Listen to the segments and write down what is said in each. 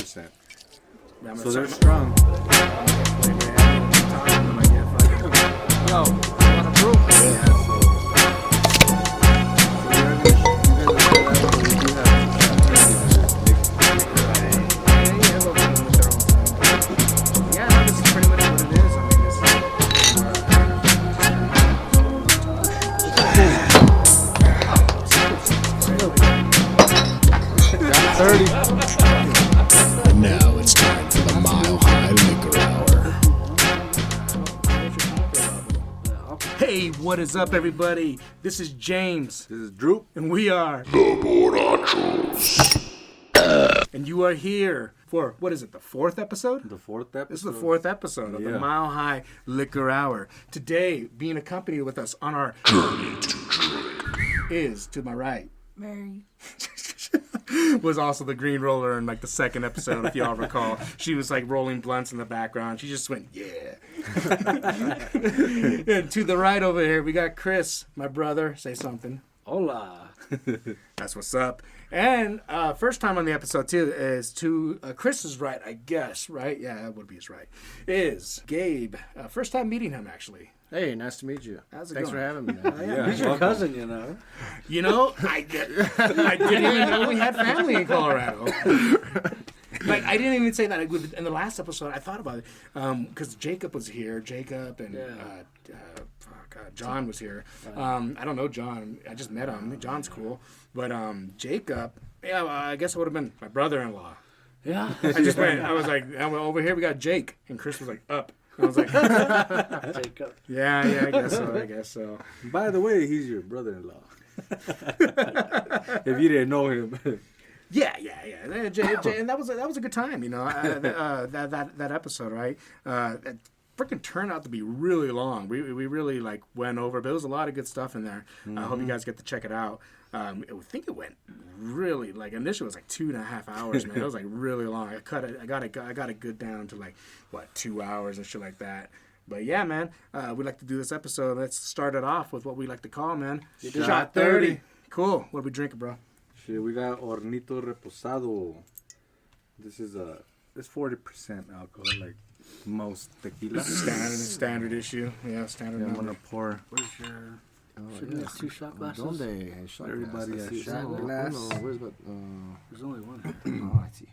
4%. So they're strong. Yo, you want a brew? Yeah, so And now it's time for the Mile High Liquor Hour. Hey, what is up, everybody? This is James. this is Drew. And we are The Borrachos. And you are here for, what is it, the fourth episode? The fourth episode. This is the fourth episode of the Mile High Liquor Hour. Today, being accompanied with us on our Journey to drink. is, to my right, Mary. was also the green roller in like the second episode, if y'all recall. She was like rolling blunts in the background. She just went, yeah. And to the right over here, we got Chris, my brother. Say something. Hola. That's what's up. And first time on the episode, too, is to Chris's right, I guess, right? Yeah, that would be his right. Is Gabe. First time meeting him, actually. Hey, nice to meet you. How's it Thanks going? for having me, man. Yeah, He's your welcome. cousin, you know. You know, I didn't even know we had family in Colorado. Like, I didn't even say that. In the last episode, I thought about it. Because Jacob was here. Jacob and John was here. I don't know John. I just met him. John's cool. But Jacob, yeah, I guess it would have been my brother-in-law. Yeah. I just went, I went, over here we got Jake. And Chris was like, up. And I was like, Jacob. yeah, I guess so. By the way, he's your brother-in-law. If you didn't know him. Yeah. Jay, and that was a good time, you know. That episode, right? It freaking turned out to be really long. We really like went over, but there was a lot of good stuff in there. I hope you guys get to check it out. I think it went really like initially it was like 2.5 hours, man. It was like really long. I got it good down to like 2 hours and shit like that. But yeah, man, we like to do this episode. Let's start it off with what we like to call, man, Shot 30. Cool. What are we drinking, bro? Shit, we got Hornito Reposado. This is it's 40% alcohol, like most tequila. Standard issue. Yeah, standard. I'm number. gonna pour. Where's your... Shouldn't we have 2 shot glasses? Donde? Shot Everybody glass. a Let's see. shot No, glass. no, where's the... There's only one. oh, I see.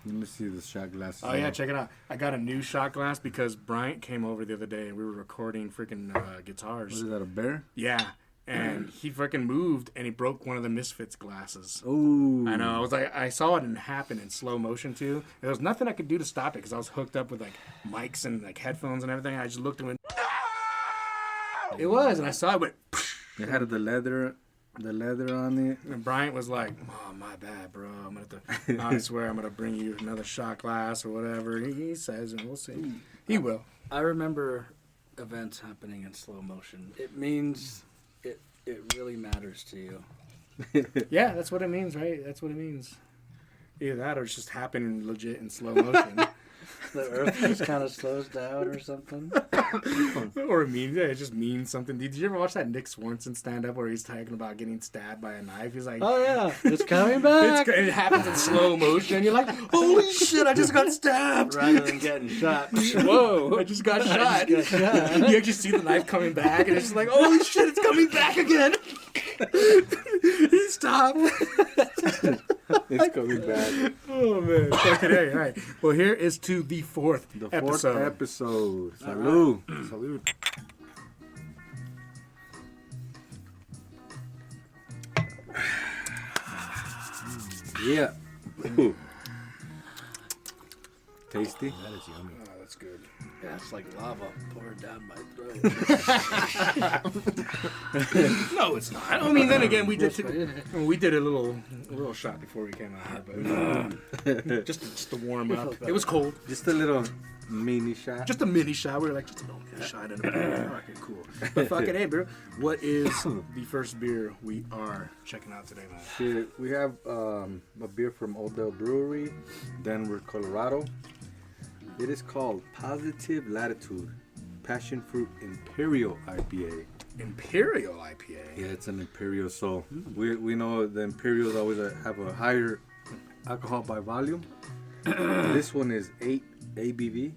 Let me see the shot glasses. Oh yeah, check it out. I got a new shot glass because Bryant came over the other day and we were recording freaking guitars. What is that, a bear? Yeah, and he freaking moved and he broke one of the Misfits glasses. Ooh. I know. I was like, I saw it happen in slow motion too. There was nothing I could do to stop it because I was hooked up with like mics and like headphones and everything. I just looked and went, no! It was, and I saw it went. It had the leather on it. And Bryant was like, "Oh, my bad, bro. I'm gonna have to. I swear, I'm gonna bring you another shot glass or whatever." He says, and we'll see. He will. I remember events happening in slow motion. It means it really matters to you. Yeah, that's what it means, right? That's what it means. Either that or it's just happening legit in slow motion. The earth just kind of slows down or something. Or it just means something. Did you ever watch that Nick Swanson stand-up where he's talking about getting stabbed by a knife? He's like, Oh, yeah. It's coming back. it happens in slow motion. And you're like, holy shit, I just got stabbed. Rather than getting shot. Whoa. I just got shot. got shot. You actually see the knife coming back, and it's just like, holy shit, it's coming back again. He stopped. It's coming back. Oh, man. Okay, all right. Well, here is to the fourth episode. Salud. Salud. Yeah. Ooh. Tasty. That is yummy. Oh, that's good. Yeah, it's like lava poured down my throat. No, it's not. I mean, then again, we did a little shot before we came out here, but just to warm up. It was cold. Just a little mini shot. Just a mini shot. We were like, just a little mini shot in a beer. Okay, cool. But fuck it, hey, bro. What is the first beer we are checking out today, man? Shit, we have a beer from Odell Brewery, Denver, Colorado. It is called Positive Latitude Passion Fruit Imperial IPA. Imperial IPA. Yeah, it's an Imperial. So we know the Imperials always have a higher alcohol by volume. This one is 8 ABV,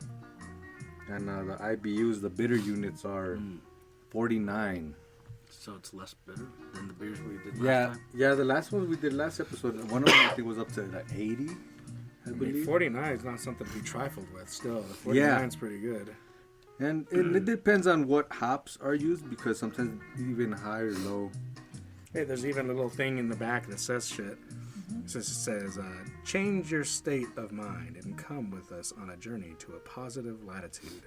and the IBUs, the bitter units, are 49. So it's less bitter than the beers we did last time? Yeah, the last one we did last episode, one of them I think was up to like 80, I I believe. mean, 49 is not something to be trifled with. Still, the 49 is pretty good. And it depends on what hops are used, because sometimes even high or low. Hey, there's even a little thing in the back that says shit. It says, change your state of mind and come with us on a journey to a positive latitude.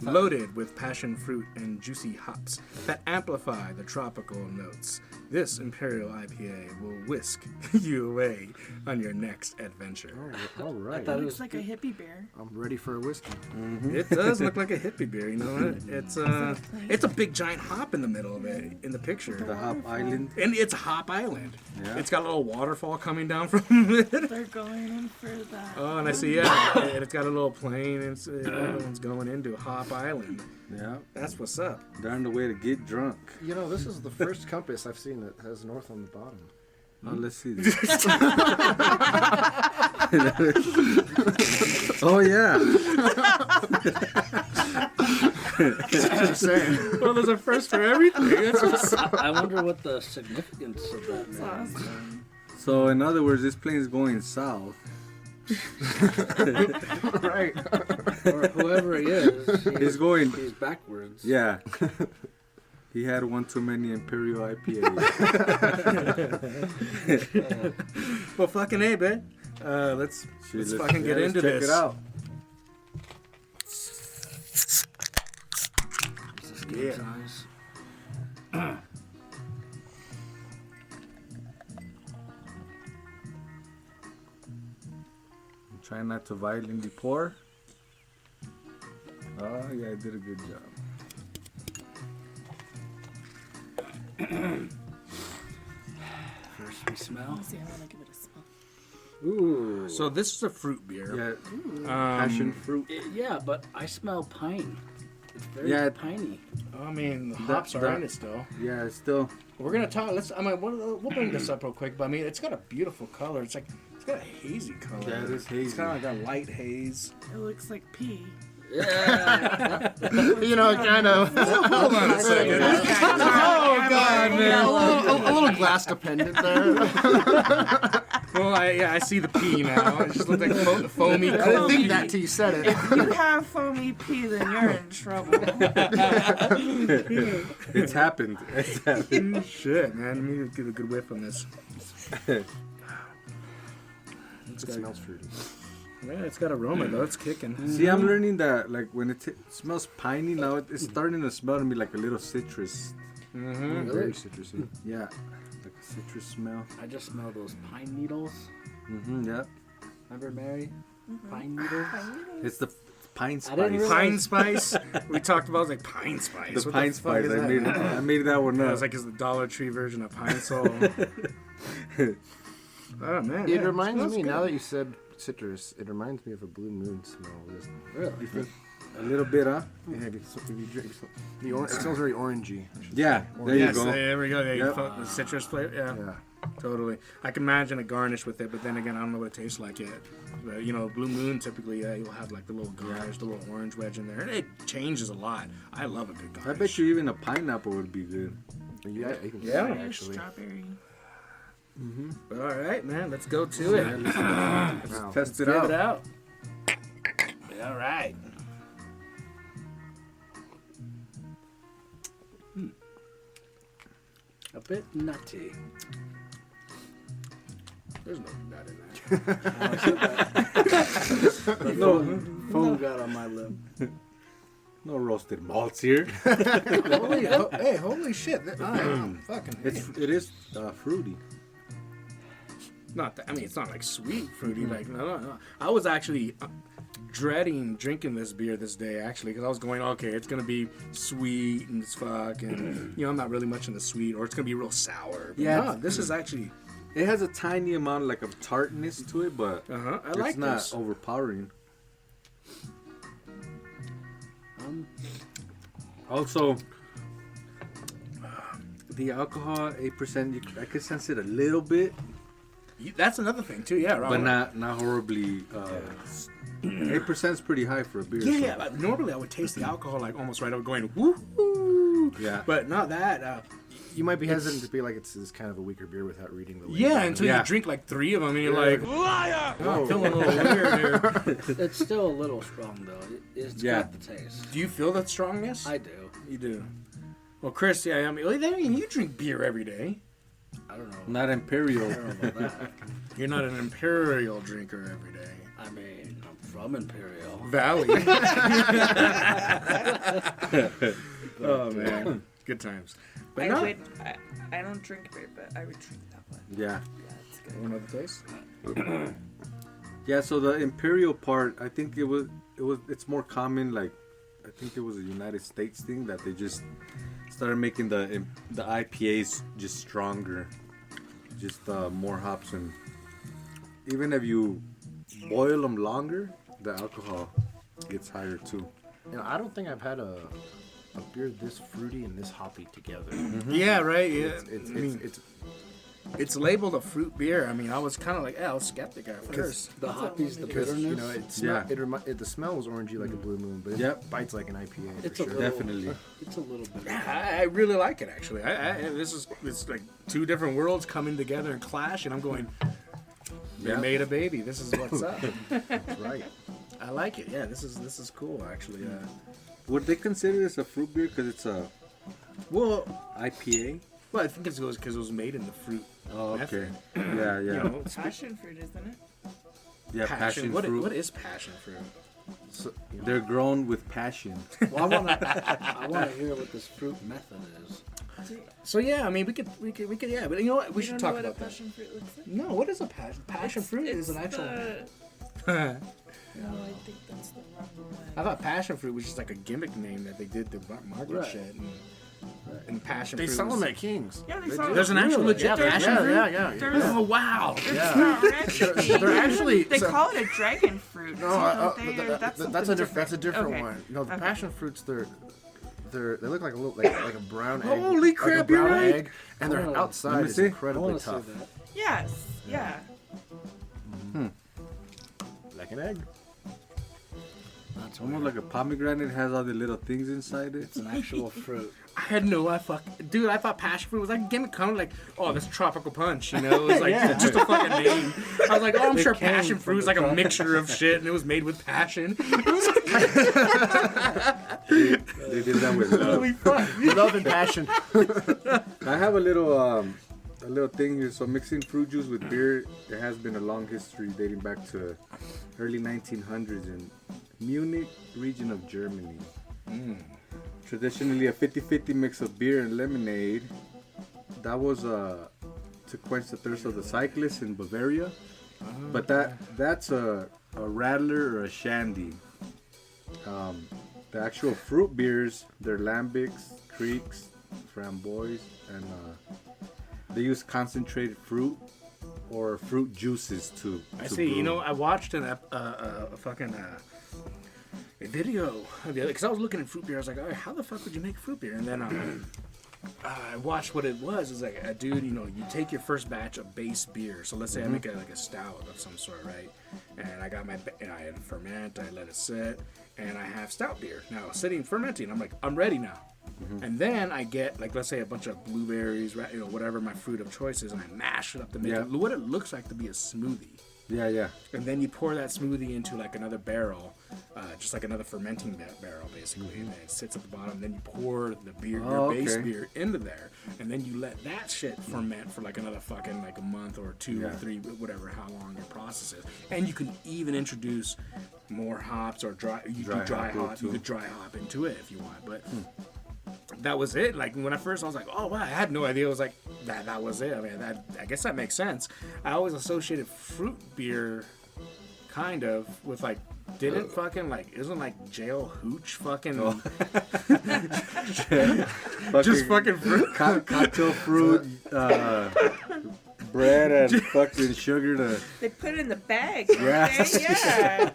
Loaded with passion fruit and juicy hops that amplify the tropical notes. This Imperial IPA will whisk you away on your next adventure. All right. thought It it looks was like a hippie beer. I'm ready for a whiskey. It does look like a hippie beer, you know what? It's a big giant hop in the middle of it in the picture. The Hop Island. And it's a hop island. Yeah. It's got a little waterfall coming down from it. They're going in for that. Oh, and I see, and it's got a little plane, and everyone's going into Hop Island. Yeah, That's what's up. they're on the way to get drunk. You know, this is the first compass I've seen that has north on the bottom. Oh, let's see this. Oh, yeah. Just saying. Well, there's a first for everything. I wonder what the significance of that That's means. awesome. So, in other words, this plane is going south. Right. Or whoever he is, He's going, he's backwards. yeah. He had one too many Imperial IPAs. Well, fucking A, man. Let's fucking get into check this. it out. Yeah. Eyes. Try not to violently pour. Oh, yeah, I did a good job. First we smell. Let's see, I want to give it a smell. Ooh. So this is a fruit beer. Yeah, Um, passion fruit. Yeah, but I smell pine. It's very Yeah. piney. I mean, the hops are that- in it still. Yeah, it's still. We're gonna talk. We'll bring this up real quick. But I mean, it's got a beautiful color. It's got a hazy color. Yeah, it is It's hazy. kind of like a light haze. It looks like pee. Yeah. You know, kind of. Hold on a second. Oh, God, man. A little glass dependent there. Well, I see the pea now. It just looks like foamy. I didn't think that till you said it. If you have foamy pee, then you're in trouble. It's happened. It's happened. Shit, man. Let me get a good whiff on this. It smells fruity. Yeah, it's got aroma though. It's kicking. See, I'm learning that, like, when it smells piney, now it's starting to smell to me like a little citrus. Mm-hmm. Very citrusy. Yeah, like a citrus smell. I just smell those pine needles. Mm-hmm, yeah. Remember, Mary? Pine needles? It's the pine I didn't spice. realize- Pine spice. We talked about it was like pine spice. The What pine fuck spice. is I that, made man? I made that one Yeah, up. it's like it's the Dollar Tree version of pine sol. Oh man, It yeah, reminds smells me, good. now that you said citrus, it reminds me of a blue moon smell. Really? A little bit, huh? Yeah, if you drink it smells very orangey. I should Yeah, there Yes, you go. there we go. There you Yep. go. The citrus flavor. Yeah, say. Yeah. totally. I can imagine a garnish with it, but then again, I don't know what it tastes like yet. But, you know, Blue Moon typically you'll have like the little garnish, the little orange wedge in there, and it changes a lot. I love a good garnish. I bet you even a pineapple would be good. Yeah, you can Yeah. try, Or actually. strawberry. All right, man. Let's go to it. Wow. Test it Give out. it out. All right. A bit nutty. There's no nut in that. No foam got on my lip. No roasted malts here. Holy shit! Fucking. It is fruity. Not that, I mean, it's not like sweet fruity. Like no. I was actually dreading drinking this beer this day actually because I was going, okay, it's gonna be sweet and as fuck, and you know I'm not really much in the sweet, or it's gonna be real sour. But Yeah. no, this is actually. It has a tiny amount like of tartness to it, but I it's like not this. overpowering. Also, the alcohol 8%. I can sense it a little bit. That's another thing too. Yeah, right. but not horribly. 8% is pretty high for a beer. Yeah, so- yeah. But normally I would taste the alcohol like almost right over, going woo. Yeah. But not that. You might be hesitant to be like it's kind of a weaker beer without reading the label. Yeah, until Yeah. you drink like 3 of them and you're like, liar. oh, I'm feeling a little weird here. It's still a little strong though. It's Yeah. got the taste. Do you feel that strongness? I do. You do. Well, Chris, yeah, I mean, you drink beer every day. I don't know. Not imperial. I don't know about that. You're not an imperial drinker every day. I mean, I'm from Imperial. Valley. Oh man, good times. But no, I don't drink beer, but I would drink that one. Yeah. Yeah, it's good. one other taste. Yeah, so the imperial part, I think it's more common, like, I think it was a United States thing that they just started making the IPAs just stronger, just more hops, and even if you boil them longer, the alcohol gets higher too. I don't think I've had a beer this fruity and this hoppy together. Yeah, right. Yeah, It's it's labeled a fruit beer. I mean, I was kind of like, I was skeptic at first. The hoppies, the because bitterness. the smell was orangey like a blue moon, but Yep. it bites like an IPA. It's for a sure. little- Definitely. It's a little bit. Yeah, I really like it actually. It's like 2 different worlds coming together and clash, and I'm going. They Yeah. made a baby. This is what's up. That's right. I like it. Yeah, this is cool actually. Would they consider this a fruit beer because it's a Well, IPA? I think it's because it was made in the fruit. Oh, okay. method. Yeah, yeah. You know, It's passion fruit, isn't it? Yeah, passion What fruit. what is passion fruit? So, They're grown with passion. Well, I want to hear what this fruit method is. So yeah, I mean we could yeah, but you know what? We should don't talk know what about a that. passion fruit looks like. No, what is a passion fruit? It's Is an actual. No, I think that's the wrong one. I thought passion fruit was just like a gimmick name that they did to market Right. shit. And passion they fruit. sell was- them at King's. Yeah, they do. sell them. There's an actual legit Yeah, passion fruit. yeah. There's Oh wow! It's Yeah. not recipe. They're actually They so- call it a dragon fruit. No, don't they? Or that's something a different Okay. one. No, the Okay. passion fruits they look like a little like a brown egg. Holy like crap, a brown you're right. egg, and their Oh, outside let me is see. I incredibly want to see tough, that. Yes. Yeah. like an egg. That's Almost like a pomegranate, has all the little things inside it. It's an actual fruit. I had no I thought passion fruit was like a gimmick, kind of like this tropical punch, you know? It was like just a fucking name. I was like, I'm sure came passion from fruit is the like a mixture of shit, and it was made with passion. It was They did that with love. really fun. Love and passion. I have a little thing here. So mixing fruit juice with beer, there has been a long history dating back to early 1900s in Munich region of Germany. Traditionally a 50-50 mix of beer and lemonade. That was to quench the thirst of the cyclists in Bavaria. But that's a rattler or a shandy. The actual fruit beers, they're lambics, creeks, framboise, and they use concentrated fruit or fruit juices to I to see. You brew. know, I watched a video because I was looking at fruit beer. I was like, oh, how the fuck would you make fruit beer? And then I watched what it was. It's like a dude, you take your first batch of base beer. So let's say I make a stout of some sort, right? And I got and I ferment, I let it sit, and I have stout beer now sitting fermenting. I'm like, I'm ready now. And then I get let's say a bunch of blueberries, right? Whatever my fruit of choice is, and I mash it up to make it what it looks like to be a smoothie. Yeah. And then you pour that smoothie into another barrel, just like another fermenting barrel, basically. And then it sits at the bottom. Then you pour the beer, your base beer, into there, and then you let that shit ferment for another fucking a month or 2 or 3, whatever, how long your process is. And you can even introduce more hops or dry. You could dry hop. You could dry hop into it if you want, but. That was it. Like when I first, I was like, "Oh wow!" I had no idea. It was like that was it. I mean, I guess that makes sense. I always associated fruit beer, kind of, with didn't fucking isn't jail hooch fucking just fucking fruit. Cocktail fruit, bread and fucking sugar to. They put it in the bag. Don't they? Yeah.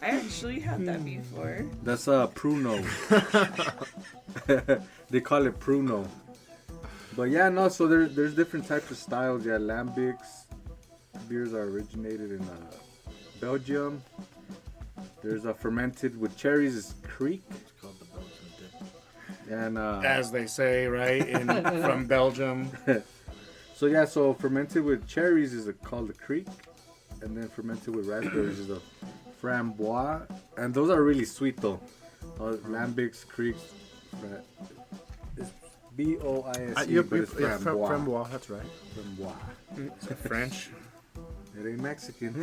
I actually had that before. That's pruno. They call it pruno. But yeah, no. So there's different types of styles. Yeah, lambics, beers are originated in Belgium. There's a fermented with cherries is Creek. It's called the Belgian dip. And As they say, right, from Belgium. so fermented with cherries is called the Creek, and then fermented with raspberries is a Framboise, and those are really sweet though. Lambics, Creeks, it's B-O-I-S-E, but it's Framboise. Framboise, that's right. Framboise. Is it French? It ain't Mexican.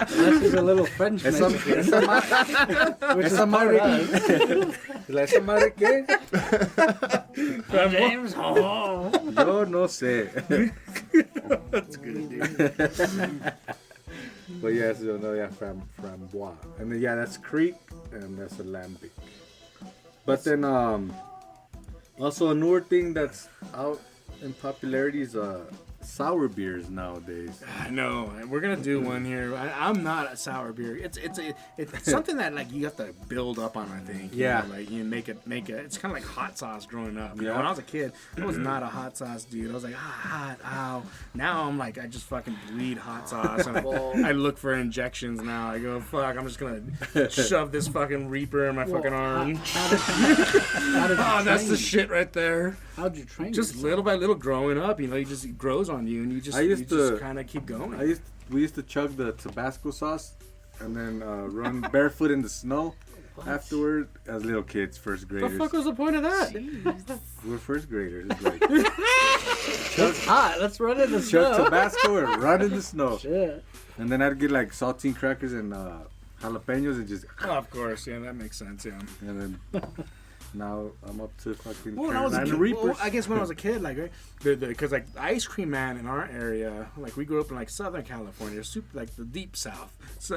This is a little French Mexican. Esa madre qué? James, Yo no sé. That's good, dude. But yeah, so no, yeah, Framboise. And then, yeah, that's Creek, and that's a lambic. But then, also a newer thing that's out in popularity is sour beers nowadays. I know. We're gonna do one here. I'm not a sour beer. It's something that like you have to build up on. I think. Yeah. You know, like you make it. It's kind of like hot sauce growing up. You know, Yeah. when I was a kid, I was not a hot sauce dude. I was like hot. Ow. Now I'm like I just fucking bleed hot sauce. And I look for injections now. I go fuck. I'm just gonna shove this fucking Reaper in my fucking arm. How did you Oh, that's train? the shit right there. How'd you train Just yourself? little by little growing up, you know, it grows on you, and you just kind of keep going. We used to chug the Tabasco sauce and then run barefoot in the snow afterward as little kids, first What graders. the fuck was the point of that? We're first graders. It's like It's hot. Let's run in the chug snow. Tabasco and run in the snow. Shit. And then I'd get like saltine crackers and jalapenos and just. Oh, of course, yeah, that makes sense, yeah. And then now I'm up to fucking Well, when I was a Carolina kid, Reapers. well, I guess when I was a kid, like, right, because like the ice cream man in our area, like we grew up in like Southern California, super like the deep South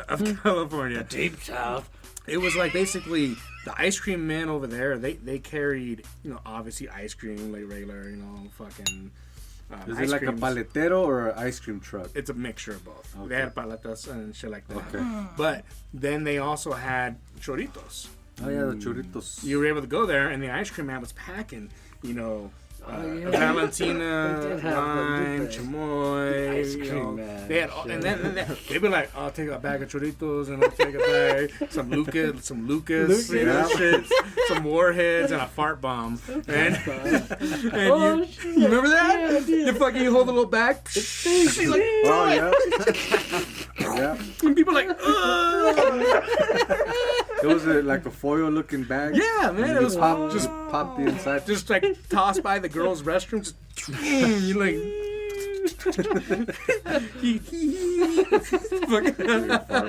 of California. Deep South. It was like basically the ice cream men over there. They carried, you know, obviously ice cream, like regular, you know, fucking. Is ice it like creams. a paletero or an ice cream truck? It's a mixture of both. Okay. They had paletas and shit like that. Okay. But then they also had choritos. Oh yeah, the churritos. You were able to go there, and the ice cream man was packing, you know, yeah. Valentina, They did have lime, the chamoy, ice you cream know. man. They had, and then they'd be like, "I'll take a bag of choritos, and I'll take a bag some Lucas, you know, shit, some warheads, and a fart bomb." And Oh, you shit. remember that? Yeah, I did. You fucking hold the little bag. She's like, Oh yeah. Yeah. and people like, "Ugh." It was like a foil looking bag. Yeah, man, And it you was just pop the inside. just like tossed by the girls' restroom. Just you like.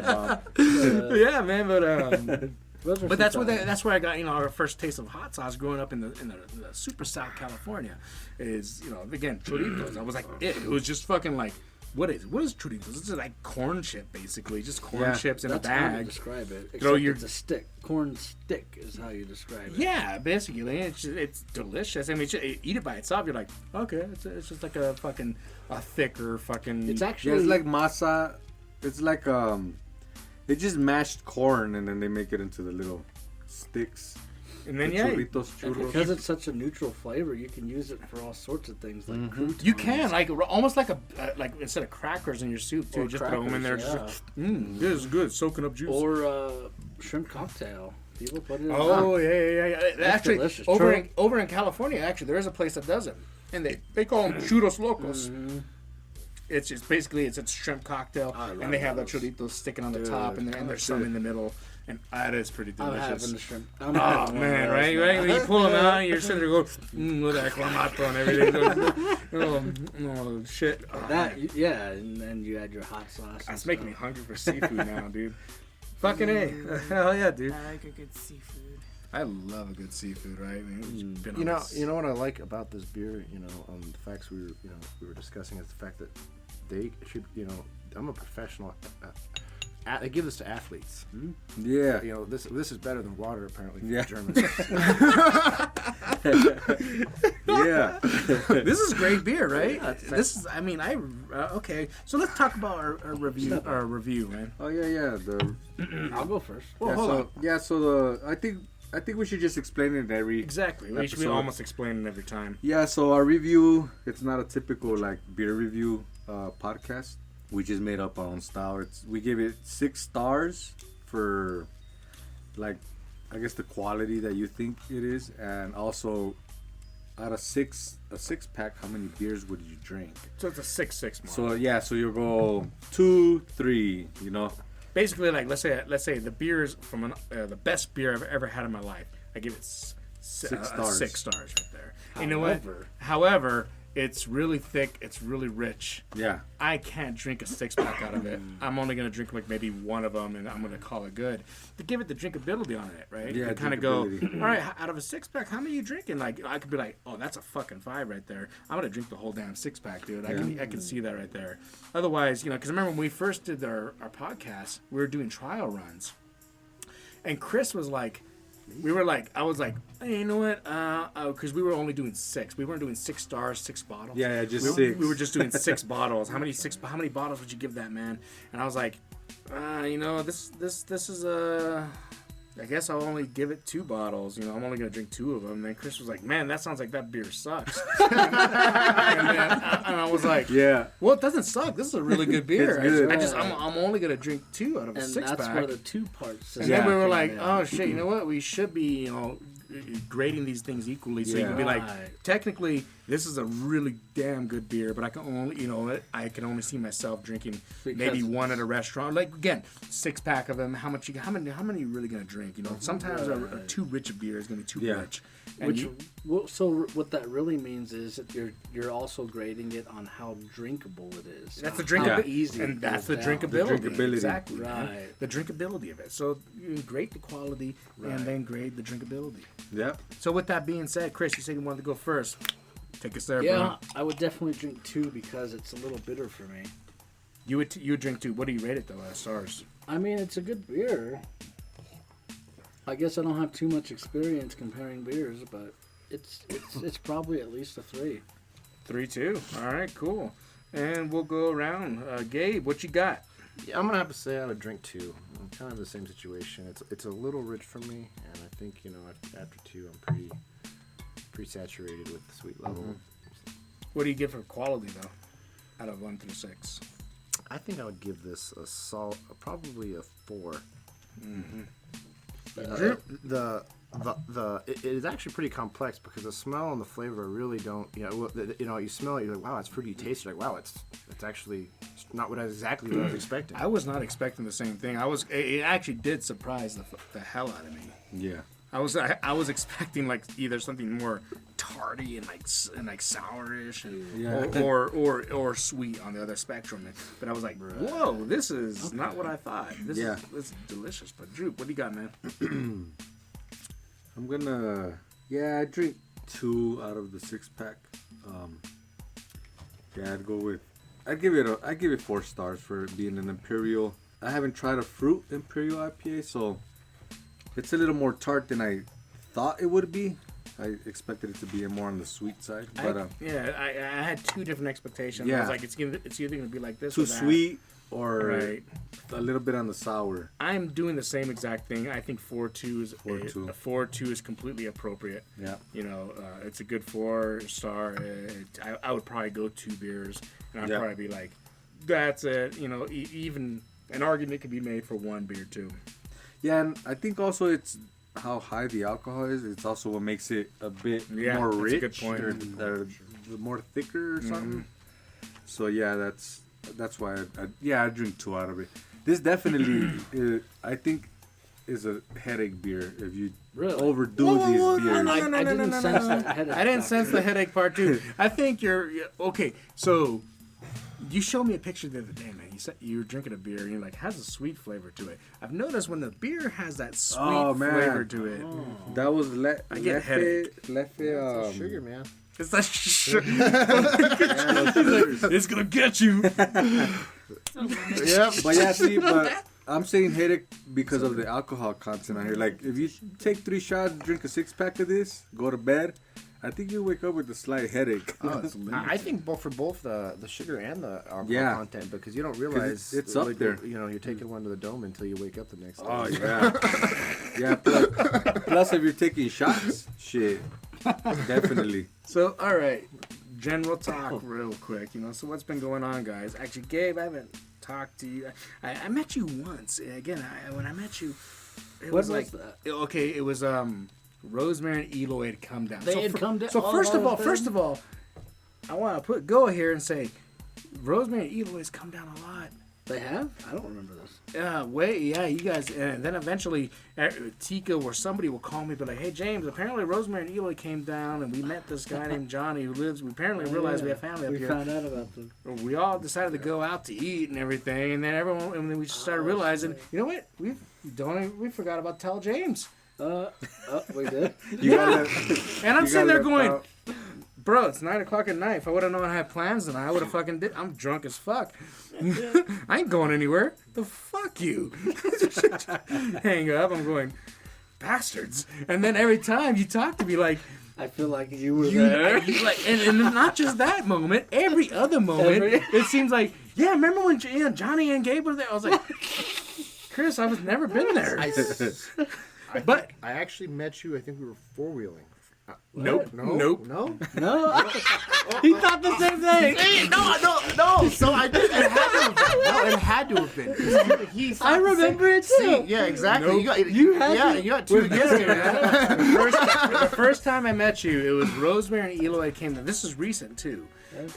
Yeah, man, but that's where I got, you know, our first taste of hot sauce growing up in the super South California. Is, you know, again, choritos. I was like, it was just fucking like, what is choritos? It's just like corn chip, basically, just corn Yeah. chips in That's a how you bag. describe it. Throw Except your- it's a stick. Corn stick is how you describe it. Yeah, basically, it's delicious. I mean, eat it by itself, you're like, okay, it's just like a thicker fucking. It's Yeah, actually it's like masa. It's like they just mashed corn and then they make it into the little sticks. and then The yeah, churritos, and churros. because it's such a neutral flavor, you can use it for all sorts of things like croutons. you can like almost like like instead of crackers in your soup too, Or just throw them in there. crackers, Just this is good, soaking up juice. or shrimp cocktail. People put it in. Oh yeah. Actually, delicious. over in California, actually, there is a place that does it, and they call them churros locos. It's just basically it's a shrimp cocktail, I love and they have the those. choritos sticking on the Dude, top, and there's some in the middle, and that is pretty I'm delicious. having the shrimp. Oh man, right? When you pull them out, you're sitting there going, look at that clamato and everything. Oh shit. Yeah, and then you add your hot sauce. and That's making me stuff. hungry for seafood now, dude. Fucking A. Hell yeah, dude. I like a good seafood. I love a good seafood, right? I mean, it's been You on know, this- you know what I like about this beer. You know, the facts we were discussing is the fact that they should. You know, I'm a professional. I give this to athletes. Yeah. You know, this is better than water apparently for Yeah. Germans. Yeah. This is great beer, right? Yeah, it's This is. I mean, okay. So let's talk about our review. Our review, man. Oh yeah. The I'll go first. Well, yeah, hold so, on. Yeah. So I think I think we should just explain it every Exactly. We should be episode. almost explaining every time. Yeah, so our review, it's not a typical like beer review podcast. We just made up our own style. We give it 6 stars for like, I guess the quality that you think it is, and also out of a 6 pack, how many beers would you drink? So it's a 6-6 mark. So yeah, so you go 2, 3, you know. Basically, like let's say the beers from the best beer I've ever had in my life. I give it 6 stars. 6 stars right there. You know what? However, it's really thick. It's really rich. Yeah. I can't drink a 6-pack out of it. I'm only gonna drink like maybe one of them, and I'm gonna call it good. To give it the drinkability on it, right? Yeah, You kind of go, all drinkability. right, out of a 6-pack, how many are you drinking? Like I could be like, oh, that's a fucking 5 right there. I'm gonna drink the whole damn 6-pack, dude. I can see that right there. Otherwise, you know, because remember when we first did our podcast, we were doing trial runs, and Chris was like. I was like, hey, you know what? Because we were only doing 6. We weren't doing 6 stars, 6 bottles. Yeah, just we, 6. We were just doing 6 bottles. How many bottles would you give that, man? And I was like, you know, this is I guess I'll only give it 2 bottles. You know, I'm only gonna drink 2 of them. And then Chris was like, man, that sounds like that beer sucks. and I was like, Yeah. well, it doesn't suck. This is a really good beer. It's good. I'm only gonna drink 2 out of a And 6-pack. that's where the 2 parts. And then we were like, oh shit, you know what? We should be, you know, grading these things equally. So you can be like, Right. technically, this is a really damn good beer, but I can only, you know, I can only see myself drinking maybe Because- one at a restaurant. Like again, 6-pack of them. How many are you really gonna drink? You know, sometimes a too rich a beer is gonna be too Yeah. rich. And So what that really means is that you're also grading it on how drinkable it is. that's the How drinkability, easy and it that's goes the down. drinkability. The drinkability. Exactly, man. Right. The drinkability of it. So you grade the quality and then grade the drinkability. Yeah. So with that being said, Chris, you said you wanted to go first. Take us there, Yeah, bro. I would definitely drink 2 because it's a little bitter for me. You would drink 2. What do you rate it though? As stars? I mean, it's a good beer. I guess I don't have too much experience comparing beers, but it's probably at least a 3. 3-2. All right, cool. And we'll go around. Gabe, what you got? Yeah, I'm gonna have to say I would drink 2. I'm kind of in the same situation. It's a little rich for me, and I think, you know, after 2, I'm pretty saturated with the sweet level. What do you give for quality though? Out of 1 through 6. I think I would give this probably a 4. It is actually pretty complex because the smell and the flavor really don't. You smell it, you're like, wow, it's fruity. You taste it, like, wow, it's actually not what I was expecting. I was not expecting the same thing. It actually did surprise the hell out of me. Yeah. I was expecting like either something more tarty and like sourish and or sweet on the other spectrum. But I was like, whoa, this is not what I thought. This is delicious. But Drew, what do you got, man? I'm gonna, I drink 2 out of the 6-pack. I'd give it 4 stars for being an imperial. I haven't tried a fruit imperial IPA, so it's a little more tart than I thought it would be. I expected it to be more on the sweet side, but I had 2 different expectations. I Yeah. was like, it's either gonna be like this too or that. sweet or Right. a little bit on the sour. I'm doing the same exact thing. I think 4.2 is 4.2. a 4.2 is completely appropriate. Yeah. You know, it's a good 4-star. I would probably go 2 beers, and I'd Yeah. probably be like, that's it. You know, even an argument could be made for 1 beer too. Yeah, and I think also it's how high the alcohol is. It's also what makes it a bit more that's a rich. good point. Or the more thicker or something. So yeah, that's why I drink 2 out of it. This definitely I think is a headache beer if you overdo these beers. I didn't sense that headache. I didn't sense the headache part too. I think you're okay. So you showed me a picture the other day, man. You said you were drinking a beer and you're like, has a sweet flavor to it. I've noticed when the beer has that sweet flavor to it. That was I get headache. Sugar, man. It's that sugar. It's gonna get you. Yeah, but I'm saying headache because of the alcohol content on here. Like, if you take 3 shots, drink a 6-pack of this, go to bed, I think you wake up with a slight headache. Oh, I think both for both the sugar and the alcohol content, because you don't realize it's up there. You know, you're taking one to the dome until you wake up the next day. Oh yeah, yeah. Plus, if you're taking shots, shit, definitely. So, all right, general talk, real quick. You know, so what's been going on, guys? Actually, Gabe, I haven't talked to you. I met you once. Again, when I met you, it was like that? Okay, it was Rosemary and Eloy had come down. They had come down. So first of all, I want to go here and say, Rosemary and Eloy has come down a lot. They have? I don't remember this. You guys, and then eventually Tika or somebody will call me, but like, hey James, apparently Rosemary and Eloy came down, and we met this guy named Johnny who lives. We apparently realized we have family up here. We found out about them. We all decided to go out to eat and everything, and then we started realizing, you know what? We forgot about tell James. We did. And I'm sitting there going, bro, it's 9:00 at night. If I would have known I had plans, then I would have fucking did. I'm drunk as fuck. I ain't going anywhere. The fuck you. Hang up. I'm going, bastards. And then every time you talk to me, like, I feel like you were there. And not just that moment, every other moment, it seems like, yeah, remember when Johnny and Gabe were there? I was like, Chris, I was never been there. But I actually met you. I think we were four-wheeling. Nope. No. He thought the same thing. No. So I did. It had to have been. I remember it too. Yeah, exactly. Nope. You got two against it. The first time I met you, it was Rosemary and Eloy came. This is recent too.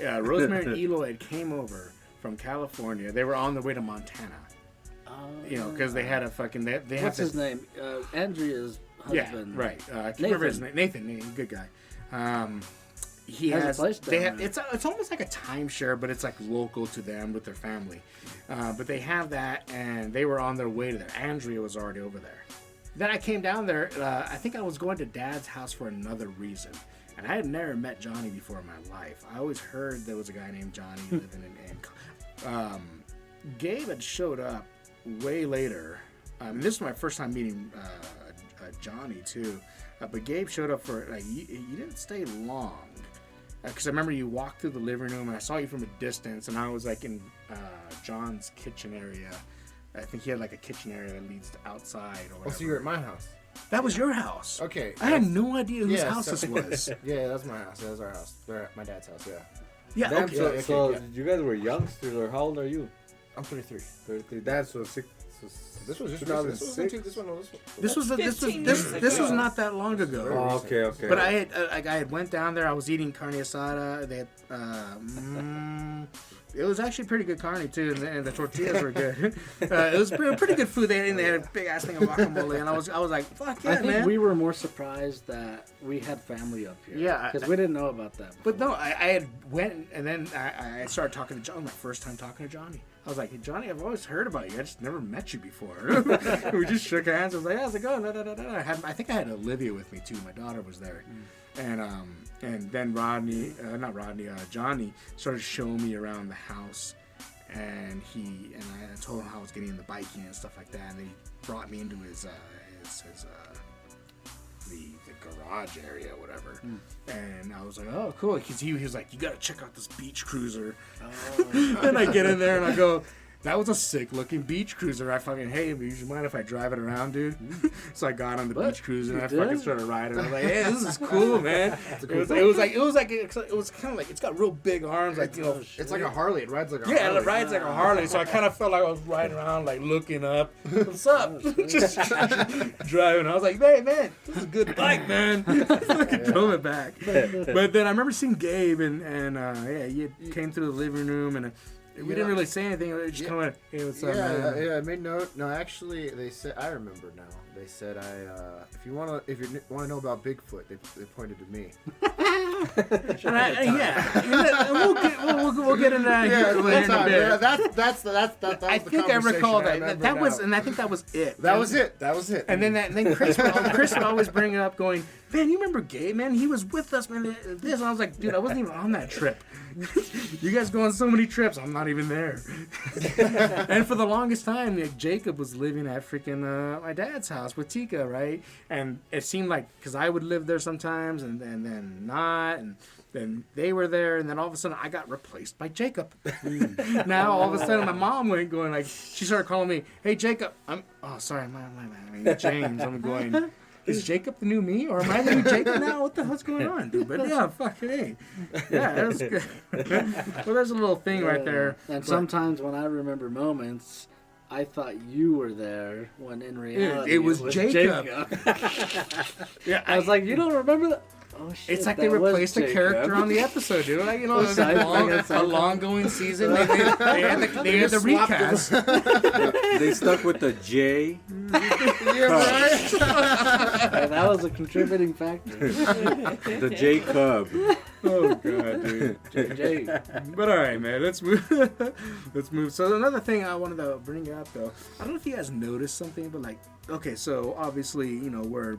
Rosemary and Eloy came over from California. They were on their way to Montana. You know, because they had a fucking. They What's his name? Andrea's husband. Yeah, right. I can't remember his name. Nathan, good guy. He has a place down there. It's almost like a timeshare, but it's like local to them with their family. But they have that, and they were on their way to there. Andrea was already over there. Then I came down there. I think I was going to Dad's house for another reason, and I had never met Johnny before in my life. I always heard there was a guy named Johnny living in. Gabe had showed up way later. This was my first time meeting Johnny too, but Gabe showed up for like you didn't stay long, because I remember you walked through the living room and I saw you from a distance, and I was like in John's kitchen area. I think he had like a kitchen area that leads to outside or whatever. Oh, so you were at my house? That was your house. Okay. I had no idea whose house this was. Yeah, that's my house. That was our house. They're at my dad's house. Yeah. Yeah. Damn, Okay. so you guys were youngsters, or how old are you? I'm 33. 33. That's so sick. This was just 2006. This was not that long ago. Oh, okay. But I had went down there. I was eating carne asada. They had, it was actually pretty good carne too, and the tortillas were good. It was pretty good food. They had a big ass thing of guacamole, and I was like, fuck yeah, I think man. we were more surprised that we had family up here. Yeah, because we didn't know about that before. But no, I had went, and then I started talking to John. My first time talking to Johnny. I was like, hey, Johnny, I've always heard about you. I just never met you before. We just shook hands. I was like, how's it going? I think I had Olivia with me, too. My daughter was there. And then Johnny started showing me around the house. And I told him how I was getting into biking and stuff like that. And he brought me into his the garage area or whatever. And I was like, oh, cool. Because he was like, you got to check out this beach cruiser. And I get in there and I go, that was a sick looking beach cruiser. I fucking, hey, do you mind if I drive it around, dude? So I got on the beach cruiser and I fucking started riding. I was like, hey, this is cool, man. It was kind of like, it's got real big arms, like, you know. It's like a Harley. It rides like a Harley. Yeah, it rides like a Harley. So I kind of felt like I was riding around, like looking up. What's up? Just driving. I was like, hey, man, this is a good bike, man. Fucking drove it back. But then I remember seeing Gabe and he came through the living room and we didn't really say anything. We just kind of went, hey, what's up, man? Yeah, I made note. No, actually, they said, I remember now. They said, if you want to know about Bigfoot, they pointed to me. We'll get into that later in a bit. Yeah, that's I think I recall that. That was, and I think that was it. That was it. And then Chris would always bring it up, going, man, you remember Gabe, man? He was with us, man. This, and I was like, dude, I wasn't even on that trip. You guys go on so many trips, I'm not even there. And for the longest time, like, Jacob was living at freaking my dad's house with Tika, right? And it seemed like, because I would live there sometimes, and then not, and then they were there, and then all of a sudden I got replaced by Jacob. Now all of a sudden my mom went going like, she started calling me, hey Jacob, sorry, my James, I'm going, is Jacob the new me, or am I the new Jacob now? What the hell's going on, dude? But yeah, fuck, hey. Yeah, that was good. Well, there's a little thing right there. And sometimes when I remember moments, I thought you were there, when in reality it was Jacob. Yeah, I was like, you don't remember that? Oh, shit, it's like they replaced a character on the episode, dude. Like, it was a long-going season. They had the recast. They stuck with the J. Yeah, right. And that was a contributing factor. The J Cub. Oh god, dude. JJ. But all right, man. Let's move. Let's move. So another thing I wanted to bring up, though, I don't know if you guys noticed something, but like, okay, so obviously, we're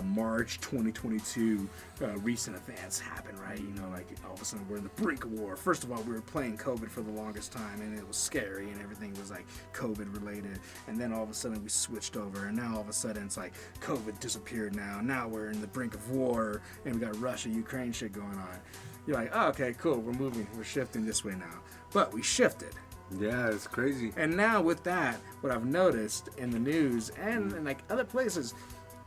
March 2022. Recent events happen, right? Like all of a sudden we're in the brink of war. First of all, we were playing COVID for the longest time, and it was scary, and everything was like COVID related. And then all of a sudden we switched over, and now all of a sudden it's like COVID disappeared. Now we're in the brink of war, and we got Russia, Ukraine shit going on. You're like, oh, okay, cool. We're moving. We're shifting this way now. But we shifted. Yeah, it's crazy. And now with that, what I've noticed in the news and in like other places,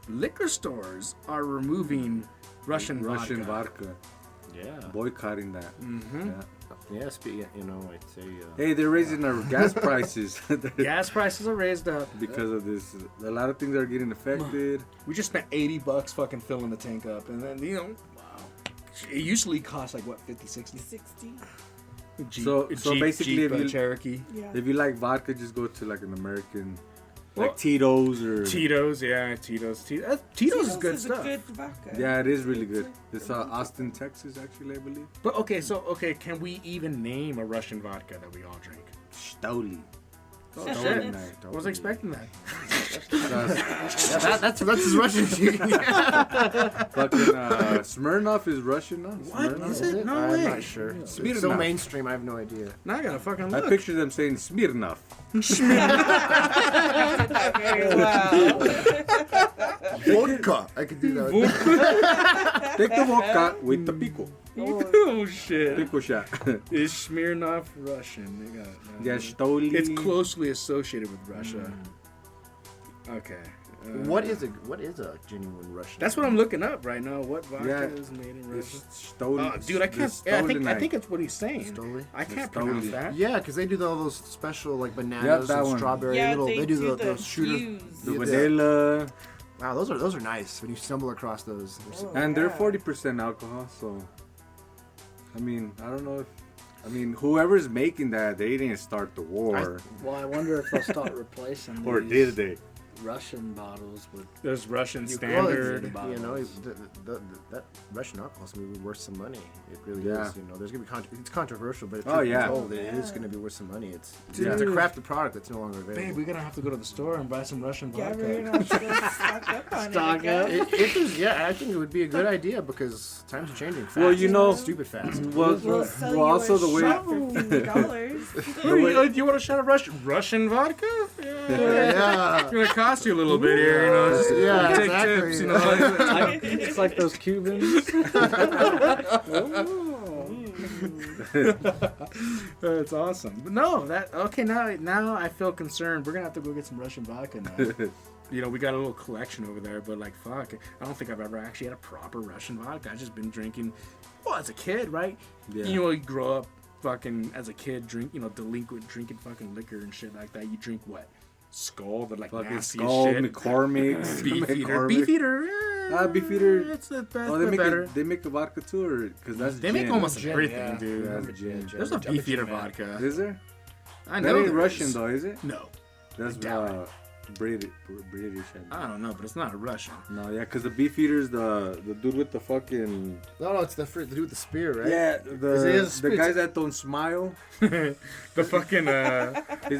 liquor stores are removing Russian vodka. Yeah. Boycotting that. Mm-hmm. Yeah. Yeah, I'd say. Hey, they're raising our gas prices. Gas prices are raised up Because of this. A lot of things are getting affected. We just spent $80 fucking filling the tank up, and then wow, it usually costs like what, 50, 60? 60. So basically, Jeep, if you Cherokee, Yeah. if you like vodka, just go to like an American, like Well, Tito's or Tito's, yeah, Tito's is good stuff. Good vodka. Yeah, it is really good. It's Austin, Texas, actually, I believe. But can we even name a Russian vodka that we all drink? Stoli. Oh Stoli shit! night. I wasn't expecting that. Yeah, that's as Russian as you can get. Fucking Smirnoff is Russian now. What Smirnoff? is it? No I'm way. not sure. It's Smirnoff. so mainstream, I have no idea. Now I gotta fucking I look. picture them saying Smirnoff. Very well. Vodka. I could do that. Take the vodka with the pico. Oh shit! Pico shot. Is Smirnoff Russian? They got Yeah, Stoli. It's closely associated with Russia. Okay. What is a genuine Russian? That's what I'm looking up right now. What vodka Yeah. is made in It's Russia? Stoli. Dude, I can't. It's I Stoli think it's what he's saying. Stoli? I can't Stoli. pronounce that. Yeah, because they do all those special like bananas that and one. strawberry Yeah, little. they do do those shooters. fuse. The Yeah. vanilla. Wow, those are nice when you stumble across those. Oh, And they're yeah. 40% alcohol, so. I mean, I don't know if. I mean, whoever's making that, they didn't start the war. Well, I wonder if they'll start replacing Or these did they? Russian bottles with. There's Russian Well, standard. you know, that Russian alcohol is going to be worth some money. It really Yeah. is. There's going to be it's controversial, but Oh, yeah. it is going to be worth some money. It's Dude. it's a crafted product that's no longer available. Babe, we're gonna have to go to the store and buy some Russian Yeah, vodka. we're gonna have to go stock up on Stock it. I up. guess. If there's, I think it would be a good idea because times are changing fast. Well, you know- stupid fast. Well, We'll sell you also a the way. shot for $50. You want a shot of Russian vodka? Yeah. It's gonna cost you a little bit here, just Yeah, take exactly. tips, It's like those Cubans. That's awesome. But no, now I feel concerned. We're gonna have to go get some Russian vodka now. We got a little collection over there, but like, fuck, I don't think I've ever actually had a proper Russian vodka. I've just been drinking, as a kid, right? Yeah. You grow up fucking as a kid, delinquent drinking fucking liquor and shit like that. You drink what? Skull, the like Fucking nasty Skull, shit. McCormick's, Beefeater. Beefeater. It's the best. Oh, They they make the vodka too, or because that's They make gin. almost Gin, everything, yeah. dude. Yeah, that's gin. There's a Beefeater vodka. Is there? I That know. ain't there Russian is. though, is it? No. That's doubt British. British. I don't know, but it's not a Russian. No, yeah, because the beefeater's the dude with the fucking. No, it's the dude with the spear, right? Yeah, the guys that don't smile. The fucking.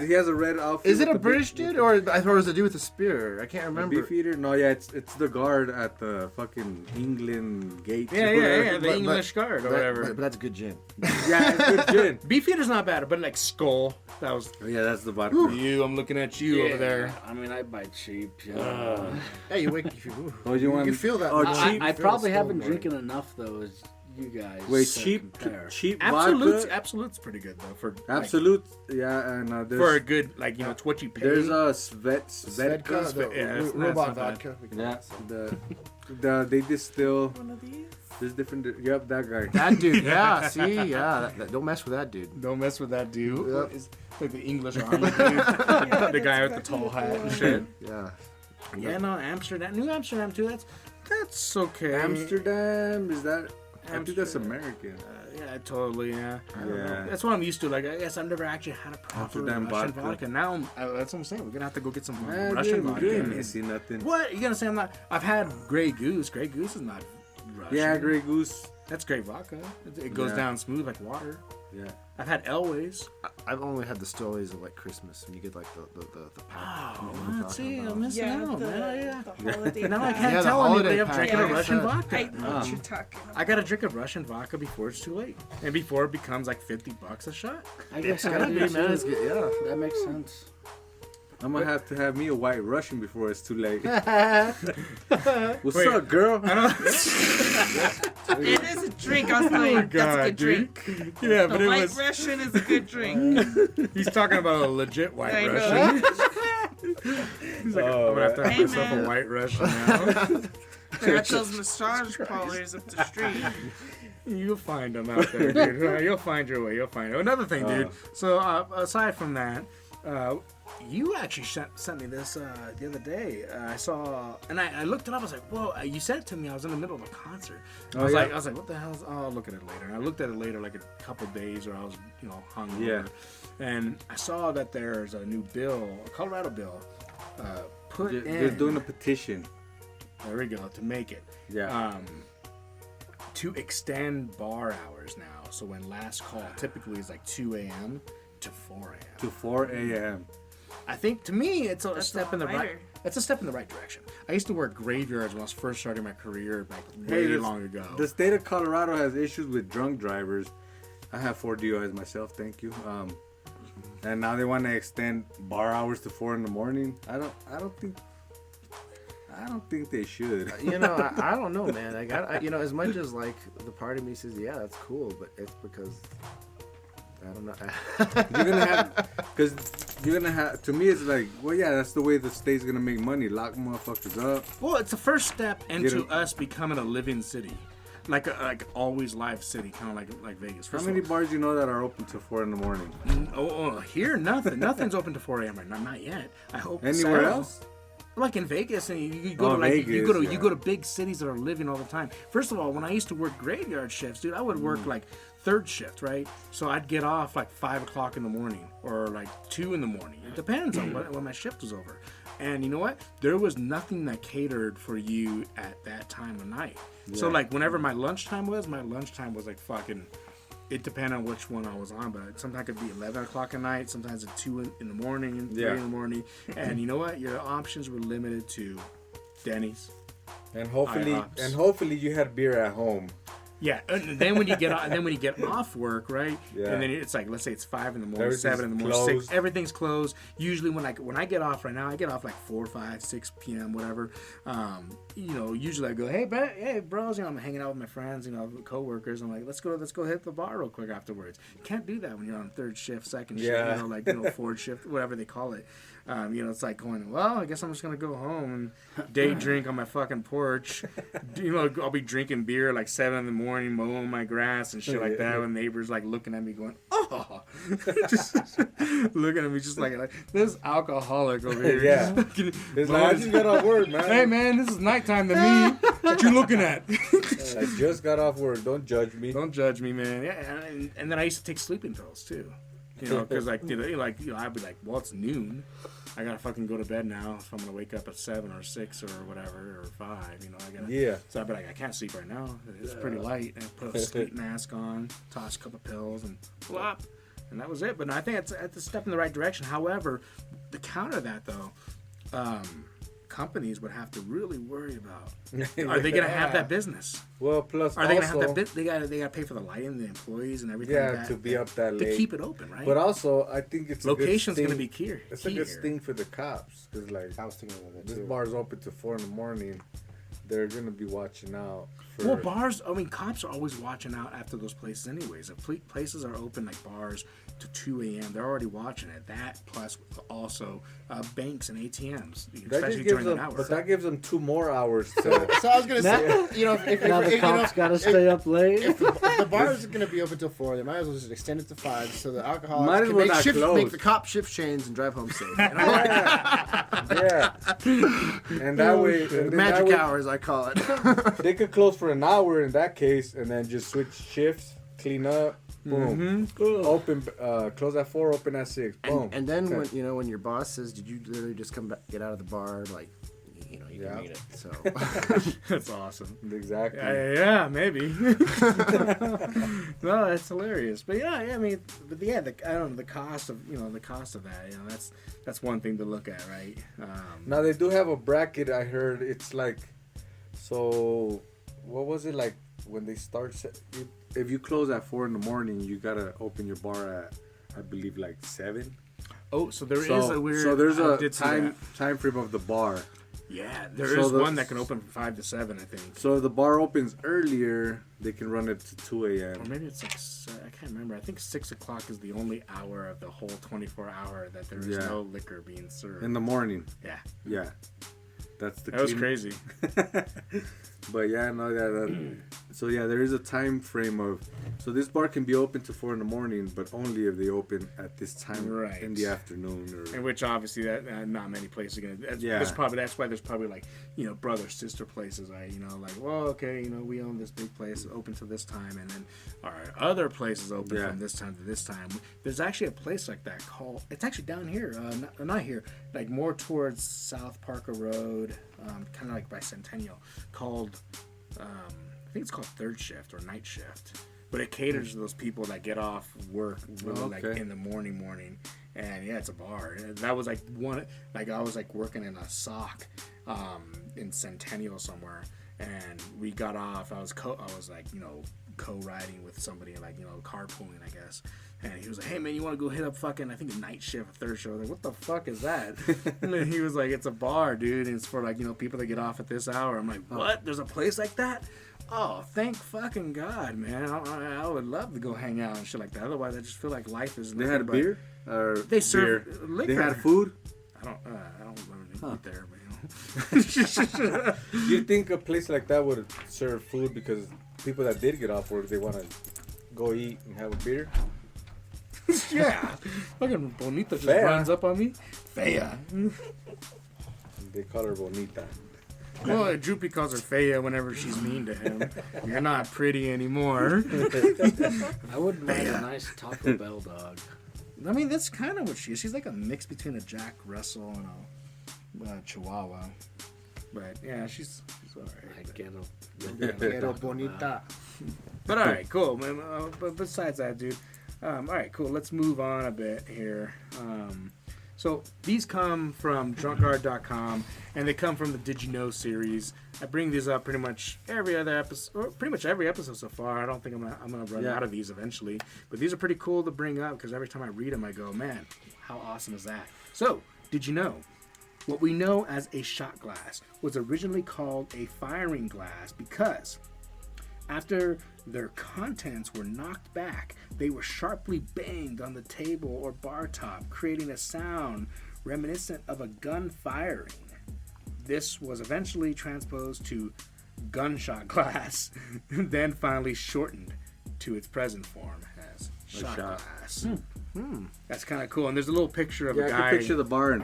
He has a red outfit. Is it a with the British dude or I thought it was the dude with the spear? I can't The remember. beefeater? No, yeah, it's the guard at the fucking England gate. Yeah, the But- English guard or whatever. But that's good gin. Yeah, it's good gin. Beefeater's not bad, but like Skull, that was. Oh, yeah, that's the vodka. You, I'm looking at you over there. I mean, I buy cheap. Yeah. Hey, you wake. Ooh, Oh, you want? can feel that. Oh, now. cheap. I Feel probably the haven't skull drinking enough though as you guys. Wait, to cheap compare. Absolute's vodka. pretty good though for Absolute. Yeah, and for a there's good like it's what you pay. there's a Svedka. Svedka, the Yeah, that's robot not bad. vodka. We can Yeah, call it. they distill. One of these. There's different. Yep, that guy. That dude, yeah, see, yeah. Don't mess with that dude. Don't mess with that dude. Yep. It's like the English army dude. The guy with the tall hat and shit. Yeah. Yeah, no, Amsterdam, New Amsterdam too. That's okay. Amsterdam is that? I think that's Amsterdam. American. Yeah, totally. Yeah. I don't know. Yeah. That's what I'm used to. Like, I guess I've never actually had a proper Amsterdam Russian vodka. vodka. Now, that's what I'm saying. We're gonna have to go get some Man, Russian dude, vodka. you ain't missing nothing. What? You gonna say I'm not? I've had Grey Goose. Grey Goose is not Russian. Yeah, Grey Goose. That's great vodka. It goes Yeah. down smooth like water. Yeah. I've had Elways. I've only had the stories of like Christmas when you get like the pack. Oh, You know what I'm let's talking see. about. I'm missing out, man. Yeah. the holiday. Now I pack. can't Yeah, the tell holiday anybody I'm pack. drinking a Yeah. Russian I vodka. know what you're talking about. I gotta drink a Russian vodka before it's too late, and before it becomes like $50 a shot. I guess It's gotta I be, do man. too. It's good. Yeah. That makes sense. I'm gonna have to have me a white Russian before it's too late. What's Wait. up, girl? It is a drink. I was like, that's a good drink. Yeah, The but it white was. Russian is a good drink. He's talking about a legit white I know. Russian. He's like, Oh, I'm gonna have to have Hey, myself a man. white Russian now. I got those massage parlors up the street. You'll find them out there, dude. You'll find your way. You'll find it. Another thing, dude. So aside from that, you actually sent me this the other day. I saw, and I looked it up. I was like, "Whoa!" You sent it to me. I was in the middle of a concert. I was yeah. like, "What the hell?" Oh, I'll look at it later. And I looked at it later, like a couple days, or I was, hungover. Yeah. And I saw that there's a new bill, a Colorado bill, put in. They're doing a petition. There we go, to make it. Yeah. To extend bar hours now. So when last call typically is like 2 a.m. to 4 a.m. To 4 a.m. I think to me it's a That's step a in the right. lighter. That's a step in the right direction. I used to work graveyards when I was first starting my career, like Hey, way this- long ago. The state of Colorado has issues with drunk drivers. I have 4 DUIs myself, thank you. And now they want to extend bar hours to 4 in the morning. I don't think they should. I don't know, man. Like, as much as like the part of me says, yeah, that's cool, but it's because I don't know. you're gonna have. To me, it's like, well, yeah, that's the way the state's gonna make money. Lock motherfuckers up. Well, it's the first step into 'em- us becoming a living city, like always live city, kind of like Vegas. How First many of bars you know that are open till 4 in the morning? all, here nothing's open to 4 a.m. right now, not yet. I hope Anywhere so. else? Like in Vegas, and you go Oh, to like you Vegas, go to yeah. you go to big cities that are living all the time. First of all, when I used to work graveyard shifts, dude, I would work like third shift, right? So I'd get off like 5 o'clock in the morning or like 2 in the morning. It depends on when my shift was over. And you know what? There was nothing that catered for you at that time of night. So Yeah. like whenever my lunchtime was like fucking. It depended on which one I was on, but sometimes it could be 11 o'clock at night, sometimes at 2 in the morning, and 3 Yeah. in the morning. And you know what? Your options were limited to Denny's. And IHOPs. hopefully you had beer at home. Yeah, and then when you get off work, right? Yeah. And then it's like, let's say it's 5 in the morning, Everything's 7 in the morning, 6. closed. Everything's closed. Usually when I get off right now, I get off like 4, 5, 6 p.m. whatever. Usually I go, hey bros, I'm hanging out with my friends, coworkers. I'm like, let's go hit the bar real quick afterwards. You can't do that when you're on third shift, second Yeah. shift, fourth shift, whatever they call it. It's like going, well, I guess I'm just gonna go home and day drink on my fucking porch. I'll be drinking beer like 7 in the morning, mowing my grass and shit like that. With neighbors like looking at me, going, oh, just looking at me just like this alcoholic over here. Yeah. It's like, I just got off work, man. Hey man, this is nighttime to me. What you looking at? I just got off work. Don't judge me. Don't judge me, man. Yeah, and then I used to take sleeping pills too. You know, because I'd be like, well, it's noon. I gotta fucking go to bed now if I'm gonna wake up at 7 or 6 or whatever or 5. You know, I gotta. Yeah. So I'd be like, I can't sleep right now. It's pretty light. And I put a sleep mask on, toss a couple pills, and flop. And that was it. But I think it's a step in the right direction. However, to counter that though, companies would have to really worry about, are they going to have that business? Well, plus are they going to also, have that they got to pay for the lighting, the employees, and everything. Yeah, like that, to be up that late to keep it open, right? But also, I think it's location's going to be key. key. It's a good thing for the cops because, like, I was thinking about that this too. bar's open till 4 in the morning. They're gonna be watching out. For... Well, bars. I mean, cops are always watching out after those places, anyways. If places are open, like bars, to 2 a.m., they're already watching it. That plus also banks and ATMs, especially during that hour. But that gives them 2 more hours to. So I was gonna say, you know, if Now the cops gotta stay up late. If the bar is gonna be open till 4, they might as well just extend it to 5, so the alcoholics Might as can well not close. make the cop shift chains and drive home safe. You know? Yeah. And that way, and then Magic that way, hours, I call it. they could close for an hour in that case, and then just switch shifts, clean up, boom, open, close at 4, open at 6, boom. And then when your boss says, "Did you literally just come back, get out of the bar?" Like, you can read it. So That's awesome. Exactly. Yeah, maybe. No, that's hilarious. But yeah, I mean, I don't know the cost of that. You know, that's one thing to look at, right? Now they do have a bracket. I heard it's like, so what was it like when they start? If you close at 4 in the morning, you gotta open your bar at, I believe, like 7. Oh, so there is a weird. So there's I a did see time that. frame of the bar. Yeah, there is one that can open from 5 to 7, I think. So if the bar opens earlier, they can run it to 2 a.m. Or maybe it's like, I can't remember. I think 6 o'clock is the only hour of the whole 24 hour that there is no liquor being served. In the morning. Yeah. Yeah. That's the That was crazy. But yeah, no, so yeah, there is a time frame of, so this bar can be open to 4 in the morning, but only if they open at this time in the afternoon. In which obviously that not many places are gonna. That's why there's probably like brother sister places. Like well okay we own this big place open to this time, and then our other places open from this time to this time. There's actually a place like that called. It's actually down here, not here, like more towards South Parker Road, kind of like by Centennial, called. I think it's called Third Shift or Night Shift, but it caters to those people that get off work really like in the morning, and yeah, it's a bar. That was like I was like working in a sock, in Centennial somewhere, and we got off. I was like co-riding with somebody, like carpooling, I guess. And he was like, "Hey man, you want to go hit up fucking I think a Night Shift, Third Shift?" I was like, "What the fuck is that?" And then he was like, "It's a bar, dude, and it's for like people that get off at this hour." I'm like, "What? There's a place like that?" Oh, thank fucking God, man! I would love to go hang out and shit like that. Otherwise, I just feel like life is. They had beer, or they serve liquor. They had food. I don't remember eat there, but Do you think a place like that would serve food because people that did get off work, they want to go eat and have a beer? Yeah, fucking Bonita just runs up on me. Fea. They call her Bonita. Well, Droopy calls her Fea whenever she's mean to him. You're not pretty anymore. I wouldn't mind a nice Taco Bell dog. I mean, that's kind of what she is. She's like a mix between a Jack Russell and a Chihuahua. But yeah, she's alright. Pero bonita. But alright, cool. But besides that, dude. Alright, cool. Let's move on a bit here. So these come from drunkguard.com, and they come from the Did You Know series. I bring these up pretty much every other episode, or pretty much every episode so far. I don't think I'm gonna run out of these eventually, but these are pretty cool to bring up because every time I read them, I go, man, how awesome is that? So, did you know? What we know as a shot glass was originally called a firing glass because after their contents were knocked back, they were sharply banged on the table or bar top, creating a sound reminiscent of a gun firing. This was eventually transposed to gunshot glass, then finally shortened to its present form as shot glass. That's kind of cool. And there's a little picture of a guy. I can picture the bar.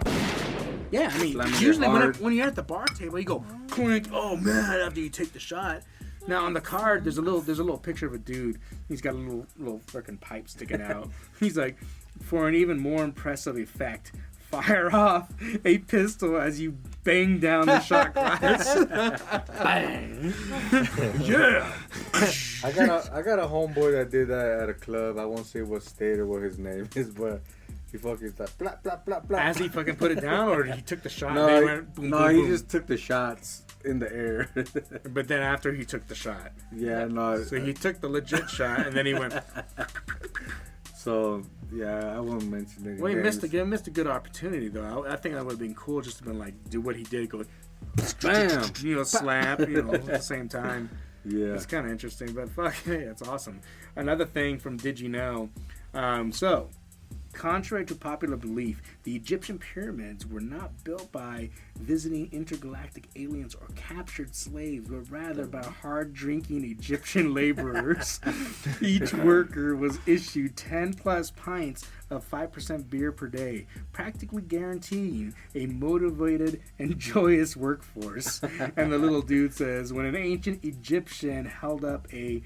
Yeah, I mean, usually when you're at the bar table, you go clink. Oh man! After you take the shot. Now on the card, there's a little picture of a dude. He's got a little freaking pipe sticking out. He's like For an even more impressive effect, fire off a pistol as you bang down the shot glass. Bang. Yeah. I got a homeboy that did that at a club. I won't say what state or what his name is, but he fucking like blah blah blah blah. As he fucking put it down, or he took the shot. No, and he, they went boom, no, boom, he boom. just took the shots in the air. But then after he took the shot, Yeah, no. so he took the legit shot, and then he went. So yeah, I won't mention it. Well, he missed a good opportunity though. I think that would have been cool just to been like do what he did, go Bam. slap, at the same time. Yeah. It's kind of interesting, but fuck, yeah, it's awesome. Another thing from Did You Know? So, contrary to popular belief, the Egyptian pyramids were not built by visiting intergalactic aliens or captured slaves, but rather by hard-drinking Egyptian laborers. Each worker was issued 10 plus pints of 5% beer per day, practically guaranteeing a motivated and joyous workforce. And the little dude says, when an ancient Egyptian held up a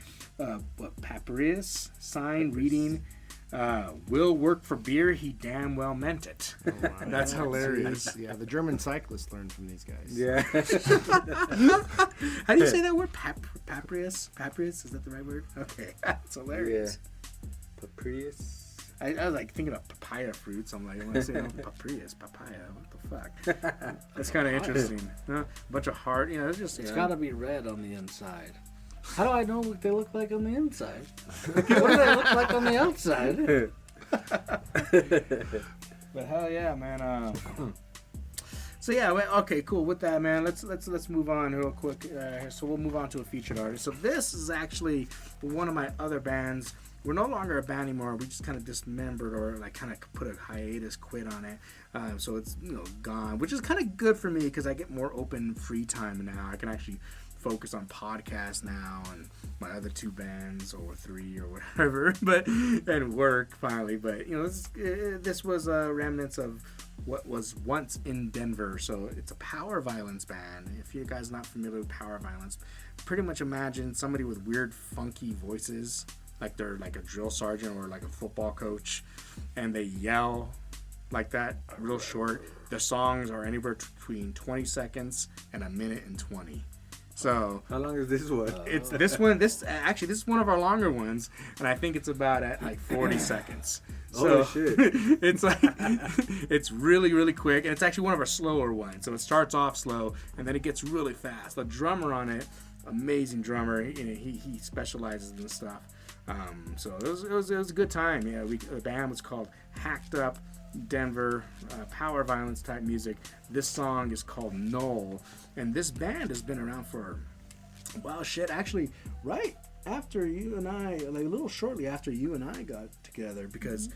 papyrus sign reading, will work for beer, he damn well meant it. Oh, wow. That's hilarious. Yeah, the German cyclists learned from these guys. Yeah. How do you say that word? Papyrus? Papyrus? Is that the right word? Okay. That's hilarious. Papyrus. I was like thinking of papaya fruits. I'm like, when I say papyrus, papaya, what the fuck? That's kind of interesting. A bunch of hard, it's just, It's got to be red on the inside. How do I know what they look like on the inside? What do they look like on the outside? But hell yeah, man. So yeah, okay, cool. With that, man, let's move on real quick. So we'll move on to a featured artist. So this is actually one of my other bands. We're no longer a band anymore. We just kind of dismembered or like kind of put a hiatus, quit on it. So it's gone, which is kind of good for me because I get more open free time now. I can actually focus on podcasts now and my other two bands or three or whatever, and work finally. But this was remnants of what was once in Denver. So it's a powerviolence band. If you guys are not familiar with powerviolence, pretty much imagine somebody with weird, funky voices, like they're like a drill sergeant or like a football coach, and they yell like that, real short. The songs are anywhere between 20 seconds and a minute and 20. So how long is this one? It's this one. This is one of our longer ones, and I think it's about at like 40 seconds. So shit! It's like it's really really quick, and it's actually one of our slower ones. So it starts off slow, and then it gets really fast. The drummer on it, amazing drummer. He specializes in this stuff. So it was a good time. Yeah, the band was called Hacked Up Denver, power violence type music. This song is called Null, and this band has been around for actually right after you and I, like a little shortly after you and I got together, because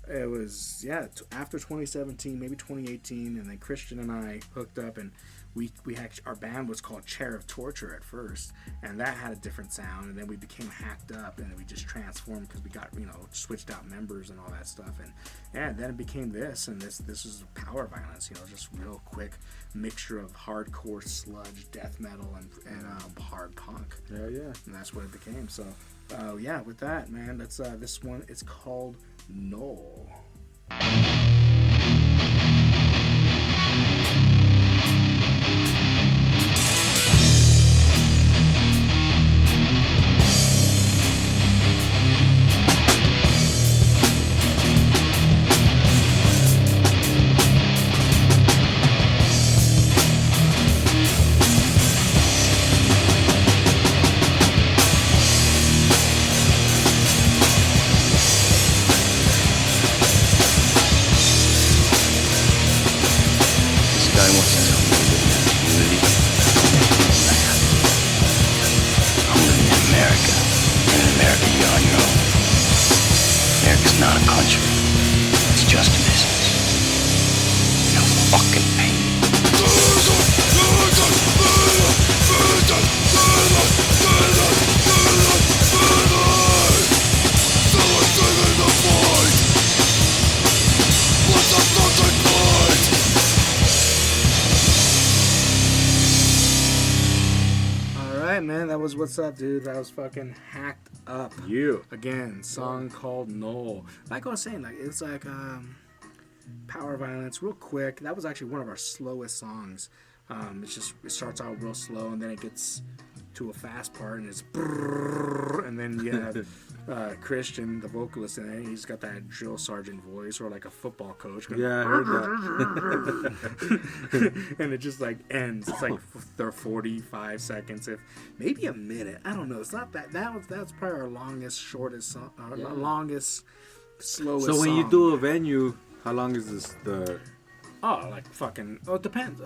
it was after 2017, maybe 2018, and then Christian and I hooked up, and we had, our band was called Chair of Torture at first, and that had a different sound, and then we became Hacked Up, and then we just transformed because we got switched out members and all that stuff, and then it became this, and this is power violence, just real quick mixture of hardcore sludge, death metal, and hard punk. Yeah. And that's what it became. So with that, man, that's this one. It's called Null. man. That was What's Up, dude. That was fucking Hacked Up. You. Again, song called Knoll. Like I was saying, like it's like Power Violence, real quick. That was actually one of our slowest songs. It starts out real slow and then it gets to a fast part and it's brrrr, and then you have Christian, the vocalist, and he's got that drill sergeant voice or like a football coach. Going, Yeah, I heard that. and it just like ends. It's like 45 seconds, if maybe a minute. I don't know. It's not that. That's probably our longest, shortest song, our longest, slowest. So when song. you do a venue, how long is this? Oh, like fucking. Oh, it depends.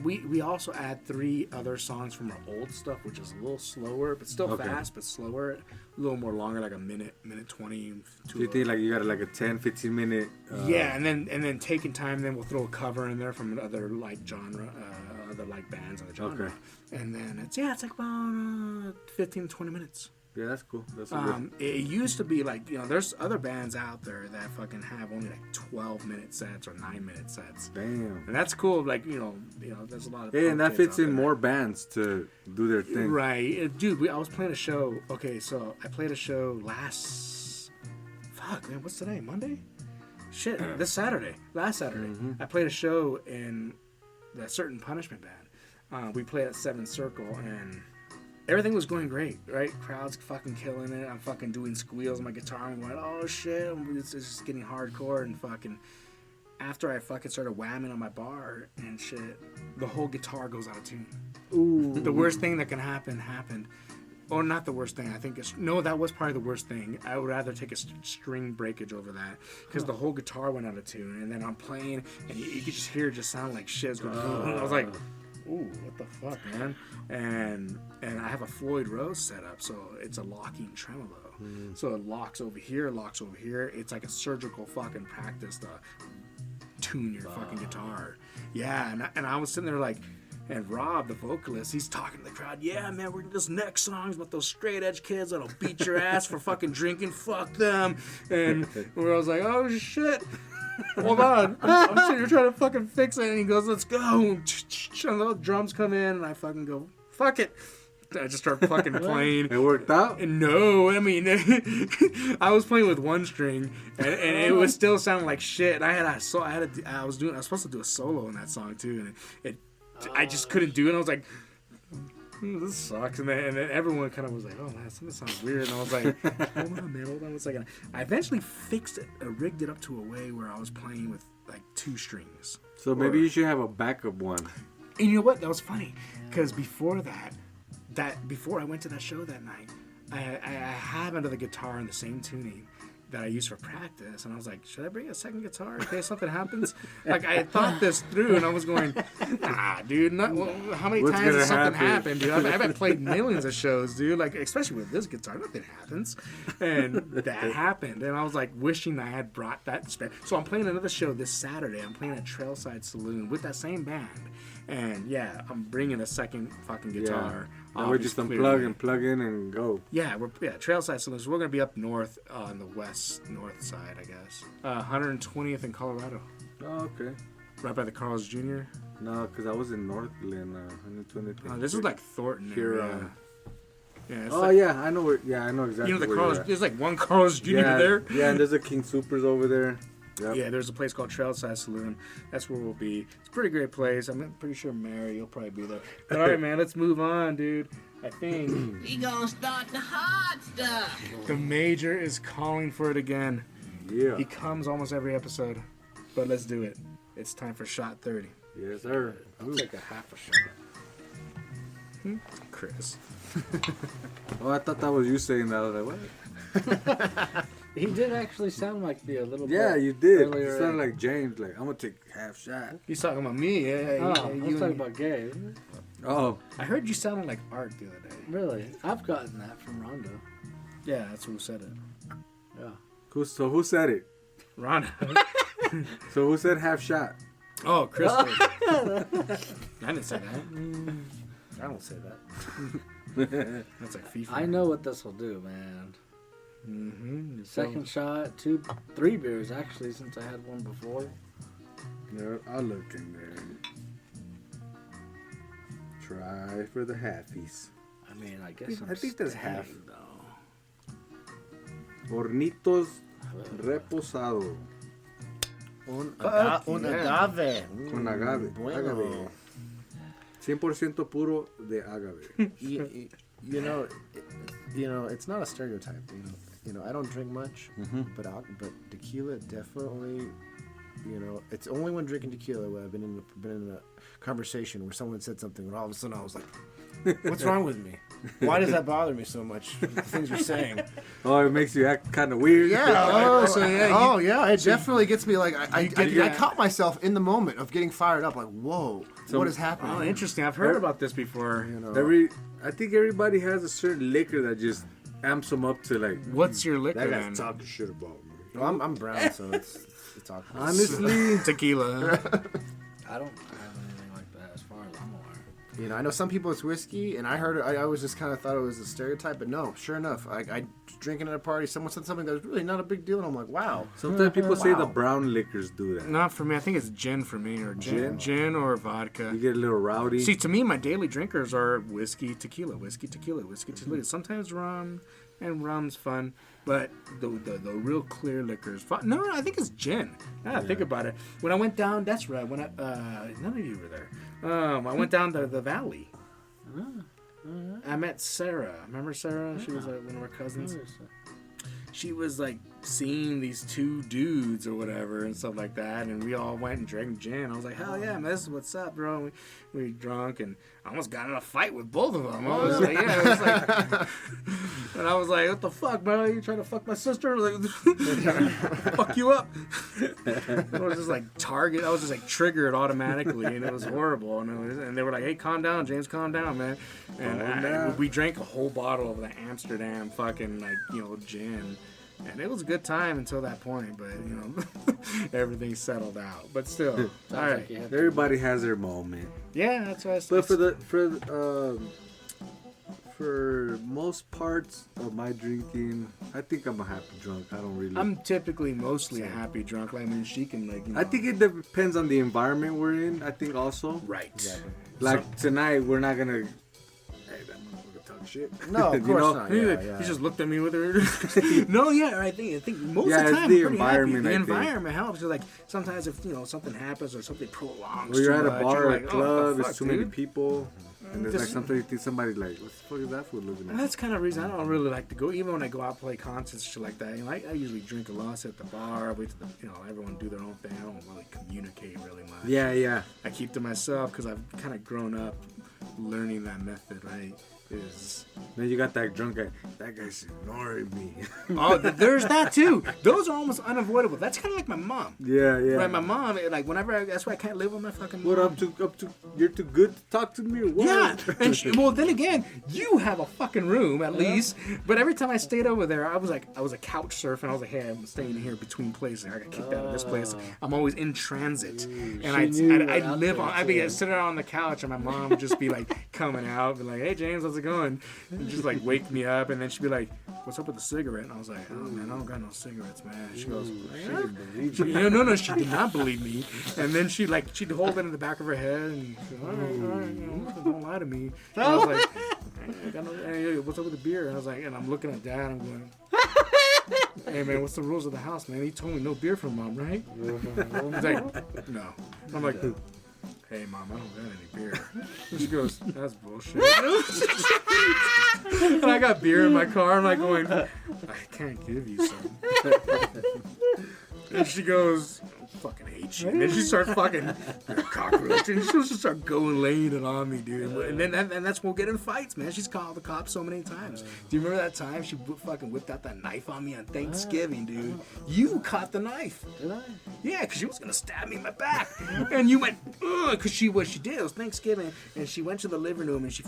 We also add 3 other songs from our old stuff, which is a little slower, but still fast, but slower. A little more longer, like a minute 20. Do you think like you got like a 10-15 minute? Yeah, and then taking time, then we'll throw a cover in there from another like genre, other like bands of the genre, and then it's like about 15-20 minutes. Yeah, that's cool. That's good. It used to be like, there's other bands out there that fucking have only like 12-minute sets or 9-minute sets. Damn. And that's cool. Like, there's a lot of. Hey, and that punk fits kids in out there. more bands to do their thing. Right. Dude, I was playing a show. Okay, so I played a show fuck, man, what's today? Monday? Shit, this Saturday. Last Saturday. Mm-hmm. I played a show in the Certain Punishment Band. We played at 7th Circle, and everything was going great, right? Crowd's fucking killing it. I'm fucking doing squeals on my guitar. I'm going, oh shit. It's just getting hardcore, and fucking after I fucking started whamming on my bar and shit, the whole guitar goes out of tune. Ooh. The worst thing that can happen happened. Or not the worst thing. I think that was probably the worst thing. I would rather take a string breakage over that, because the whole guitar went out of tune, and then I'm playing, and you could just hear it just sound like shit. I was like, ooh, what the fuck, man? And I have a Floyd Rose setup, so it's a locking tremolo. So it locks over here. It's like a surgical fucking practice to tune your fucking guitar. Yeah, and I was sitting there like, and Rob, the vocalist, he's talking to the crowd. Yeah, man, this next song's about those straight edge kids that'll beat your ass for fucking drinking. Fuck them. And where I was like, oh shit. Hold on. I'm sitting here trying to fucking fix it. And he goes, let's go. And the drums come in, and I fucking go, fuck it. I just start fucking playing. It worked out? No, I mean, I was playing with one string, and it was still sounding like shit. I was supposed to do a solo in that song too, and I just couldn't do it. And I was like, this sucks. And then everyone kind of was like, oh man, something sounds weird. And I was like, hold on, man, hold on a second. I eventually fixed it, rigged it up to a way where I was playing with like 2 strings. So maybe you should have a backup one. And you know what? That was funny, because before before I went to that show that night, I have another guitar in the same tuning that I use for practice, and I was like, should I bring a second guitar in case something happens? Like, I thought this through, and I was going, nah, dude, how many times has something happened, dude? I've played millions of shows, dude, like, especially with this guitar, nothing happens, and that happened, and I was like, wishing I had brought that. So I'm playing another show this Saturday. I'm playing at Trailside Saloon with that same band, and yeah, I'm bringing a second fucking guitar. Now we just unplug and plug in and go. Yeah, Trailside Saloon. So we're gonna be up north on the north side, I guess. 120th in Colorado. Oh, okay. Right by the Carl's Jr. No, because I was in Northland, 120th. This is like Thornton here. area. Yeah. Yeah, I know where. Yeah, I know exactly. You know the where Carl's. you're at. There's like one Carl's Jr. there. Yeah, and there's a King Supers over there. Yep. Yeah, there's a place called Trailside Saloon. That's where we'll be. It's a pretty great place. I'm pretty sure Mary, you'll probably be there. But all right, man, let's move on, dude. I think We gonna start the hard stuff. the Major is calling for it again. Yeah. He comes almost every episode, but let's do it. It's time for shot 30. Yes, sir. I'll take a half a shot. Chris. Oh, I thought that was you saying that. I was like, what? He did actually sound like me a little bit. Yeah, you did. You earlier. sounded like James. Like, I'm going to take half shot. He's talking about me. Yeah, Oh, yeah, I you was talking and- about gay. Oh. I heard you sounded like Art the other day. Really? I've gotten that from Rondo. Yeah, that's who said it. Yeah. Cool. So who said it? Ron. So who said half shot? Oh, Chris did. I didn't say that. I don't say that. That's like FIFA. I know what this will do, man. Mm-hmm. Second shot, 3 beers actually, since I had one before. Yeah, I'll look in there. Try for the halfies. I mean, I guess I think that's half. though. Hornitos reposado. Un yeah. agave. Con agave. Bueno. Agave. 100% puro de agave. You know, it's not a stereotype. You know, I don't drink much, but tequila definitely. You know, it's only when drinking tequila where I've been in a conversation where someone said something, and all of a sudden I was like, "What's wrong with me? Why does that bother me so much? The things you're saying." Oh, it makes you act kind of weird. Yeah. It definitely gets me like I caught myself in the moment of getting fired up. Like, whoa, what is happening? Oh, interesting. I've heard about this before. You know, I think everybody has a certain liquor that just amps them up to like. What's your liquor That then? guy's talking shit about me. well, I'm brown, so it's awkward. Honestly, Tequila. I don't have anything like that as far as I'm aware. You know, I know some people it's whiskey, and I heard it. I always just kind of thought it was a stereotype, but no, sure enough, I drinking at a party. Someone said something that was really not a big deal, and I'm like, wow. sometimes people say the Wow. brown liquors do that. Not for me. I think it's gin for me, or gin or vodka. You get a little rowdy. See, to me, my daily drinkers are whiskey, tequila, whiskey, tequila, whiskey, tequila. Sometimes rum, and rum's fun, but the real clear liquors. No, I think it's gin. Now I think about it. When I went down, that's right. When none of you were there. I went down to the valley. I met Sarah. Remember Sarah? She was like one of our cousins. She was like seeing these two dudes or whatever and stuff like that, and we all went and drank gin. I was like, hell yeah, man, this is what's up, bro. And we drunk, and I almost got in a fight with both of them. I was like, yeah, it was like, and I was like, what the fuck, bro? You trying to fuck my sister? Like, fuck you up. I was just like target. I was just like triggered automatically, and it was horrible. And they were like, hey, calm down, James, calm down, man. And we drank a whole bottle of the Amsterdam fucking gin. And it was a good time until that point, but everything settled out. But still, all right. Everybody has their moment. Yeah, that's what I said. But for most parts of my drinking, I think I'm a happy drunk. I don't really. I'm typically mostly a happy drunk. Like, I mean, she can I think it depends on the environment we're in. I think also. Right. Exactly. Like tonight, we're not gonna. Hey, that motherfucker talk shit. No, of course not. He just looked at me with her. No, yeah, I think most Yeah, of the it's time the I'm pretty environment, happy. I The think. environment helps. Like sometimes if something happens or something prolongs. Or you're too at a much, bar you're or a like, club. oh, There's fuck, too many dude. people, and there's like Just- something you think somebody's like, "What the fuck is that fool looking at?" And that's kind of the reason I don't really like to go. Even when I go out play concerts, shit like that. I usually drink a lot, sit at the bar, wait till everyone do their own thing. I don't really communicate really much. Yeah. I keep to myself because I've kind of grown up learning that method. Right? Is Then you got that drunk guy. That guy's ignoring me. there's that too. Those are almost unavoidable. That's kind of like my mom. yeah. Right, my mom, like whenever that's why I can't live with my fucking mom. What up to? You're too good to talk to me or what? Yeah, and well, then again, you have a fucking room at least. But every time I stayed over there, I was a couch surfing. I was like, hey, I'm staying here between places. I got kicked out of this place. I'm always in transit, and I'd be sitting on the couch, and my mom would just be like coming out, be like, hey James, how's it going? And just like wake me up, and then she'd be like, what's up with the cigarette? And I was like, oh man, I don't got no cigarettes, man. She goes, no, she did not believe me. And then she'd hold it in the back of her head and she'd go, all right, don't lie to me. And I was like, hey, what's up with the beer? And I was like, and I'm looking at Dad, I'm going, hey man, what's the rules of the house, man? He told me no beer from Mom, right? He's like, no. I'm like, hey Mom, I don't got any beer. And she goes, that's bullshit. And I got beer in my car. I'm like going, I can't give you some. And she goes, I fucking hate you. And then she starts fucking, you're a cockroach. And she'll just start going, laying it on me, dude. And then that's when we'll get in fights, man. She's called the cops so many times. Do you remember that time she fucking whipped out that knife on me on Thanksgiving, dude? You caught the knife. Did I? Yeah, because she was going to stab me in my back. And you went, ugh, because what she did, it was Thanksgiving, and she went to the living room and she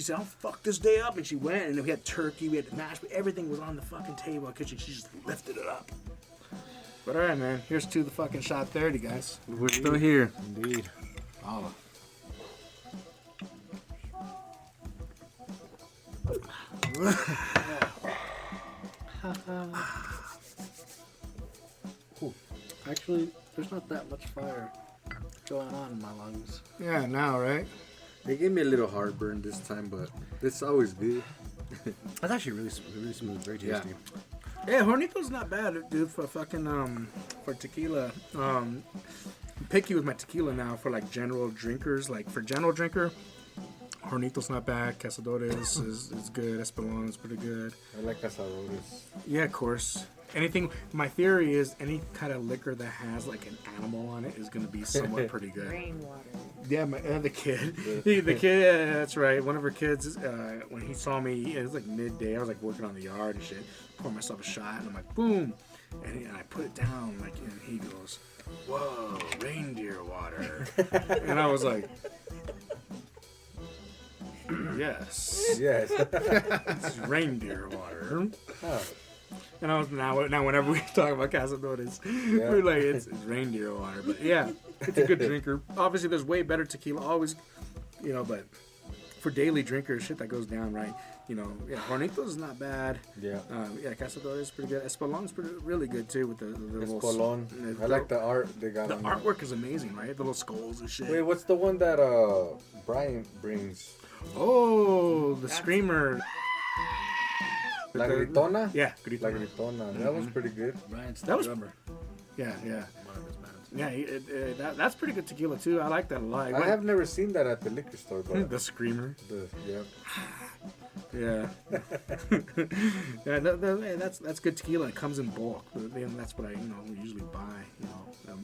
said, I'll fuck this day up. And she went, and we had turkey, we had mashed, everything was on the fucking table in the kitchen. She just lifted it up. But all right, man, here's to the fucking shot 30, guys. We're still here. Indeed. Holla. Actually, there's not that much fire going on in my lungs. Yeah, now, right? They gave me a little heartburn this time, but it's always good. That's actually really smooth, very tasty. Yeah, Hornito's not bad, dude, for fucking, for tequila. I'm picky with my tequila now for, like, general drinkers. Like, for general drinker, Hornito's not bad. Cazadores is good. Espolón is pretty good. I like Cazadores. Yeah, of course. My theory is any kind of liquor that has, like, an animal on it is going to be somewhat pretty good. Rainwater. Yeah, the kid. The kid, yeah, that's right. One of her kids, when he saw me, it was like midday. I was like working on the yard and shit. Pour myself a shot, and I'm like, boom. And I put it down, like, and he goes, whoa, reindeer water. And I was like, yes. Yes. It's reindeer water. Oh. And I was now whenever we talk about Cazadores, we're like, it's reindeer water. But yeah, it's a good drinker. Obviously, there's way better tequila, always, but for daily drinkers, shit that goes down right. Hornito's not bad. Yeah. Cazadores is pretty good. Espolón's really good too with the little. Espolón. I like the art they got. The on artwork is amazing, right? The little skulls and shit. Wait, what's the one that Brian brings? Oh, the screamer. La Gritona? Yeah, La Gritona. That one's pretty good. Brian's the That was- drummer. Yeah. One of his bands. Yeah, that's pretty good tequila too. I like that a lot. I have never seen that at the liquor store, but the screamer. yeah. Yeah. Yeah, that's good tequila. It comes in bulk. But then that's what I usually buy.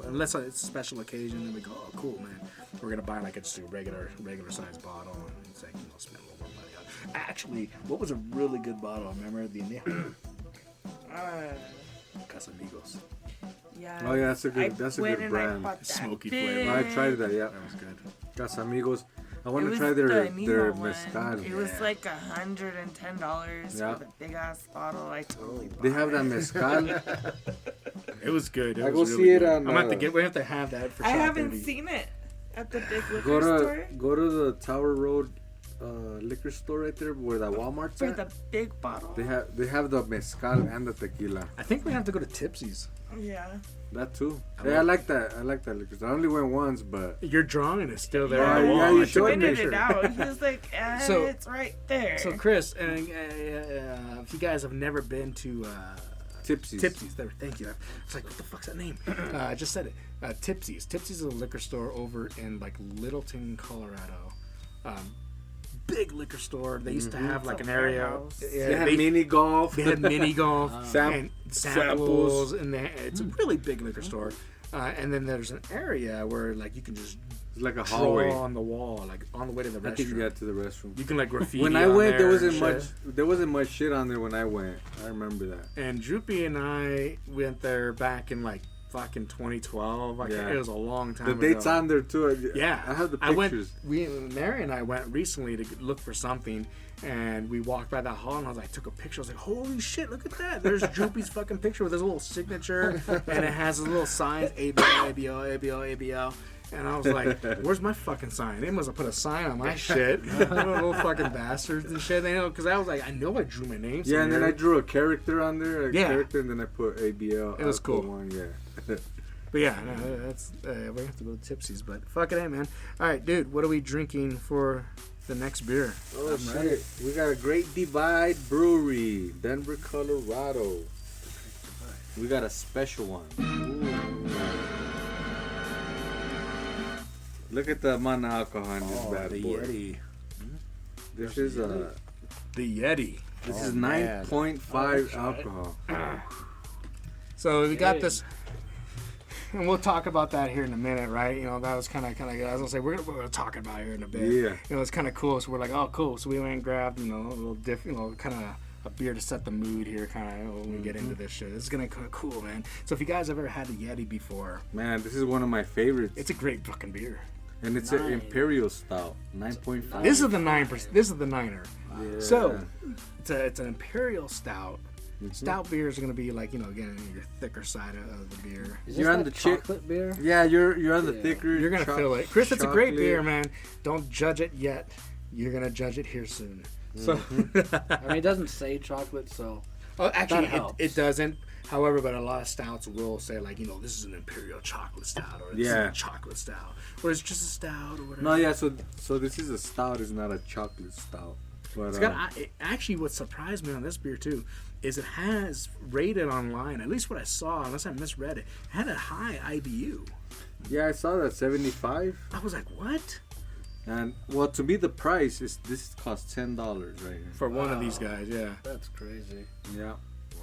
Unless it's a special occasion, and we go, oh, cool, man. We're gonna buy like it's a regular sized bottle, and it's like spend a little more money on it. Actually, what was a really good bottle? Remember the Anejo? Casamigos. Yeah. Oh, yeah, that's a good went and I brand. bought that Smoky big- flavor. I tried that, yeah. That was good. Casamigos. I It want to was try the their Anejo one. mezcal. It was like $110 Yeah. for the big ass bottle. I totally bought They have it. that mezcal. It was good. I It go was see really it good. on, I'm gonna have to we have to have that for I Shop haven't 30. seen it at the big liquor Go store. to the Tower Road liquor store right there where that Walmart's For at. the big bottle. They have the mezcal and the tequila. I think we have to go to Tipsy's. Yeah. That too. Yeah, I like that. I like that liquor store. I only went once, but Your drawing is still there Yeah, on the yeah, wall. you I took a showed me. Pointed picture. it out. He was like, So- it's right there. So Chris, if you guys have never been to Tipsy's. Tipsy's, thank you. I was like, what the fuck's that name? I just said it. Tipsy's. Tipsy's is a liquor store over in like Littleton, Colorado. Big liquor store. They used to have like an area. warehouse. They had mini golf. They had mini golf and samples. samples, and it's a really big liquor store. And then there's an area where like you can just It's like a draw hallway. on the wall, like on the way to the I think restroom. you got to the restroom. You can like graffiti. When I on went, there and wasn't shit. much shit on there when I went. I remember that. And Droopy and I went there back in like fucking 2012. Like, Yeah. it was a long time The ago. date's on there too. Yeah, I have the I went. pictures. Mary and I went recently to look for something, and we walked by that hall, and I was like, took a picture. I was like, holy shit, look at that! There's Droopy's fucking picture with his little signature, and it has his little signs, ABL, ABL, ABL, ABL. And I was like, where's my fucking sign? They must have put a sign on my shit. Little fucking bastards and shit. Because I was like, I know I drew my name. Yeah, and then I somewhere. drew a character on there. Yeah. Character, and then I put ABL. It was Alcohol cool. One, yeah. But yeah, no, that's we have to go to Tipsy's. But fuck it, man. All right, dude, what are we drinking for the next beer? Oh shit! We got a Great Divide Brewery, Denver, Colorado. We got a special one. Ooh. Look at the amount of alcohol in this bad the boy. Yeti. This is The Yeti. This is man. 9.5 alcohol. So we got Yay. this, and we'll talk about that here in a minute, right? You know, that was kind of. I was gonna say we're gonna talk about it here in a bit. Yeah. You know, it's kind of cool. So we're like, oh, cool. So we went and grabbed, a little different, kind of a beer to set the mood here, kind of when we get into this shit. This is gonna be kind of cool, man. So if you guys ever had the Yeti before, Man, this is one of my favorites. it's a great fucking beer. And it's an Imperial Stout, 9.5. This is the 9%. This is the 9er. Yeah. So it's an Imperial Stout. Mhm. Stout beers are gonna be like, again, your thicker side of the beer. Is You're this on that the chick- chocolate beer? Yeah, you're on the Yeah. thicker. You're gonna feel it, Chris. It's a chocolate. great beer, man. Don't judge it yet. You're gonna judge it here soon. So, I mean, it doesn't say chocolate, so oh, actually, That helps. it doesn't. However, but a lot of stouts will say like, this is an imperial chocolate stout, or this is a chocolate stout, or it's just a stout, or whatever. No, yeah. So this is a stout. It's not a chocolate stout. But actually, what surprised me on this beer too is it has rated online. At least what I saw, unless I misread it, had a high IBU. yeah, I saw that 75. I was like, what? And well, to me, the price is this costs $10 right here. For one of these guys, yeah. That's crazy. Yeah,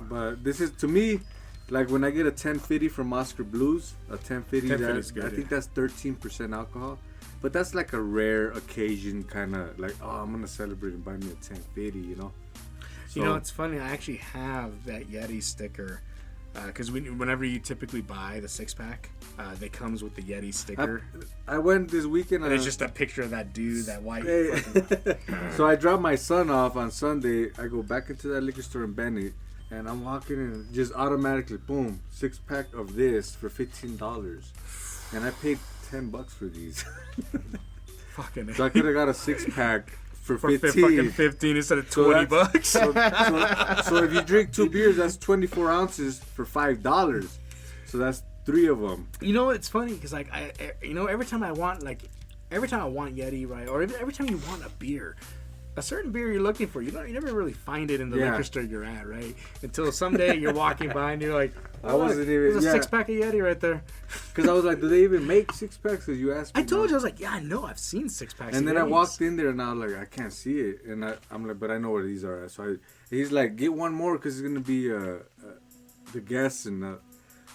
but this is to me, like when I get a 1050 from Oscar Blues, a 1050, 1050 is good, I think that's 13% alcohol. But that's like a rare occasion, kind of like, oh, I'm gonna celebrate and buy me a 1050, you know. So, It's funny. I actually have that Yeti sticker because whenever you typically buy the 6-pack, it comes with the Yeti sticker. I went this weekend And it's just a picture of that dude, that white. Hey. So I dropped my son off on Sunday. I go back into that liquor store in Bennett, and I'm walking in, and just automatically, boom, 6-pack of this for $15, and I paid $10 for these. Fucking. So I could have got a 6-pack for For 15. fucking 15 instead of $20. So if you drink 2 beers, that's 24 ounces for $5. So that's 3 of them. It's funny because like every time I want Yeti, right, or every time you want a beer, a certain beer you're looking for, you never really find it in the liquor store you're at, right? Until someday you're walking by and you're like, I wasn't even. There's a 6-pack of Yeti right there. Because I was like, do they even make 6-packs? Because you asked me. I told you, I was like, yeah, I know, I've seen 6-packs. And of then I Yetis. walked in there and I was like, I can't see it. And I'm like, but I know where these are at. So he's like, get one more because it's going to be the guests. And I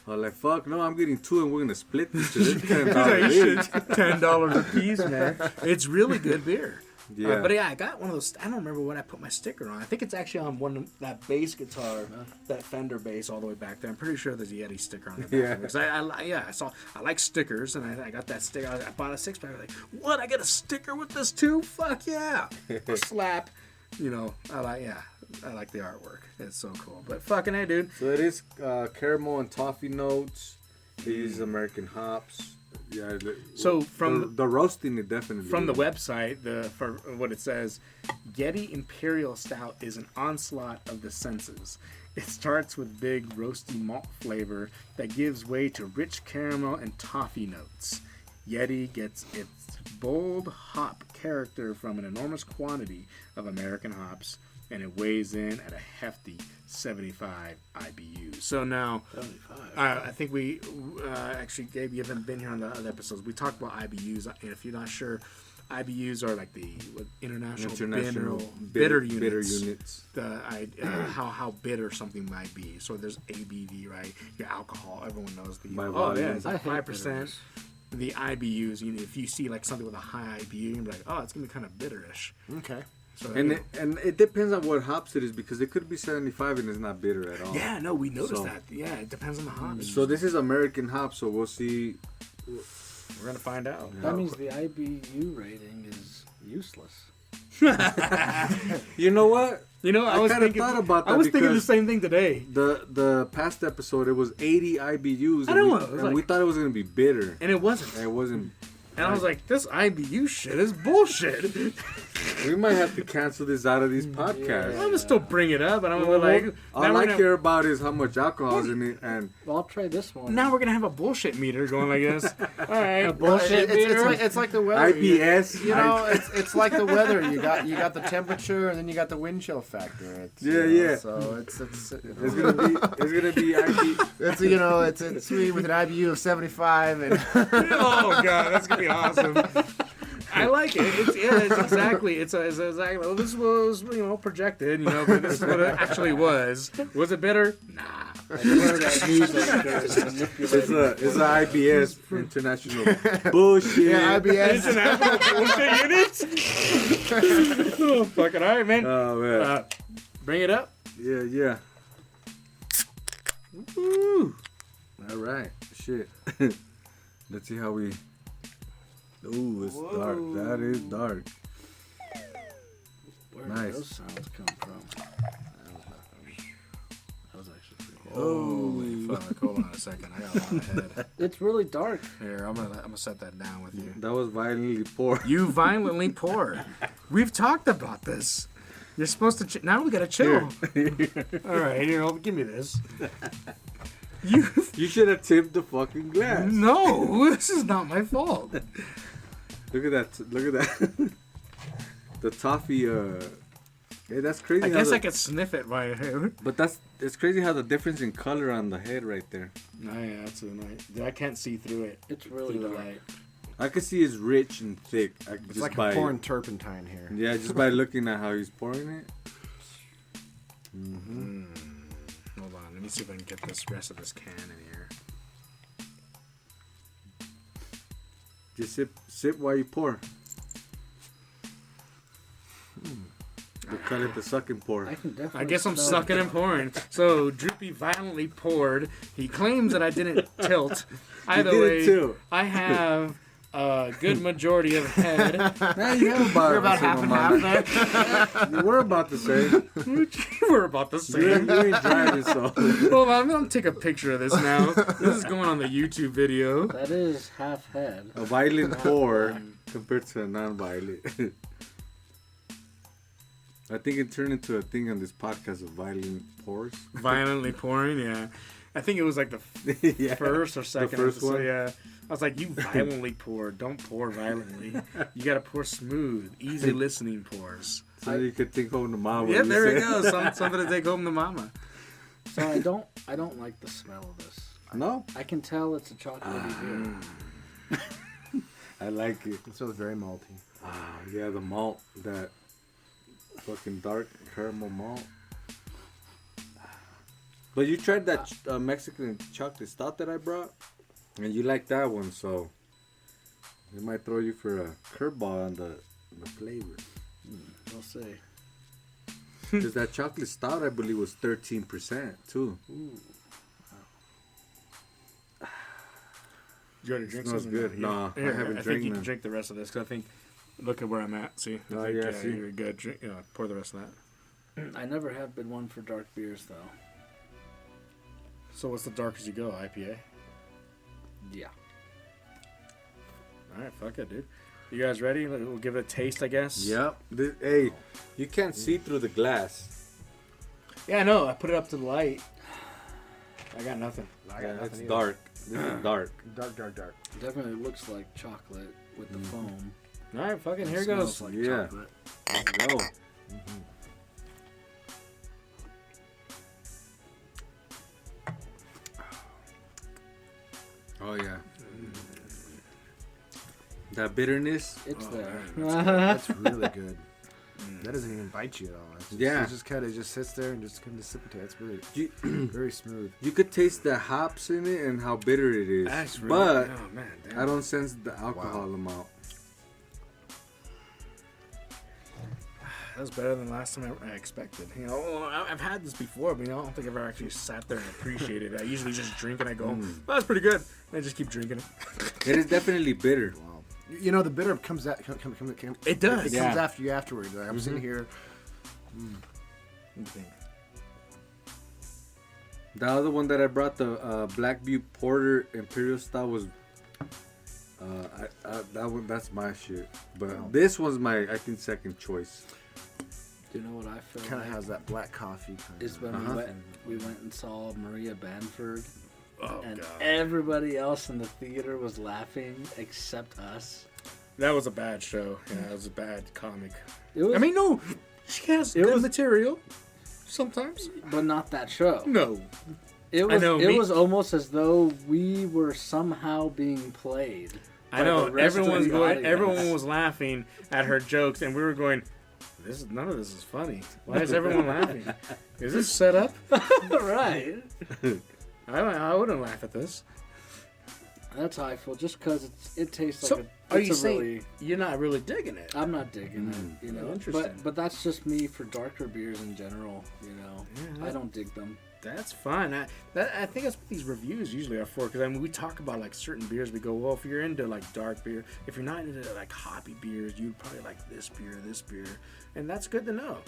was like, fuck, no, I'm getting 2 and we're going to split this. Because it's $10 a piece, man. It's really good beer. Yeah. But yeah, I got one of those. I don't remember what I put my sticker on. I think it's actually on one of that bass guitar, that Fender bass all the way back there. I'm pretty sure there's a Yeti sticker on the back. Yeah. Because I like stickers, and I got that sticker. I bought a 6-pack. I was like, what? I get a sticker with this too? Fuck yeah! Slap. I like the artwork. It's so cool. But fucking hey, dude. So it is caramel and toffee notes. These American hops. Yeah. So from the roasting, it definitely from the is. website, for what it says, Yeti Imperial Stout is an onslaught of the senses. It starts with big roasty malt flavor that gives way to rich caramel and toffee notes. Yeti gets its bold hop character from an enormous quantity of American hops, and it weighs in at a hefty 75 IBU. So now, 75. I think we actually, Gabe, you haven't been here on the other episodes. We talked about IBUs. And if you're not sure, IBUs are like the international bitter units. How bitter something might be. So there's ABV, right? Your alcohol. Everyone knows the. It's like 5%. The IBUs. If you see like something with a high IBU, you're like, oh, it's gonna be kind of bitterish. Okay. So, And it depends on what hops it is, because it could be 75 and it's not bitter at all. yeah, no, we noticed that. Yeah, it depends on the hops. So this is American hops, so we'll see. We're gonna find out. That means the IBU rating is useless. You know what? I was kinda thinking, thought about that I was thinking the because same thing today. The past episode, it was 80 IBUs, I know, it was like- we thought it was gonna be bitter. And it wasn't. It wasn't. And I was like, this IBU shit is bullshit. We might have to cancel this out of these podcasts. I'm gonna still bring it up, and I'm like, All I care about is how much alcohol is in it, and Well, I'll try this one. now we're gonna have a bullshit meter going like this. All right, bullshit meter. It's like the weather. IBS. It's like the weather. You got the temperature, and then you got the wind chill factor. Yeah. So it's It's gonna be IB. it's me with an IBU of 75, and oh god, that's gonna be awesome. I like it. It's exactly. It's exactly. Well, this was projected, but this is what it actually was. Was it bitter? Nah. Like one of that news manipulated. It's a IBS international bullshit. yeah, IBS. International bullshit units. Oh, fucking all right, man. Oh man. Bring it up. Yeah. Woo. All right. Shit. Let's see how we. Ooh, it's dark. That is dark. Where Nice. did those sounds come from? That was actually pretty good. Holy fuck! Hold on a second. I got a lot of head. It's really dark. Here, I'm gonna set that down with you. That was violently poor. You violently poured. We've talked about this. You're supposed to. Now we gotta chill. All right, give me this. You should have tipped the fucking glass. No, this is not my fault. Look at that. Look at that. The toffee. Hey, that's crazy. I guess I could sniff it right here. But it's crazy how the difference in color on the head right there. Oh yeah, that's really nice. I can't see through it. It's really Through the dark. light. I could see it's rich and thick. It's like I'm pouring turpentine here. Yeah, just by looking at how he's pouring it. Hold on, let me see if I can get this rest of this can in here. Just sip while you pour. We call it the suck and pour. I can definitely. I guess I'm smell sucking it. and pouring. So Droopy violently poured. He claims that I didn't tilt. Either didn't way, tilt. I have a good majority of head. Man, you have about, You're about half and half there. You were about the same. We're about the You same. ain't driving, so. Hold on, I'm gonna take a picture of this now. This is going on the YouTube video. That is half head. A violent pour compared to a non-violent. I think it turned into a thing on this podcast of violent pours. Violently pouring, yeah. I think it was like the Yeah. first or second first episode, one? yeah. I was like, you violently pour. Don't pour violently. You gotta pour smooth, easy listening pours. So you could think home to mom. Yeah, there we go. Something to take home to mama. So I don't like the smell of this. No, I can tell it's a chocolatey beer. I like it. It smells very malty. Yeah, the malt, that fucking dark caramel malt. But you tried that Mexican chocolate stout that I brought, and you like that one, so it might throw you for a curveball on the flavor. We'll see. Because that chocolate stout, I believe, was 13% too. Ooh. You already drink Smells some? good. No, I haven't I think drank you none. can drink the rest of this, because I think, look at where I'm at. See? I Oh, think, yeah, see? you're good. Drink, pour the rest of that. I never have been one for dark beers though. So what's the darkest you go? IPA? Yeah. Alright, fuck it, dude. You guys ready? We'll give it a taste, I guess. Yep. Hey, you can't see through the glass. Yeah, I know. I put it up to the light. I got nothing. Yeah, it's dark. This is dark. Dark. Definitely looks like chocolate with the foam. Alright, fucking here It goes. smells like Yeah. chocolate. Let's go. Oh yeah. That bitterness. It's there. That's really good. That doesn't even bite you at all. It's just, Yeah. It just kind of just sits there and just kind of dissipate. It's really You, very smooth. you could taste the hops in it and how bitter it is. That's really, but oh man, damn. I don't sense the alcohol amount. That was better than last time I expected. You know, I've had this before, but I don't think I've ever actually sat there and appreciated it. I usually just drink and I go, well, that's pretty good. And I just keep drinking it. It is definitely bitter. Wow. You know, the bitter comes out. It does. It comes after you afterwards. Like, I'm sitting here. The other one that I brought, the Black Butte Porter Imperial Style, was that's my shit. But this was my, I think, second choice. Do you know what I feel Kind of like? has that black coffee kind Is of. when we went and saw Maria Bamford, Oh, and God. everybody else in the theater was laughing except us. That was a bad show. Yeah, it was a bad comic. It was, I mean, no, she has It good was- material. Sometimes. but not that show. No. It I was. know, It me- was almost as though we were somehow being played. I by know the rest of everyone's the going. audience. Everyone was laughing at her jokes, and we were going. None of this is funny. Why is everyone laughing? Is this set up? Right. I wouldn't laugh at this. That's how I feel. Just because it tastes So, like are it's you a saying really. you're not really digging it? I'm not digging it, you know. Interesting. But that's just me for darker beers in general, you know. Yeah, I don't dig them. That's fine. I think that's what these reviews usually are for. Because I mean, we talk about like certain beers. We go, well, if you're into like dark beer, if you're not into like hoppy beers, you'd probably like this beer, and that's good to know.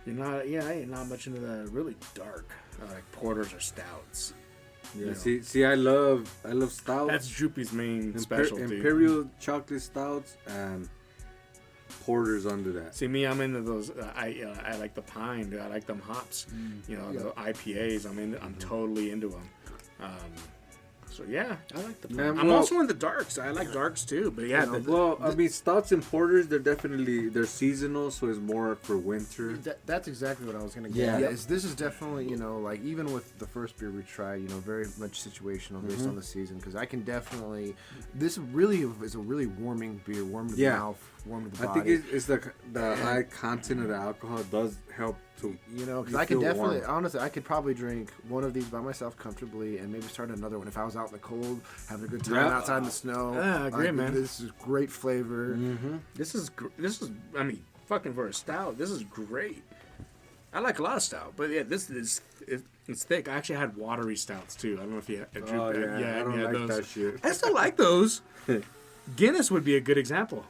You're not, yeah, I ain't not much into the really dark like porters or stouts. Yeah. Yeah. See, I love stouts. That's Droopy's main specialty. Imperial chocolate stouts and porters under that. See me, I'm into those. I like the pine. Dude. I like them hops. You know, the IPAs. I'm totally into them. So yeah, I like the. Man, I'm well, also into darks. I like darks too. But yeah, I mean, stouts and porters, they're seasonal, so it's more for winter. That's exactly what I was gonna get. Yeah. At. This is definitely, you know, like even with the first beer we tried, you know, very much situational based on the season. Because I can definitely, this really is a really warming beer, warm to the mouth, warm to the body. I think it's the high content of the alcohol does help to, you know, because I could definitely, honestly, I could probably drink one of these by myself comfortably, and maybe start another one if I was out in the cold, having a good time outside in the snow. Yeah, I agree, man. This is great flavor. this is. I mean, fucking for a stout, this is great. I like a lot of stout, but yeah, this is it's thick. I actually had watery stouts too. I don't know if you. I don't like those. that shit. I still like those. Guinness would be a good example.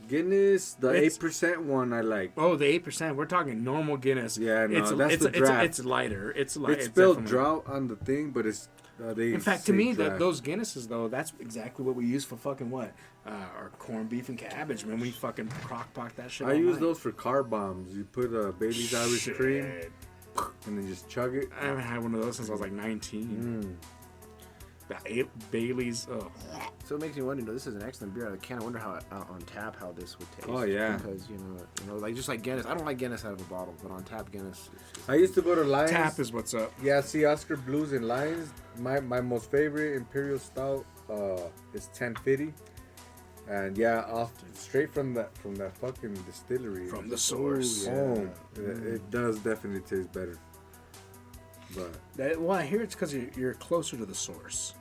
Guinness, the It's- 8% one I like. Oh, the 8%. We're talking normal Guinness. Yeah, no, that's the draft. It's lighter. It's light. It's spelled drought on the thing, but it's In fact, to me, those Guinnesses though, that's exactly what we use for fucking what? Our corned beef and cabbage. Man, we fucking crock pot that shit. I all use night. those for car bombs. You put Bailey's Irish Shit. cream and then just chug it. I haven't had one of those since I was like 19. Bailey's. Oh. So it makes me wonder. You know, this is an excellent beer. I kind of wonder how on tap how this would taste. Oh, yeah. Because you know, like just like Guinness. I don't like Guinness out of a bottle, but on tap Guinness. I used to go to Lions. Tap is what's up. Yeah, see Oscar Blues and Lions. My most favorite Imperial Stout is 1050. And yeah, straight from that fucking distillery. From the source. Oh, it does definitely taste better. But Well, I hear it's because you're closer to the source.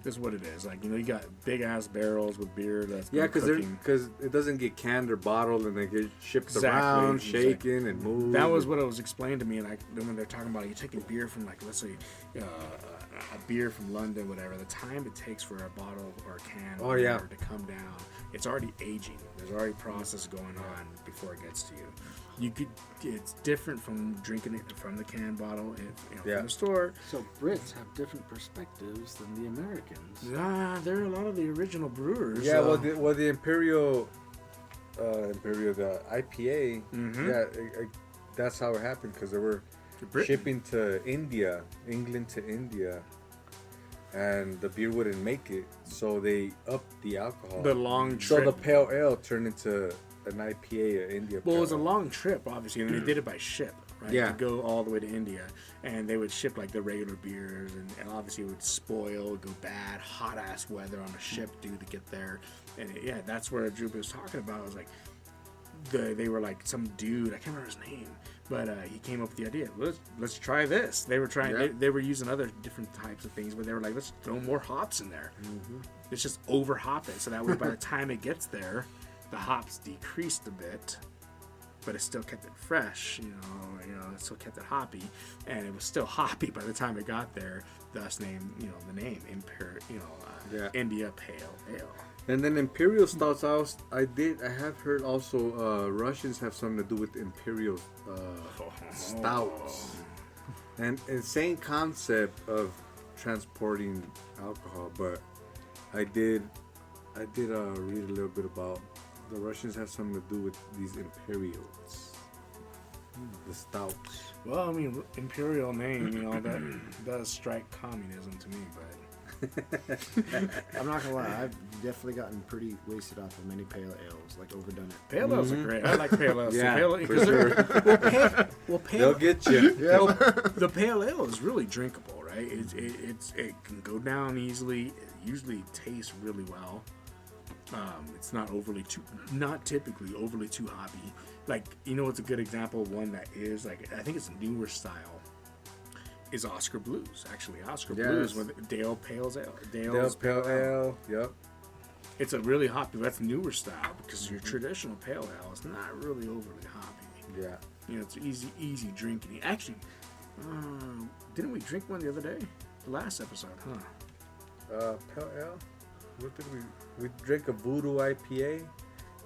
Is what it is. Like, you know, you got big ass barrels with beer that's been cooking. because it doesn't get canned or bottled and they get shipped Exactly, around, exactly. shaken and moved. That was what it was explained to me, and when they're talking about you taking beer from, like, let's say a beer from London, whatever, the time it takes for a bottle or a can Oh, yeah. to come down, it's already aging. There's already process going on before it gets to you. It's different from drinking it from the can bottle, from the store. So Brits have different perspectives than the Americans. There are a lot of the original brewers. Yeah, well, the Imperial, the IPA, that's how it happened because they were shipping to England to India, and the beer wouldn't make it, so they upped the alcohol. The long So trip. the pale ale turned into an IPA, India. Well, it was a pale ale. long trip, obviously, and they did it by ship, right? Yeah. To go all the way to India, and they would ship like the regular beers, and obviously it would spoil, go bad, hot ass weather on a ship due to get there, and that's where Drew was talking about. It was like they were like some dude, I can't remember his name, but he came up with the idea. Let's try this. They were trying. Yeah. They were using other different types of things, but they were like, let's throw more hops in there. Let's just over hop it, so that way by the time it gets there, the hops decreased a bit, but it still kept it fresh. You know, it still kept it hoppy, and it was still hoppy by the time it got there. Thus, the name Imperial. India Pale Ale. And then Imperial stouts, I have heard also Russians have something to do with Imperial stouts, and same concept of transporting alcohol. But I did read a little bit about the Russians have something to do with these Imperials, the stouts. Well, I mean, Imperial name, that does strike communism to me, but. I'm not gonna lie, I've definitely gotten pretty wasted off of many pale ales, like overdone it. Pale ales are great. I like pale ales. Yeah, pale, for sure. Pale, They'll get you. the pale ale is really drinkable, right? It can go down easily. It usually tastes really well. It's not typically overly too hoppy. Like, it's a good example of one that is like, I think it's a newer style. Is Oscar Blues, actually. Oscar Blues with Dale Pale Ale. Dale's Pale Ale, yep. It's a really hoppy, that's newer style, because your traditional pale ale is not really overly hoppy. Yeah. It's easy drinking. Actually, didn't we drink one the other day? The last episode, huh? Pale Ale? What did we drank a Voodoo IPA,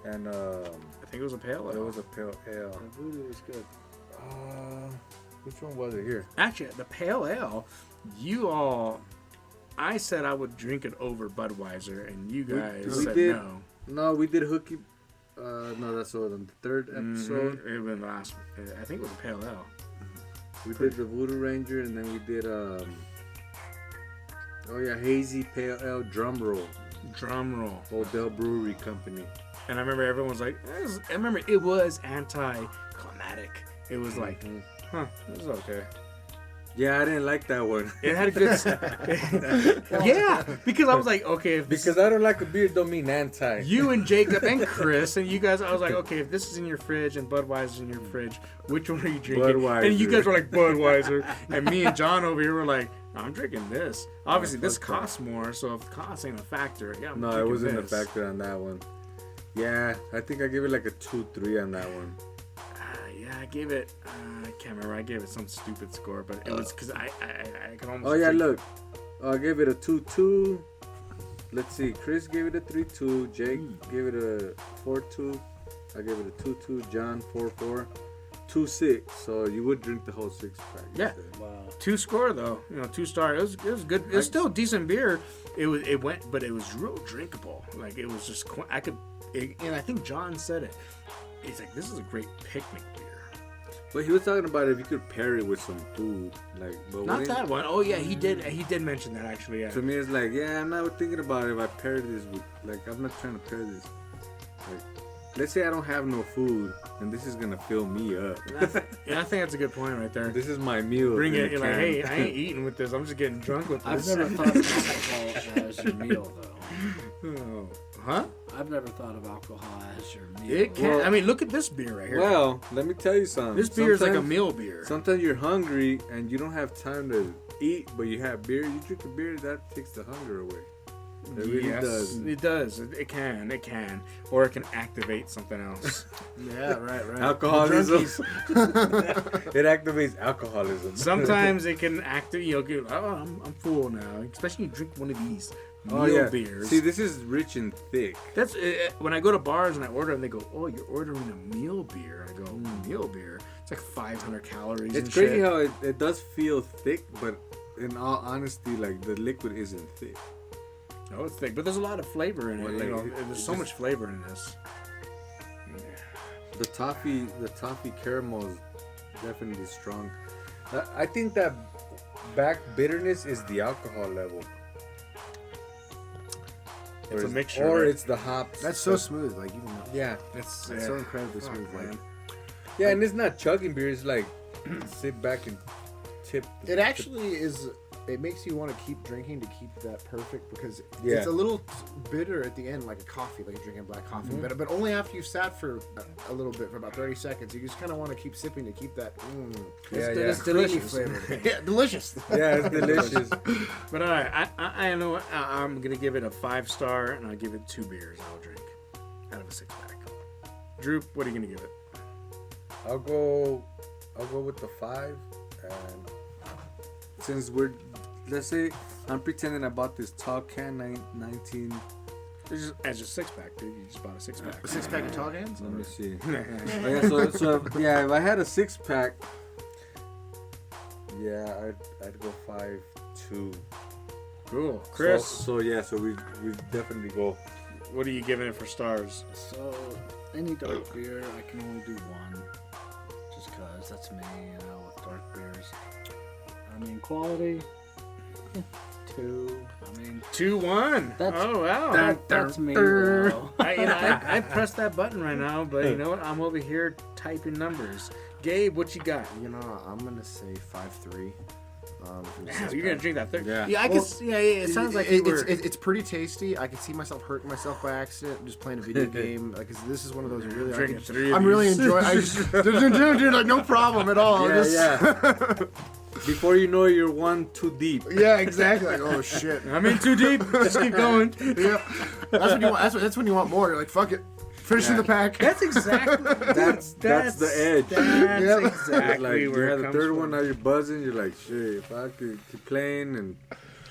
and I think it was a pale ale. it was a Pale Ale. Voodoo was good. Which one was it here? Actually, the pale ale, I said I would drink it over Budweiser, and you guys we said did. no. No, we did Hooky. No, that's on the third episode. It was the last. I think it was a pale ale. We did the Voodoo Ranger, and then we did hazy pale ale drum roll. Drum roll. Odell Brewery Company. And I remember everyone was like, I remember it was anticlimactic. It was like, this is okay. Yeah, I didn't like that one. It had a good. Yeah, because I was like, okay, if this Because I don't like a beer, don't mean anti. you and Jacob and Chris and you guys, I was like, okay, if this is in your fridge and Budweiser's in your fridge, which one are you drinking? Budweiser. And you guys were like Budweiser, and me and John over here were like, I'm drinking this. Obviously, this costs more, so if cost ain't a factor, yeah, I'm No, it drinking wasn't this. a factor on that one. Yeah, I think I gave it like a 2-3 on that one. Yeah, I gave it. I can't remember. I gave it some stupid score, but it was because I can almost. Oh yeah, drink- look. I gave it a 2-2. Let's see. Chris gave it a 3-2. Jake gave it a 4-2. I gave it a 2-2. John 4-4. 2-6. So you would drink the whole 6-pack. Yeah. Wow. 2 score though. 2-star. It was good. It was still a decent beer. It went, but it was real drinkable. Like it was just and I think John said it. He's like, this is a great picnic beer. But he was talking about if you could pair it with some food, like. But Not when that one. Oh yeah, he did. He did mention that actually. Yeah. To me, it's like, yeah, I'm not thinking about it if I pair this with, like, I'm not trying to pair this. Like, let's say I don't have no food, and this is gonna fill me up. Yeah, I think that's a good point right there. This is my meal. Bring in it. a You're like, can. hey, I ain't eating with this. I'm just getting drunk with I've this. never thought of alcohol as your meal, though. Oh. Huh? I've never thought of alcohol as your meal. It can. Well- I mean, look at this beer right here. Well, let me tell you something. This beer is like a Sometimes- meal beer. Sometimes you're hungry and you don't have time to eat, but you have beer. You drink a beer, that takes the hunger away. It really does. It does. It can. It can. Or it can activate something else. Yeah, right. Alcoholism. It activates alcoholism. Sometimes it can activate. I'm full now. Especially you drink one of these meal Oh yeah. beers. See, this is rich and thick. That's when I go to bars and I order them. They go, "Oh, you're ordering a meal beer." I go, "Meal beer? It's like 500 calories." It's and crazy shit. how it does feel thick, but in all honesty, like the liquid isn't thick. Oh, it's thick, but there's a lot of flavor in it. Well, You know, it there's so just- much flavor in this. The toffee caramel is definitely strong. I think that back bitterness is the alcohol level. It's a mixture. Or right? it's the hops. That's so smooth. Like even yeah, It's that's so incredibly smooth. Like yeah, and it's not chugging beer. It's like sit back and tip. it actually is. It makes you want to keep drinking to keep that perfect because Yeah. it's a little bitter at the end, like a coffee, like you're drinking black coffee. But only after you've sat for a little bit, for about 30 seconds, you just kind of want to keep sipping to keep that. Yeah, it's yeah. delicious. Yeah, delicious. Yeah, it's delicious. But all right, I know what, I'm gonna give it a 5-star, and I'll give it 2 beers I'll drink out of a 6-pack. Drew, what are you gonna give it? I'll go with the 5, and since let's say I'm pretending I bought this tall can 19. It's just, as a 6-pack, dude. You just bought a 6-pack. A 6-pack of tall cans. Let me see. Oh, yeah, so yeah, if I had a 6-pack, yeah, I'd go 5-2. Cool, Chris. So we definitely go. What are you giving it for stars? So, any dark beer, I can only do 1. Just because that's me, with dark beers. I mean, quality, 2. I mean, 2-1. That's- Oh wow. that's me, though. I pressed that button right now, but you know what? I'm over here typing numbers. Gabe, what you got? You know, I'm gonna say 5-3. Damn, you're gonna drink that third? Yeah. Yeah, I Well, can. Yeah. It sounds like you were. it's pretty tasty. I can see myself hurting myself by accident just playing a video game. Like, 'cause this is one of those really. Drinking 3 of I'm really these. enjoying. I just dude, like no problem at all. Yeah. Before you know it, you're one too deep. Yeah, exactly. Like, oh shit. I'm in too deep. Just keep going. Yeah, that's when you want. That's when you want more. You're like, fuck it, finishing the pack. That's exactly. That's the edge. That's Yep. exactly Like you where had it the comes third from. one, now you're buzzing. You're like, shit, if I could keep playing and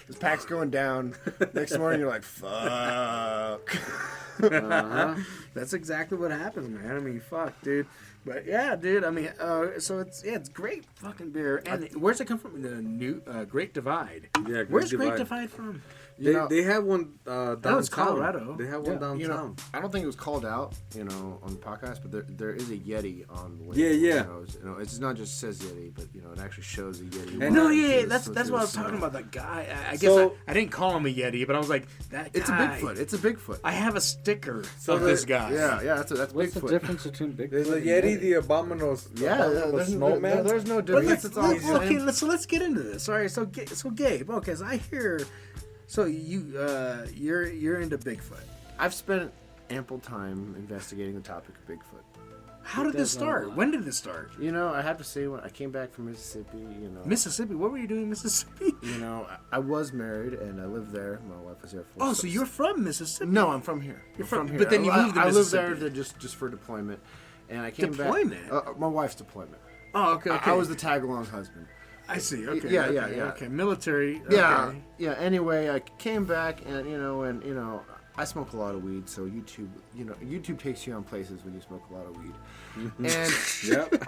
This pack's going down. Next morning, you're like, fuck. That's exactly what happens, man. I mean, fuck, dude. But yeah, dude. I mean, so it's great fucking beer. And where's it come from? The new Great Divide. yeah, Where's Great Divide from? They have one downtown. it's Colorado. They have one downtown. You know, I don't think it was called out, on the podcast, but there is a Yeti on the way. Yeah. It's not just says Yeti, but it actually shows a Yeti. And No, It's- that's it's- what I was it's, talking about. That guy. I guess So- I didn't call him a Yeti, but I was like, that guy. It's a Bigfoot. It's a Bigfoot. I have a sticker So of this guy. Yeah, that's What's Bigfoot. the difference between Bigfoot There's a and Yeti, the abominable, There's snowman. there's no But difference. It's all the same. let's get into this. All right, so Gabe, okay, so I hear, so you're into Bigfoot. I've spent ample time investigating the topic of Bigfoot. How did this start? When did it start? I have to say, when I came back from Mississippi, Mississippi. What were you doing in Mississippi? I was married and I lived there. My wife was there for. Oh, so you're from Mississippi? No, I'm from here. You're I'm from- here. but then you moved to I lived there Mississippi. just for deployment, and I came Deployment? back. My wife's deployment. Oh, okay. I was the tag along husband. I see. Okay. Yeah, okay, yeah, yeah. Okay, military. Yeah, okay. yeah. Anyway, I came back, and I smoke a lot of weed, so YouTube takes you on places when you smoke a lot of weed. And Yep.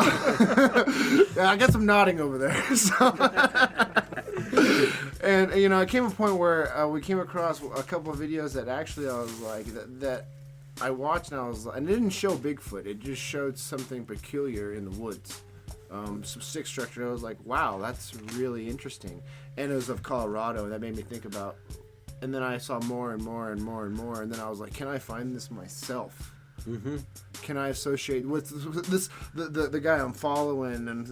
I got some nodding over there. So. And I came to a point where we came across a couple of videos that actually I was like that I watched, and I was like, and it didn't show Bigfoot. It just showed something peculiar in the woods. Some stick structure. I was like, wow, that's really interesting. And it was of Colorado, and that made me think about. And then I saw more and more and more and more, and then I was like, can I find this myself? Mm-hmm. Can I associate with this the guy I'm following, and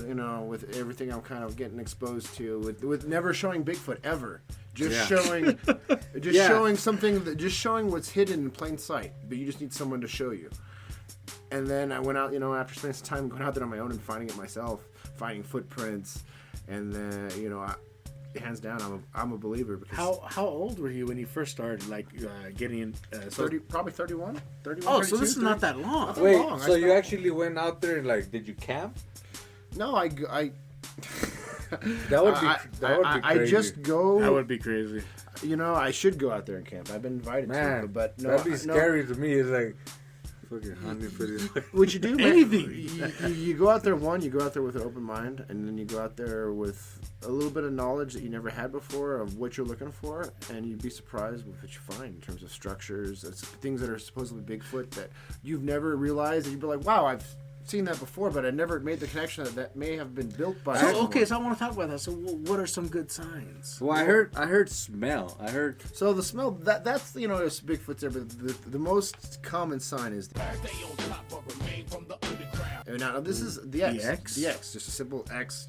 with everything I'm kind of getting exposed to, with never showing Bigfoot ever, just showing showing what's hidden in plain sight, but you just need someone to show you. And then I went out, after spending some time going out there on my own and finding it myself, finding footprints, and then hands down, I'm a believer. Because How old were you when you first started getting in? 30, probably 31. Oh, so this is not that long. Not Wait, long. so you actually went out there and did you camp? No, I That would be crazy. I just go. That would be crazy. I should go out there and camp. I've been invited Man, to, but no, that'd be no. scary to me. It's like fucking hunting for this. What you do, man, Anything. you go out there. You go out there with an open mind, and then you go out there with a little bit of knowledge that you never had before of what you're looking for, and you'd be surprised with what you find in terms of structures, things that are supposedly Bigfoot that you've never realized. That you'd be like, wow, I've seen that before, but I never made the connection that may have been built by. So I want to talk about that. So what are some good signs? Well, I heard smell. So the smell that's it's Bigfoot's there, but the most common sign is now this is the X. The X? The X, just a simple X.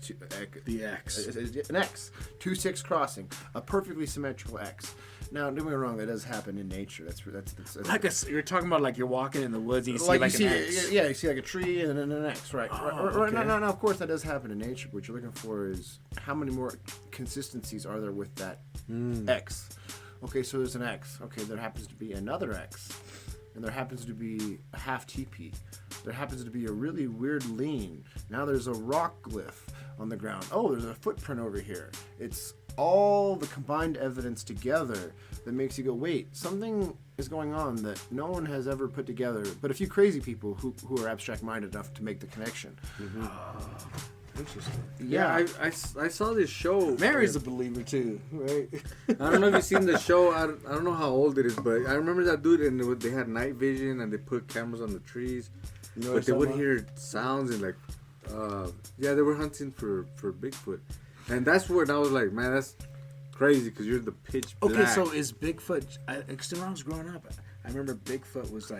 The X. An X. 2-6 crossing, a perfectly symmetrical X. Now, don't get me wrong, that does happen in nature. That's You're talking about you're walking in the woods and you see an X. Yeah, you see like a tree and then an X, right? Oh, right. okay. No, of course that does happen in nature. What you're looking for is how many more consistencies are there with that X? Okay, so there's an X. Okay, there happens to be another X. And there happens to be a half teepee. There happens to be a really weird lean. Now there's a rock glyph on the ground. Oh, there's a footprint over here. It's all the combined evidence together that makes you go, wait, something is going on that no one has ever put together, but a few crazy people who are abstract-minded enough to make the connection. Mm-hmm. Interesting. Yeah, I saw this show. Mary's a believer too, right? I don't know if you've seen the show. I don't know how old it is, but I remember that dude, and they had night vision, and they put cameras on the trees, but they would hear sounds and they were hunting for Bigfoot, and that's where I was like, man, that's crazy because you're the pitch black. Okay, so is Bigfoot? Because when I was growing up, I remember Bigfoot was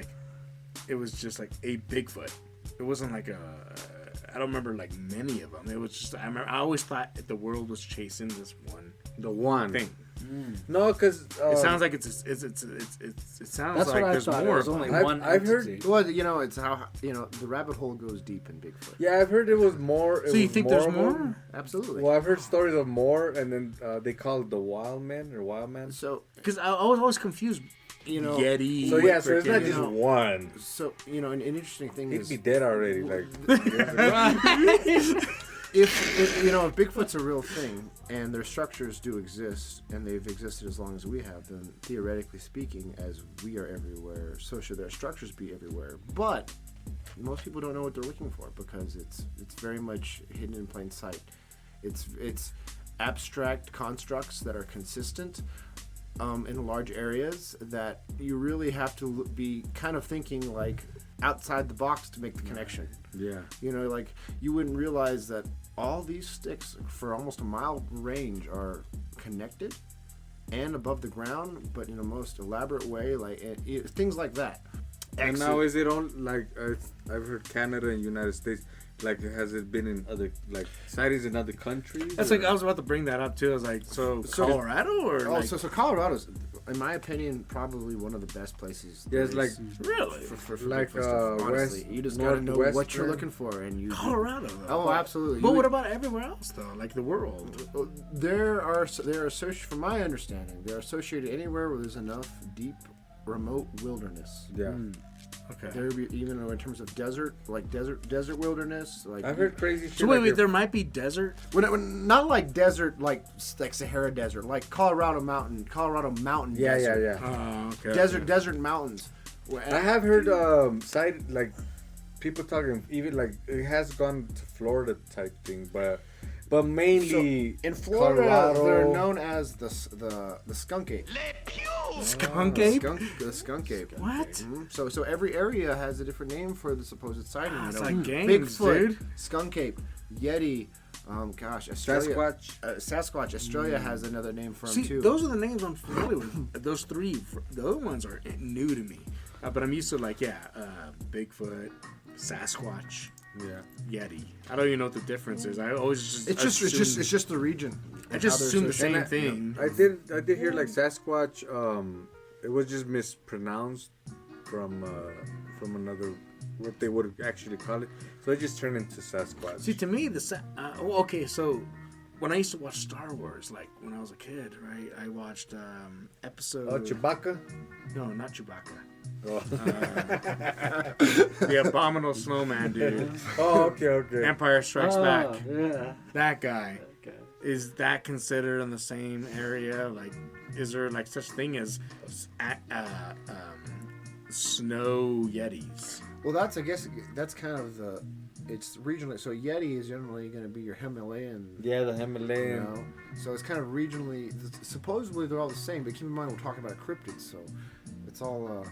it was just like a Bigfoot. It wasn't like I don't remember many of them. It was just I always thought the world was chasing this one thing. No, because It sounds like it sounds That's like what I there's thought. more. It was only I've- one. I've heard- entity. Well, it's how the rabbit hole goes deep in Bigfoot. yeah, I've heard it was more. So you think there's more? Absolutely. Well, I've heard stories of more, and then they call it the wild man or wild man. So Because I was always confused. Yeti. So yeah, so it's not freaking- just one. So an interesting thing He'd is be dead already. if Bigfoot's a real thing and their structures do exist and they've existed as long as we have, then theoretically speaking, as we are everywhere, so should their structures be everywhere. But most people don't know what they're looking for because it's very much hidden in plain sight. It's abstract constructs that are consistent in large areas that you really have to be kind of thinking like outside the box to make the connection. Yeah. You know, like you wouldn't realize that all these sticks for almost a mile range are connected and above the ground, but in a most elaborate way, like things like that. And now is it on like I've heard Canada and United States, like has it been in other like sightings in other countries? That's like I was about to bring that up too. I was like, so Colorado or Oh, like, so Colorado's, in my opinion, probably one of the best places. Yeah, it's like really for like, Bigfoot stuff, honestly. west, You just gotta know what you're northwestern. looking for, and you. Colorado though. Oh, absolutely. But You what would- about everywhere else though? Like the world? They're associated, from my understanding, they're associated anywhere where there's enough deep, remote wilderness. Yeah. Okay. There, even in terms of desert, like desert wilderness, like I've heard crazy shit. So wait, like there might be desert. when not like desert, like Sahara Desert, like Colorado mountain Yeah, desert. yeah. Oh, okay. Desert mountains. I have heard cited like people talking even like it has gone to Florida type thing, but mainly In Florida, Colorado. they're known as the skunk ape. Skunk ape. The skunk ape. What? Mhm. So every area has a different name for the supposed sighting. It's you know, like games, Bigfoot, dude. skunk ape, yeti. Australia. Sasquatch. Sasquatch. Australia has another name for See, him too. those are the names I'm familiar with. Those three, the other ones are new to me. But I'm used to Bigfoot, Sasquatch, Yeah. Yeti. I don't even know what the difference is. I always just It's just the region. I just How they're assume the associated. same thing. I did hear like Sasquatch. It was just mispronounced from another what they would actually call it. So it just turned into Sasquatch. See, to me, okay, so when I used to watch Star Wars, like when I was a kid, right, I watched episode. Oh, Chewbacca. No, not Chewbacca. Oh. The Abominable Snowman, dude. Oh, okay. Empire Strikes Back. Yeah. That guy. Okay. Is that considered in the same area? Like, is there like such thing as snow yetis? Well, I guess that's kind of it's regionally. So Yeti is generally going to be your Himalayan. Yeah, the You Himalayan. know? So it's kind of regionally. Supposedly they're all the same, but keep in mind we're talking about cryptids, so it's all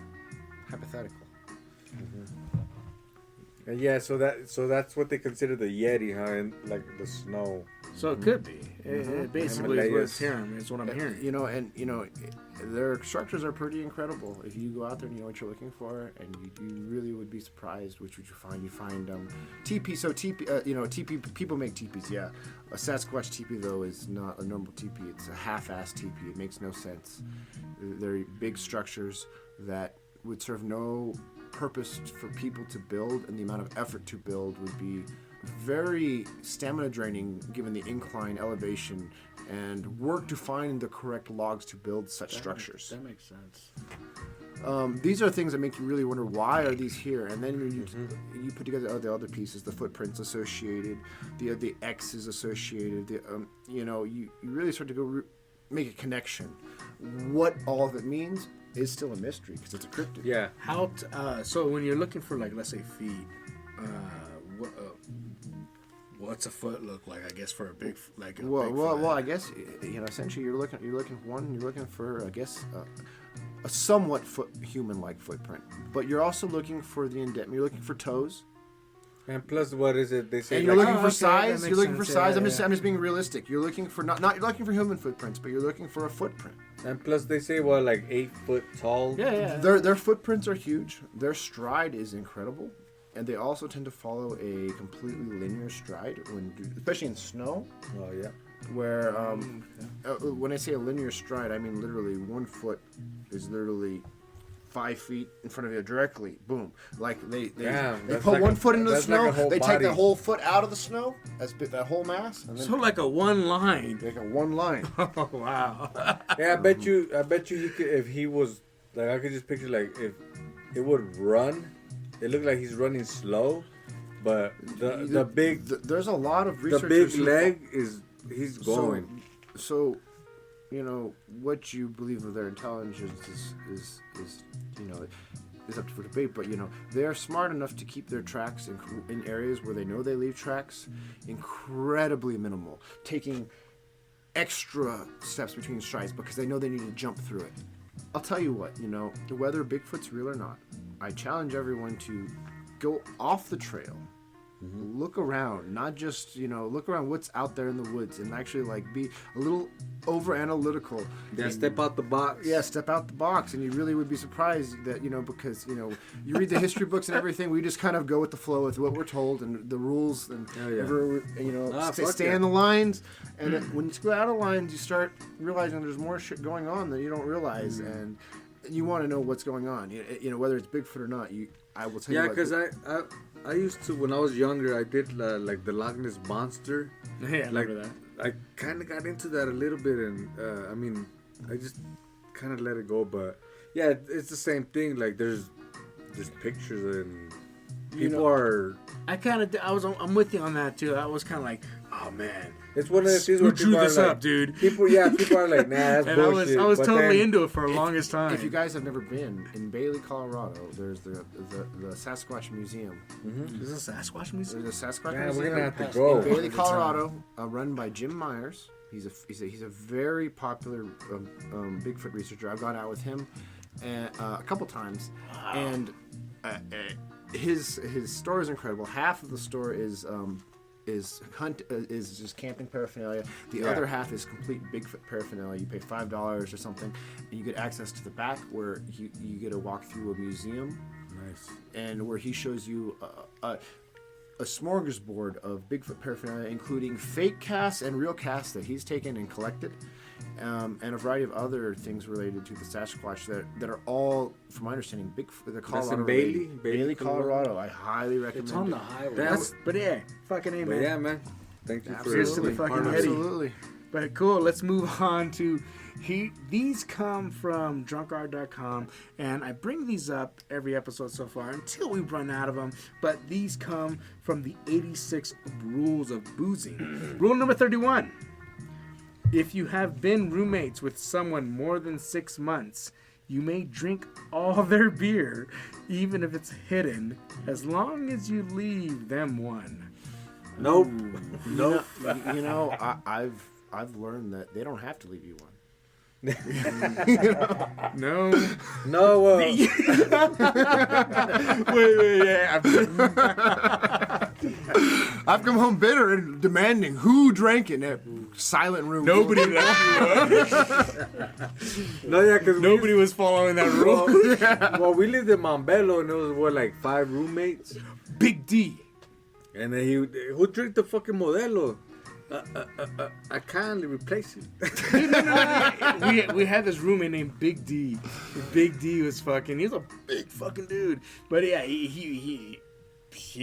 hypothetical. And yeah, so that's what they consider the Yeti, huh? And like the snow. So it could be. It basically is what it's hearing. It's what I'm hearing. Their structures are pretty incredible. If you go out there and you know what you're looking for, and you really would be surprised. Which would you find? You find teepee. So teepee, teepee. People make teepees. Yeah, a Sasquatch teepee though is not a normal teepee. It's a half-ass teepee. It makes no sense. They're big structures that would serve no purpose for people to build, and the amount of effort to build would be very stamina draining given the incline elevation and work to find the correct logs to build such structures. That makes sense. These are things that make you really wonder, why are these here? And then you put together the other pieces, the footprints associated, the X's associated. You really start to go make a connection. What all of it means is still a mystery because it's a cryptid. Yeah. So when you're looking for, like, let's say feet, what's a foot look like? I guess for a big, like a big foot. I guess essentially you're looking for, I guess, a somewhat human-like footprint, but you're also looking for the indent. You're looking for toes. And plus, what is it? They say And you're like, looking for okay, size. that You're looking for makes size. sense. I'm just being realistic. You're looking for not looking for human footprints, but you're looking for a footprint. and plus they say like 8 foot tall. Yeah. Their footprints are huge. Their stride is incredible, and they also tend to follow a completely linear stride especially in snow. Oh yeah. Where when I say a linear stride, I mean literally 1 foot is literally 5 feet in front of you directly. Boom! Like they that's put like 1 a- foot into the that's like snow. a whole They take body. the whole foot out of the snow. That whole mass, and then So like a one line. they got one line. Oh wow. Yeah, I bet you he could, if he was like, I could just picture like if it would run. It looked like he's running slow, but the big There's a lot of the researchers. big leg is he's going. So, what you believe of their intelligence is up for debate. But they are smart enough to keep their tracks in areas where they know they leave tracks incredibly minimal, taking extra steps between strides because they know they need to jump through it. I'll tell you what, whether Bigfoot's real or not, I challenge everyone to go off the trail. Look around, not just, look around what's out there in the woods and actually like be a little over analytical. Yeah, step out the box. Yeah, step out the box, and you really would be surprised that, because, you read the history books and everything, we just kind of go with the flow with what we're told and the rules and, stay in the lines. And then when you go out of lines, you start realizing there's more shit going on that you don't realize, and you want to know what's going on. Whether it's Bigfoot or not, I will tell you. Yeah, because I used to, when I was younger, I did like the Loch Ness Monster. Yeah, I like remember that. I kind of got into that a little bit, and I just kind of let it go. But yeah, it's the same thing. Like there's pictures and people are. I'm with you on that too. I was kind of like, oh man, it's one of the things who where drew people this are like, up, dude? People are like, nah, that's and bullshit. I was But totally then, into it for the longest time. If you guys have never been in Bailey, Colorado, there's the Sasquatch Museum. Is this a Sasquatch museum? There's a Sasquatch Yeah, Museum. we're gonna have to go. In Bailey, Colorado, run by Jim Myers. He's a very popular Bigfoot researcher. I've gone out with him a couple times, and his store is incredible. Half of the store is just camping paraphernalia. The other half is complete Bigfoot paraphernalia. You pay $5 or something, and you get access to the back where you get to walk through a museum. Nice. And where he shows you a smorgasbord of Bigfoot paraphernalia, including fake casts and real casts that he's taken and collected, and a variety of other things related to the Sasquatch that are all, from my understanding, Bigfoot. The Colorado. That's in Bailey? Bailey, Colorado. I highly recommend. It's on the it. highway. But yeah, fucking A, But man. yeah, man. Thank you for Cheers to the being fucking part of Eddie. it. Absolutely. But cool, let's move on to these come from drunkard.com, and I bring these up every episode so far until we run out of them, but these come from the 86 rules of boozing. Rule number 31. If you have been roommates with someone more than 6 months, you may drink all their beer, even if it's hidden, as long as you leave them one. Nope. I've learned that they don't have to leave you one. No. No. Wait, yeah. I've come home bitter and demanding who drank it in that silent room. Nobody left you one. No, yeah, because Nobody was following that rule. Well, we lived in Montbello, and it was like 5 roommates. Big D. And then who drank the fucking Modelo? I kindly replace it. we had this roommate named Big D. Big D was fucking. He's a big fucking dude. But yeah, he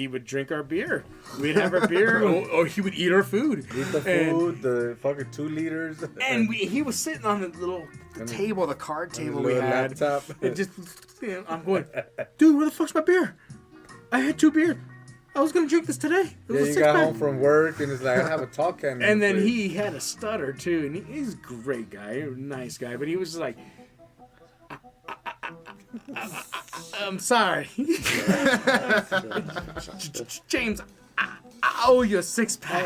would drink our beer. We'd have our beer, or he would eat our food. Eat the food, the fucking 2 liters. And he was sitting on the little table, the card table we had. Laptop. And just, I'm going, dude, where the fuck's my beer? I had 2 beer. I was gonna drink this today. Yeah, you got home from work and it's like, I have a tall can. And then he had a stutter too, and he's a great guy, nice guy, but he was just like, I'm sorry, James, I owe you a 6-pack.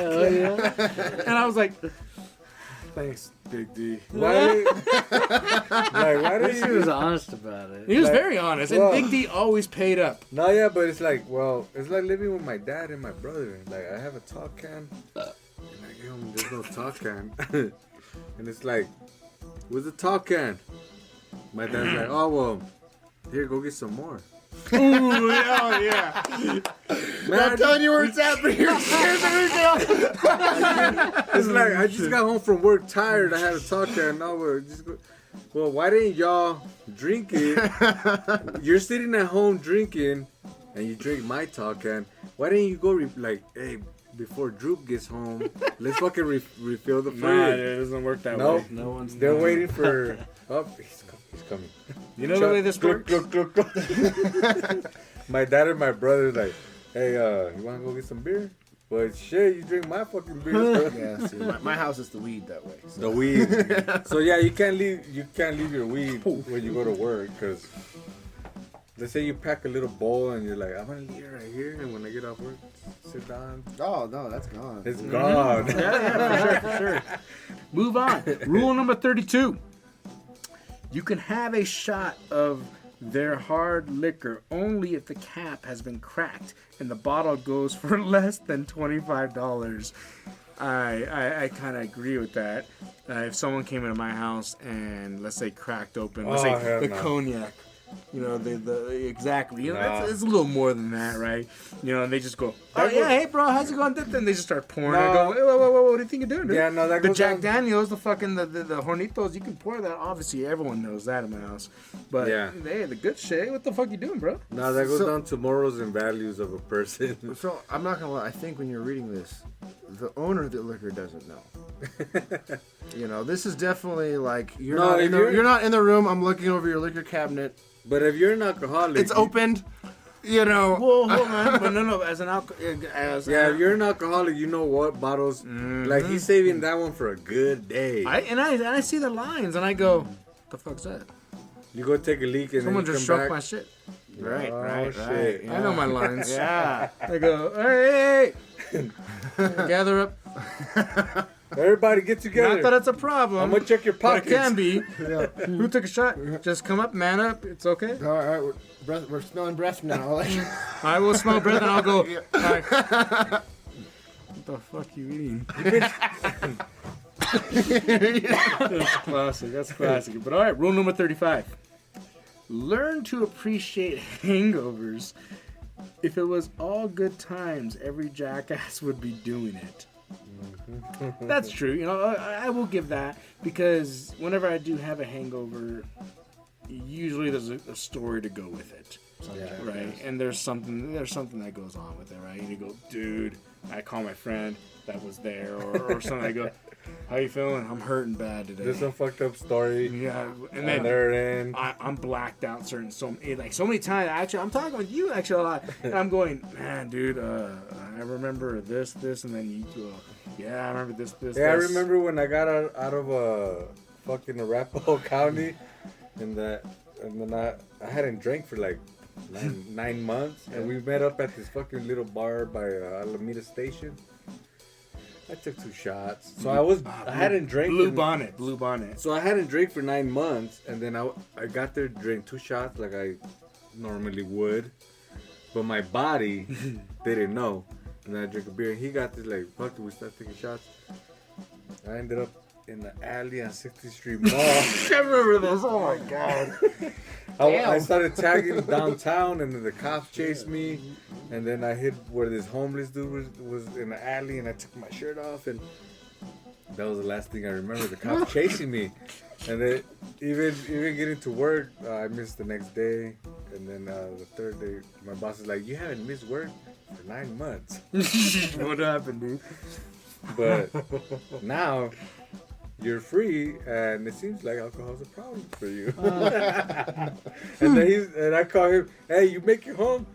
And I was like, thanks, Big D. Why did He was honest about it. He was very honest, and Big D always paid up. No, yeah, but it's like, it's like living with my dad and my brother. Like, I have a tall can, and I give him, there's no tall can. And it's like, where's the tall can? My dad's like, oh, well, here, go get some more. Ooh, yeah. Man, I'm telling you where it's at, but here. It's like, I just got home from work tired. I had a tall can. No, well, why didn't y'all drink it? You're sitting at home drinking, and you drink my tall can. Why didn't you go hey, before Droop gets home, let's fucking refill the fridge? Nah, it doesn't work that way. No one's. They're waiting for. Oh, he's coming. You know the way this works? My dad and my brother like, hey, you wanna go get some beer? Well, shit, you drink my fucking beer. Yeah, see, my house is the weed that way. So. The weed. So yeah, you can't leave your weed when you go to work, cause let's say you pack a little bowl and you're like, I'm gonna leave it right here, and when I get off work, sit down. Oh no, that's gone. It's gone. Yeah, for sure. Move on. Rule number 32. You can have a shot of their hard liquor only if the cap has been cracked and the bottle goes for less than $25. I kind of agree with that. If someone came into my house and let's say cracked open, let's say the cognac, you know, the exactly, you know, it's a little more than that, right? You know, and they just go, oh yeah, hey bro, how's it going? Then they just start pouring. I go, whoa, what do you think you're doing, dude? Yeah, no, that the goes Jack down. Daniels, the fucking the Hornitos, you can pour that. Obviously, everyone knows that in my house. But Yeah. hey, the good shit. What the fuck you doing, bro? No, that goes down to morals and values of a person. So I'm not gonna lie. I think when you're reading this, the owner of the liquor doesn't know. You know, this is definitely like you're not in the room. I'm looking over your liquor cabinet. But if you're an alcoholic, It's opened. You know. Whoa, hold on. But no, as an if you're an alcoholic, you know what bottles. Like he's saving that one for a good day. I see the lines and I go, the fuck's that? You go take a leak and Someone then you just come struck back. my shit. Right, Oh, right, shit. right. I know my lines. Yeah. I go, hey, gather up. Everybody get together. Not that it's a problem. I'm gonna check your but it pockets. can be. Who took a shot? Just come up, man up. It's okay. All right, we're smelling breath now. I will smell breath and I'll go. All right. What the fuck you eating? That's classic. That's classic. But all right, rule number 35. Learn to appreciate hangovers. If it was all good times, every jackass would be doing it. That's true. You know, I will give that because whenever I do have a hangover, usually there's a story to go with it. Right, and there's something that goes on with it, right? And you go, dude, I call my friend that was there, or something. I go, how you feeling? I'm hurting bad today. There's some fucked up story. Yeah, and On then their end. I'm blacked out so many times. Actually, I'm talking with you actually a lot, and I'm going, man, dude, I remember this, and then you go, yeah, I remember this. Yeah, I this. remember when I got out of fucking Arapahoe County, and then I hadn't drank for like 9 months, and we met up at this fucking little bar by Alameda Station. I took 2 shots, so I hadn't drank. Blue bonnet. So I hadn't drank for 9 months, and then I got there, drank 2 shots like I normally would, but my body didn't know. And then I drank a beer, and he got this like, fuck, we start taking shots. I ended up in the alley on 60th Street Mall. I remember this. Oh my god. I started tagging downtown, and then the cops chased me, and then I hit where this homeless dude was in the alley, and I took my shirt off, and that was the last thing I remember. The cops chasing me, and then even getting to work, I missed the next day, and then the third day, my boss is like, "You haven't missed work for 9 months." What happened, dude? But now you're free, and it seems like alcohol's a problem for you. And I call him, hey, you make it home?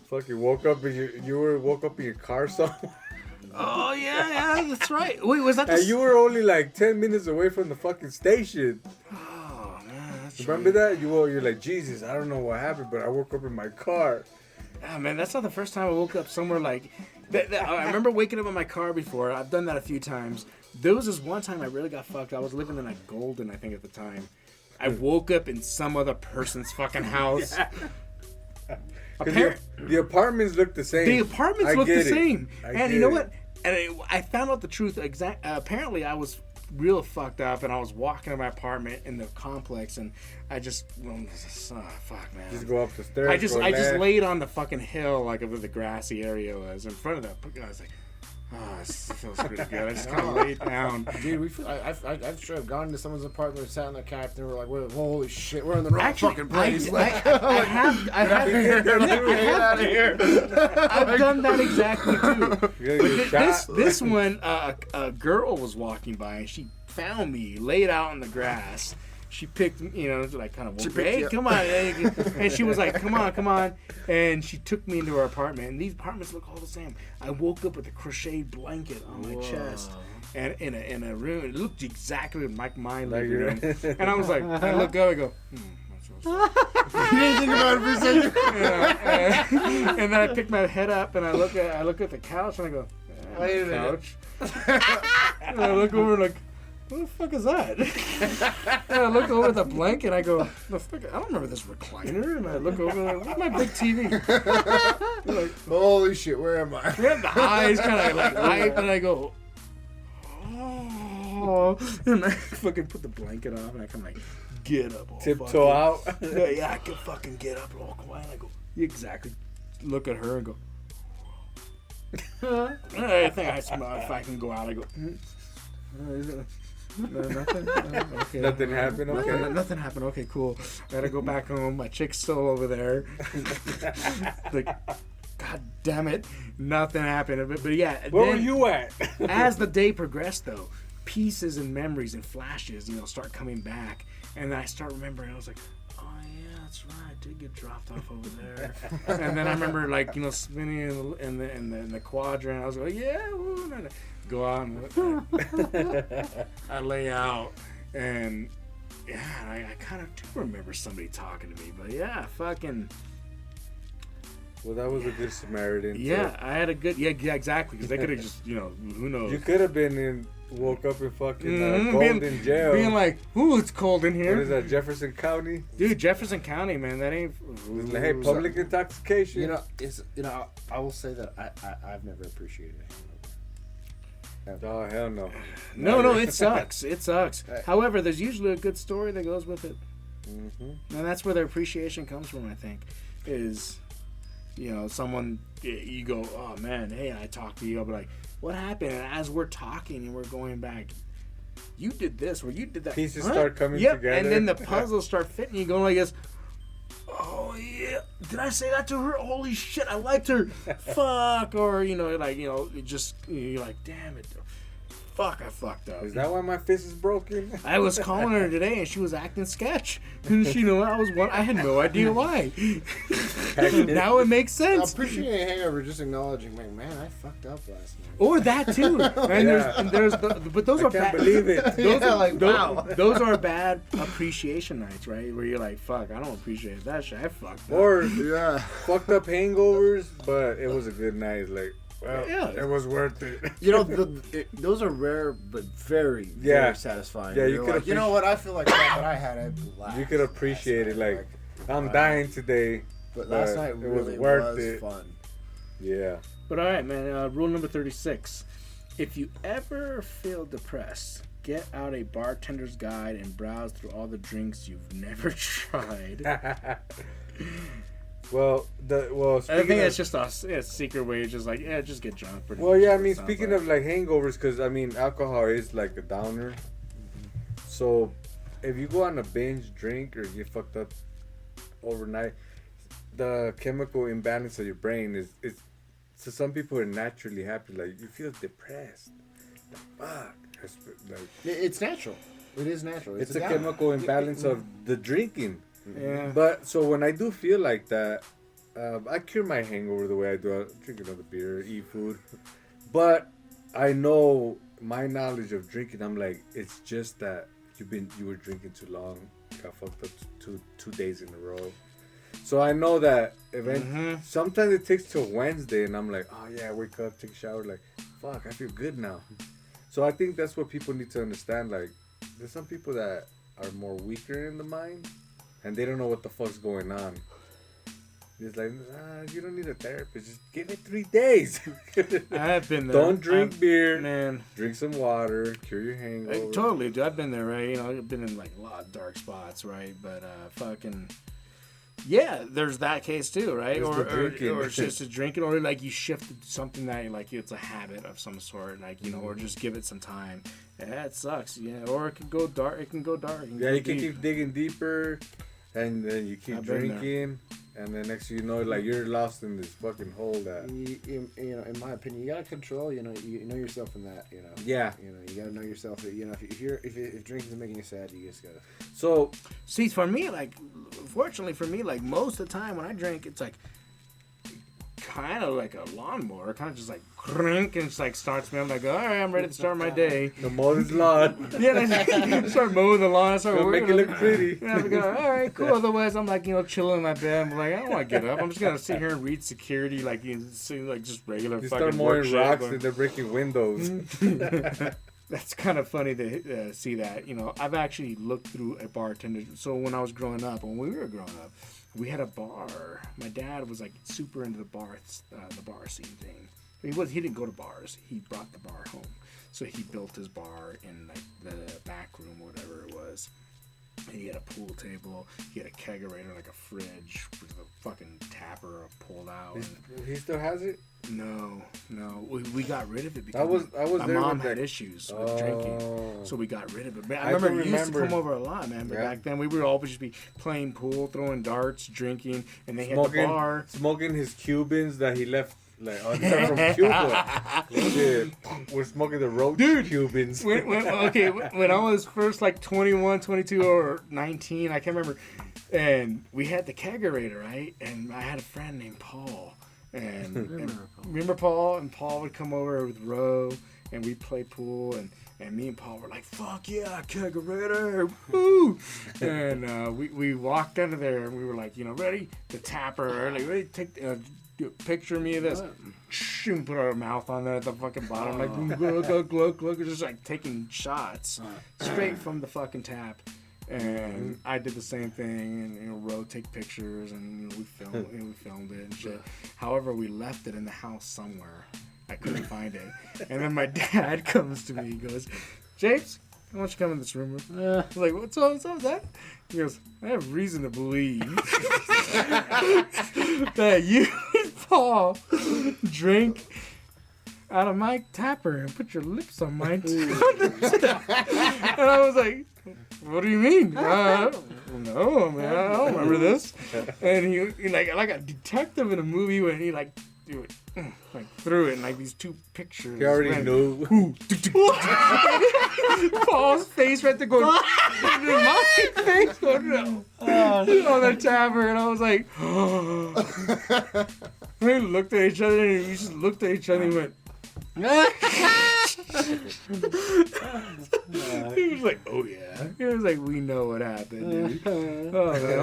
Fucking woke up in your car somewhere. Oh yeah, that's right. Wait, was that And you were only like 10 minutes away from the fucking station. Oh man, that's Remember that? You're like, Jesus, I don't know what happened, but I woke up in my car. Ah, man, that's not the first time I woke up somewhere like that. I remember waking up in my car before. I've done that a few times. There was this one time I really got fucked. I was living in like Golden, I think, at the time. I woke up in some other person's fucking house. The apartments look the same. The apartments I look the get it. same. I And get you know it. what? And I found out the truth. Apparently, I was real fucked up, and I was walking to my apartment in the complex, and I just, fuck, man. Just go up the stairs. I just left. laid on the fucking hill, like where the grassy area was, in front of that. I was like, oh, this feels pretty good. I just kind of laid down. Dude, I've straight up gone into someone's apartment, sat on the couch, and we're like, holy shit, we're in the wrong fucking place. I have done that exactly too. You gotta get shot. This one, a girl was walking by and she found me laid out on the grass. She picked, like kind of, hey, come on. And she was like, come on. And she took me into her apartment. And these apartments look all the same. I woke up with a crocheted blanket on my chest. And in a room, it looked exactly like my living room. And I was like, I look up, I go, You didn't think about it for a second. And then I pick my head up and I look at the couch and I go, Wait a minute. couch. And I look over like, what the fuck is that? And I look over at the blanket and I go, the fuck? I don't remember this recliner. And I look over like, where's my big TV? Like, Holy shit, where am I? yeah, the eyes kind of like hype and I go, oh. And I fucking put the blanket off and I come like, get up. Tiptoe out. Yeah, I can fucking get up all quiet. I go, exactly. Look at her and go, I think I smell. If I can go out, I go, nothing. Okay. Nothing happened. Okay. Nothing happened. Okay, cool. I gotta go back home. My chick's still over there. Like, God damn it, nothing happened. But yeah. Where then, were you at? as the day progressed, though, pieces and memories and flashes, start coming back, and then I start remembering. I was like, oh yeah, that's right. I did get dropped off over there. And then I remember, like, spinning in the quadrant. I was like, yeah, woo, and I go out and I lay out, and yeah, I kind of do remember somebody talking to me. But yeah, fucking. Well, that was a good Samaritan. Yeah, I had a good. Yeah, exactly. Because they could have just, who knows. You could have been woke up in fucking Golden Jail. Being like, ooh, it's cold in here. What is that, Jefferson County? Dude, Jefferson County, man, that ain't. Hey, public intoxication. I will say that I've never appreciated it. Oh, hell no. No, it sucks. It sucks. However, there's usually a good story that goes with it. Mm-hmm. And that's where the appreciation comes from, I think. Is, someone, you go, oh man, hey, I talked to you. I'll be like, what happened? And as we're talking and we're going back, you did this or you did that. Pieces start coming Yep. together. And then the puzzles start fitting. You go like this. Oh yeah, did I say that to her? Holy shit, I liked her. Fuck, or you're like, damn it, fuck, I fucked up. Is that why my fist is broken? I was calling her today and she was acting sketch. And I had no idea why. Now it makes sense. Appreciating a hangover, just acknowledging, like, man, I fucked up last night. Or that too. And but those are bad. Believe it. Those are bad appreciation nights, right? Where you're like, fuck, I don't appreciate that shit. I fucked up. Or Yeah. fucked up hangovers, but it was a good night. Like, well, Yeah. it was worth it. Those are rare, but very, Yeah. very satisfying. Yeah, you You're could like, you know what? I feel like that, but I had a blast. You could appreciate it. last Like, night. I'm dying today. But last but night it really was worth was it. fun. Yeah. But all right, man. Rule number 36: if you ever feel depressed, get out a bartender's guide and browse through all the drinks you've never tried. Well, I speaking think of, it's just a secret way. It's just like, just get drunk. pretty well, much, yeah. I it mean, sounds speaking of like hangovers, because I mean, alcohol is like a downer. So, if you go on a binge drink or get fucked up overnight, the chemical imbalance of your brain is so some people are naturally happy. Like, you feel depressed. The fuck. Like, It's natural. It is natural. it's a chemical imbalance of the drinking. Yeah. But so when I do feel like that, I cure my hangover the way I do. I drink another beer, eat food. But I know my knowledge of drinking. I'm like, it's just that you were drinking too long. Got fucked up 2 days in a row. So I know that sometimes it takes till Wednesday, and I'm like, oh yeah, wake up, take a shower, like, fuck, I feel good now. So I think that's what people need to understand. Like, there's some people that are more weaker in the mind, and they don't know what the fuck's going on. It's like, you don't need a therapist. Just give it 3 days. I've been there. Don't drink beer. Man. Drink some water. Cure your hangover. Totally, dude. I've been there, right? I've been in like a lot of dark spots, right? But fucking. Yeah, there's that case too, right? There's the drinking. Or it's just a drinking, or like you shifted something that like it's a habit of some sort, like or just give it some time. Yeah, it sucks. Yeah, or it can go dark. It can go dark. Yeah, you can keep digging deeper, and then you keep drinking, and then next thing you know, like you're lost in this fucking hole that. In my opinion, you gotta control. You know yourself in that. Yeah. You gotta know yourself. If drinking's making you sad, you just gotta. So, see, for me, like, fortunately for me, like most of the time when I drink, it's like kind of like a lawnmower, kind of just like crank and just like starts me. I'm like, all right, I'm ready to start my day. The motor's lawn. Yeah, I start mowing the lawn. I start It'll make it look pretty. Yeah, I'm like, all right, cool. Otherwise, I'm like, chilling in my bed. I'm like, I don't want to get up. I'm just gonna sit here and read security, like like just regular You fucking start work mowing shit. rocks and they're breaking windows. That's kind of funny to see that. I've actually looked through a bartender. So when I was growing up, when we were growing up, we had a bar. My dad was like super into the bar scene thing. He didn't go to bars. He brought the bar home. So he built his bar in like the back room or whatever it was. And he had a pool table. He had a kegerator, like a fridge with a fucking tapper pulled out. He still has it? No. We got rid of it because I was my there mom with had that. issues with drinking, so we got rid of it. But I I can remember it used to remember. come over a lot, man. But back then we would always just be playing pool, throwing darts, drinking, and they had the bar. Smoking his Cubans that he left from Cuba. Shit. We're smoking the roach Cubans. When I was first like 21, 22, or 19, I can't remember, and we had the kegerator, right? And I had a friend named Paul. And remember Paul? And Paul would come over with Ro, and we'd play pool, and me and Paul were like, fuck yeah, kegerator, woo! And we walked under there, and we were like, ready? The tapper, like, ready to take, do a picture of me of this. And put our mouth on there at the fucking bottom, like, glug, just like taking shots straight from the fucking tap. And I did the same thing, and Ro take pictures, and we filmed it and shit. However, we left it in the house somewhere. I couldn't find it. And then my dad comes to me. He goes, "James, why don't you come in this room?" I was like, "What's up with that?" He goes, "I have reason to believe that you and Paul drink out of my tapper and put your lips on mine." And I was like, "What do you mean?" No, man, I don't remember this. And he like a detective in a movie when he like do it, like threw it in like these two pictures. He already knew. Paul's face right there going, my face going on the tapper, and I was like, we looked at each other, and we just looked at each other and went. He was like, "Oh yeah." He was like, "We know what happened, dude." Oh, man,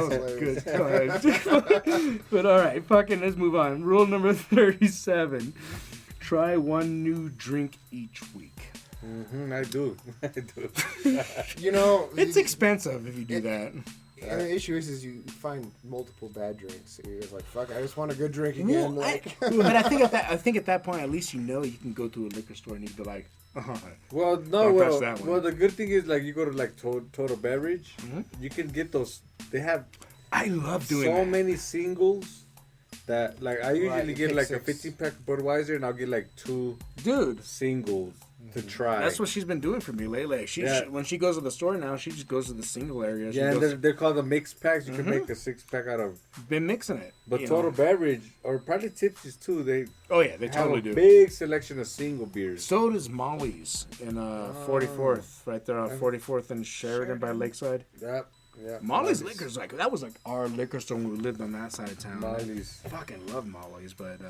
that was good. But all right, fucking, let's move on. Rule number 37: try one new drink each week. I do. It's expensive if you do that. And the issue is you find multiple bad drinks. You're just like, fuck, I just want a good drink again. But I think at that point, at least you can go to a liquor store and you'd be like, Well, Don't touch that one. well, the good thing is, like, you go to like Total Beverage, you can get those. They have I love doing so that. many singles that, like, I usually you get pick like 6. a 15-pack Budweiser, and I'll get like 2 Dude. singles to try. That's what she's been doing for me lately. When she goes to the store now, she just goes to the single area. She Yeah, and goes, they're called the mix packs. You can make the 6-pack out of. been mixing it. But you Total know. Beverage, or probably Tipsy's too, they They have totally a do. big selection of single beers. So does Molly's in 44th, right there on 44th and Sheridan by Lakeside. Yep. Molly's Liquor's like, that was like our liquor store when we lived on that side of town. Molly's. I fucking love Molly's, but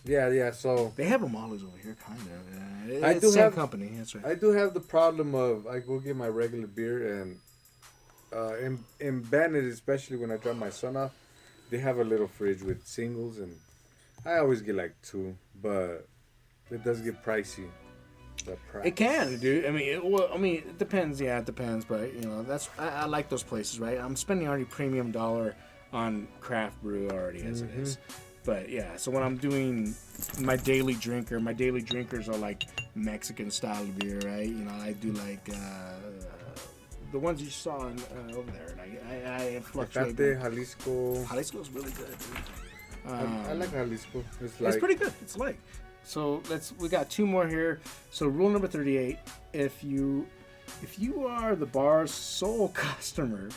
Yeah, so they have a Molly's over here, kind of. I It's do the same have- company, that's right. I do have the problem of I go get my regular beer, and in Bennett, especially when I drop my son off, they have a little fridge with singles, and I always get like 2, but it does get pricey. The price. It can, dude. I mean, it depends. Yeah, it depends. But that's I like those places, right? I'm spending already premium dollar on craft brew already as it is. But yeah, so when I'm doing my daily drinkers are like Mexican style beer, right? I do like the ones you saw over there. Like I fluctuate. Tecate, Jalisco. Jalisco's really good, dude. I like Jalisco. It's pretty good. It's light. So we got 2 more here. So rule number 38: if you are the bar's sole customer,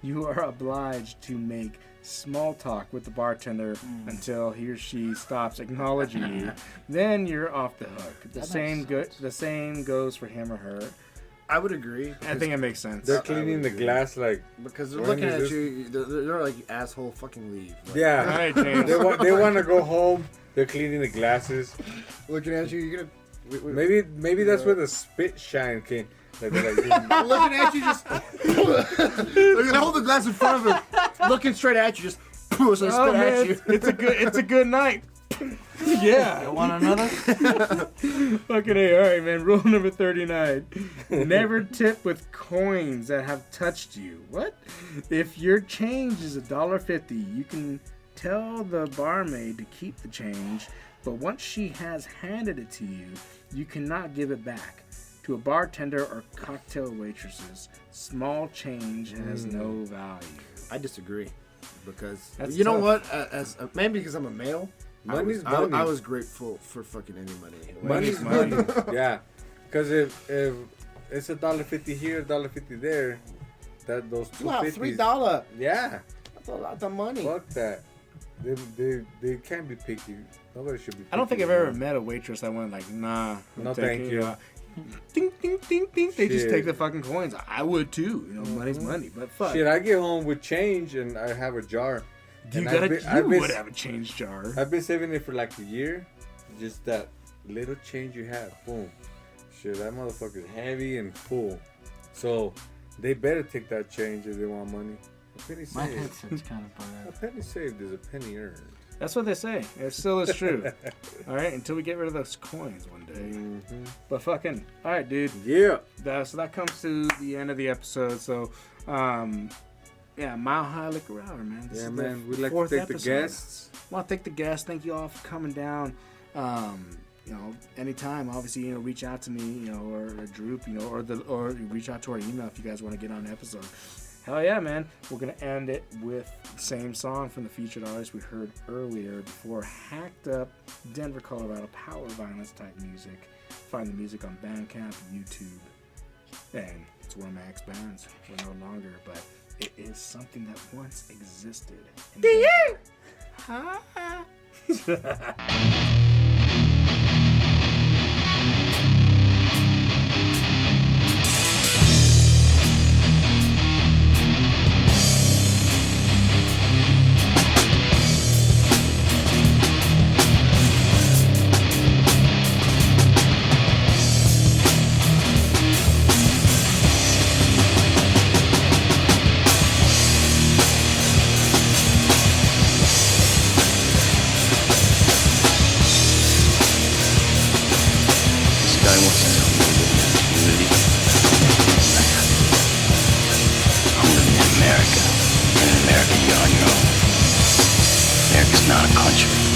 you are obliged to make small talk with the bartender until he or she stops acknowledging you. Then you're off the hook. The same goes for him or her. I would agree. I think it makes sense. They're cleaning the glass like. Because they're When looking is at this? you. They're like, asshole, fucking leave. Like, Yeah. All right, James. They want to go home. They're cleaning the glasses. Looking at you, you're gonna. Maybe that's where the spit shine came. Like, they're like, Looking at you, just. They're gonna hold the glass in front of her, looking straight at you, just. So spit Oh, man, at you. it's a good night. Yeah. Want another? Fucking A. All right, man. Rule number 39. Never tip with coins that have touched you. What? If your change is $1.50, you can tell the barmaid to keep the change, but once she has handed it to you, you cannot give it back. To a bartender or cocktail waitresses, small change has no value. I disagree. Because That's you know tough. what? Maybe because I'm a male. Money's I money. I was grateful for fucking any money. money's money. Yeah, because if it's $1.50 here, $1.50 there, that those Wow, $2.50. $3. Yeah, That's a lot of money. fuck that. They can't be picky. Nobody should be. Picky I don't think I've ever met a waitress that went like, nah. No, I'm thank taking, you. Ding, ding, ding, ding. They just Shit. take the fucking coins. I would too. You know, money's money. But fuck. Shit, I get home with change and I have a jar. You And you would have a change jar. I've been saving it for like a year. Just that little change you have, boom. Shit, that motherfucker's heavy and full. So they better take that change if they want money. A penny My saved. headset's kind of A bad. penny saved is a penny earned. That's what they say. It still is true. All right, until we get rid of those coins one day. Mm-hmm. But fucking, all right, dude. Yeah. So that comes to the end of the episode. So, yeah, Mile High Liquor Hour, man. This Yeah, is man. the We'd like to fourth thank the episode. guests. I want to thank the guests. Thank you all for coming down. You know, anytime, obviously, you know, reach out to me, you know, or Droop, you know, or reach out to our email if you guys want to get on the episode. Hell yeah, man. We're going to end it with the same song from the featured artist we heard earlier before, hacked up Denver, Colorado, power violence type music. Find the music on Bandcamp, YouTube, and it's one of my ex-bands. We're no longer, but it is something that once existed. This guy wants to tell me to live in a community. I'm living in America. And in America, you're on your own. America's not a country.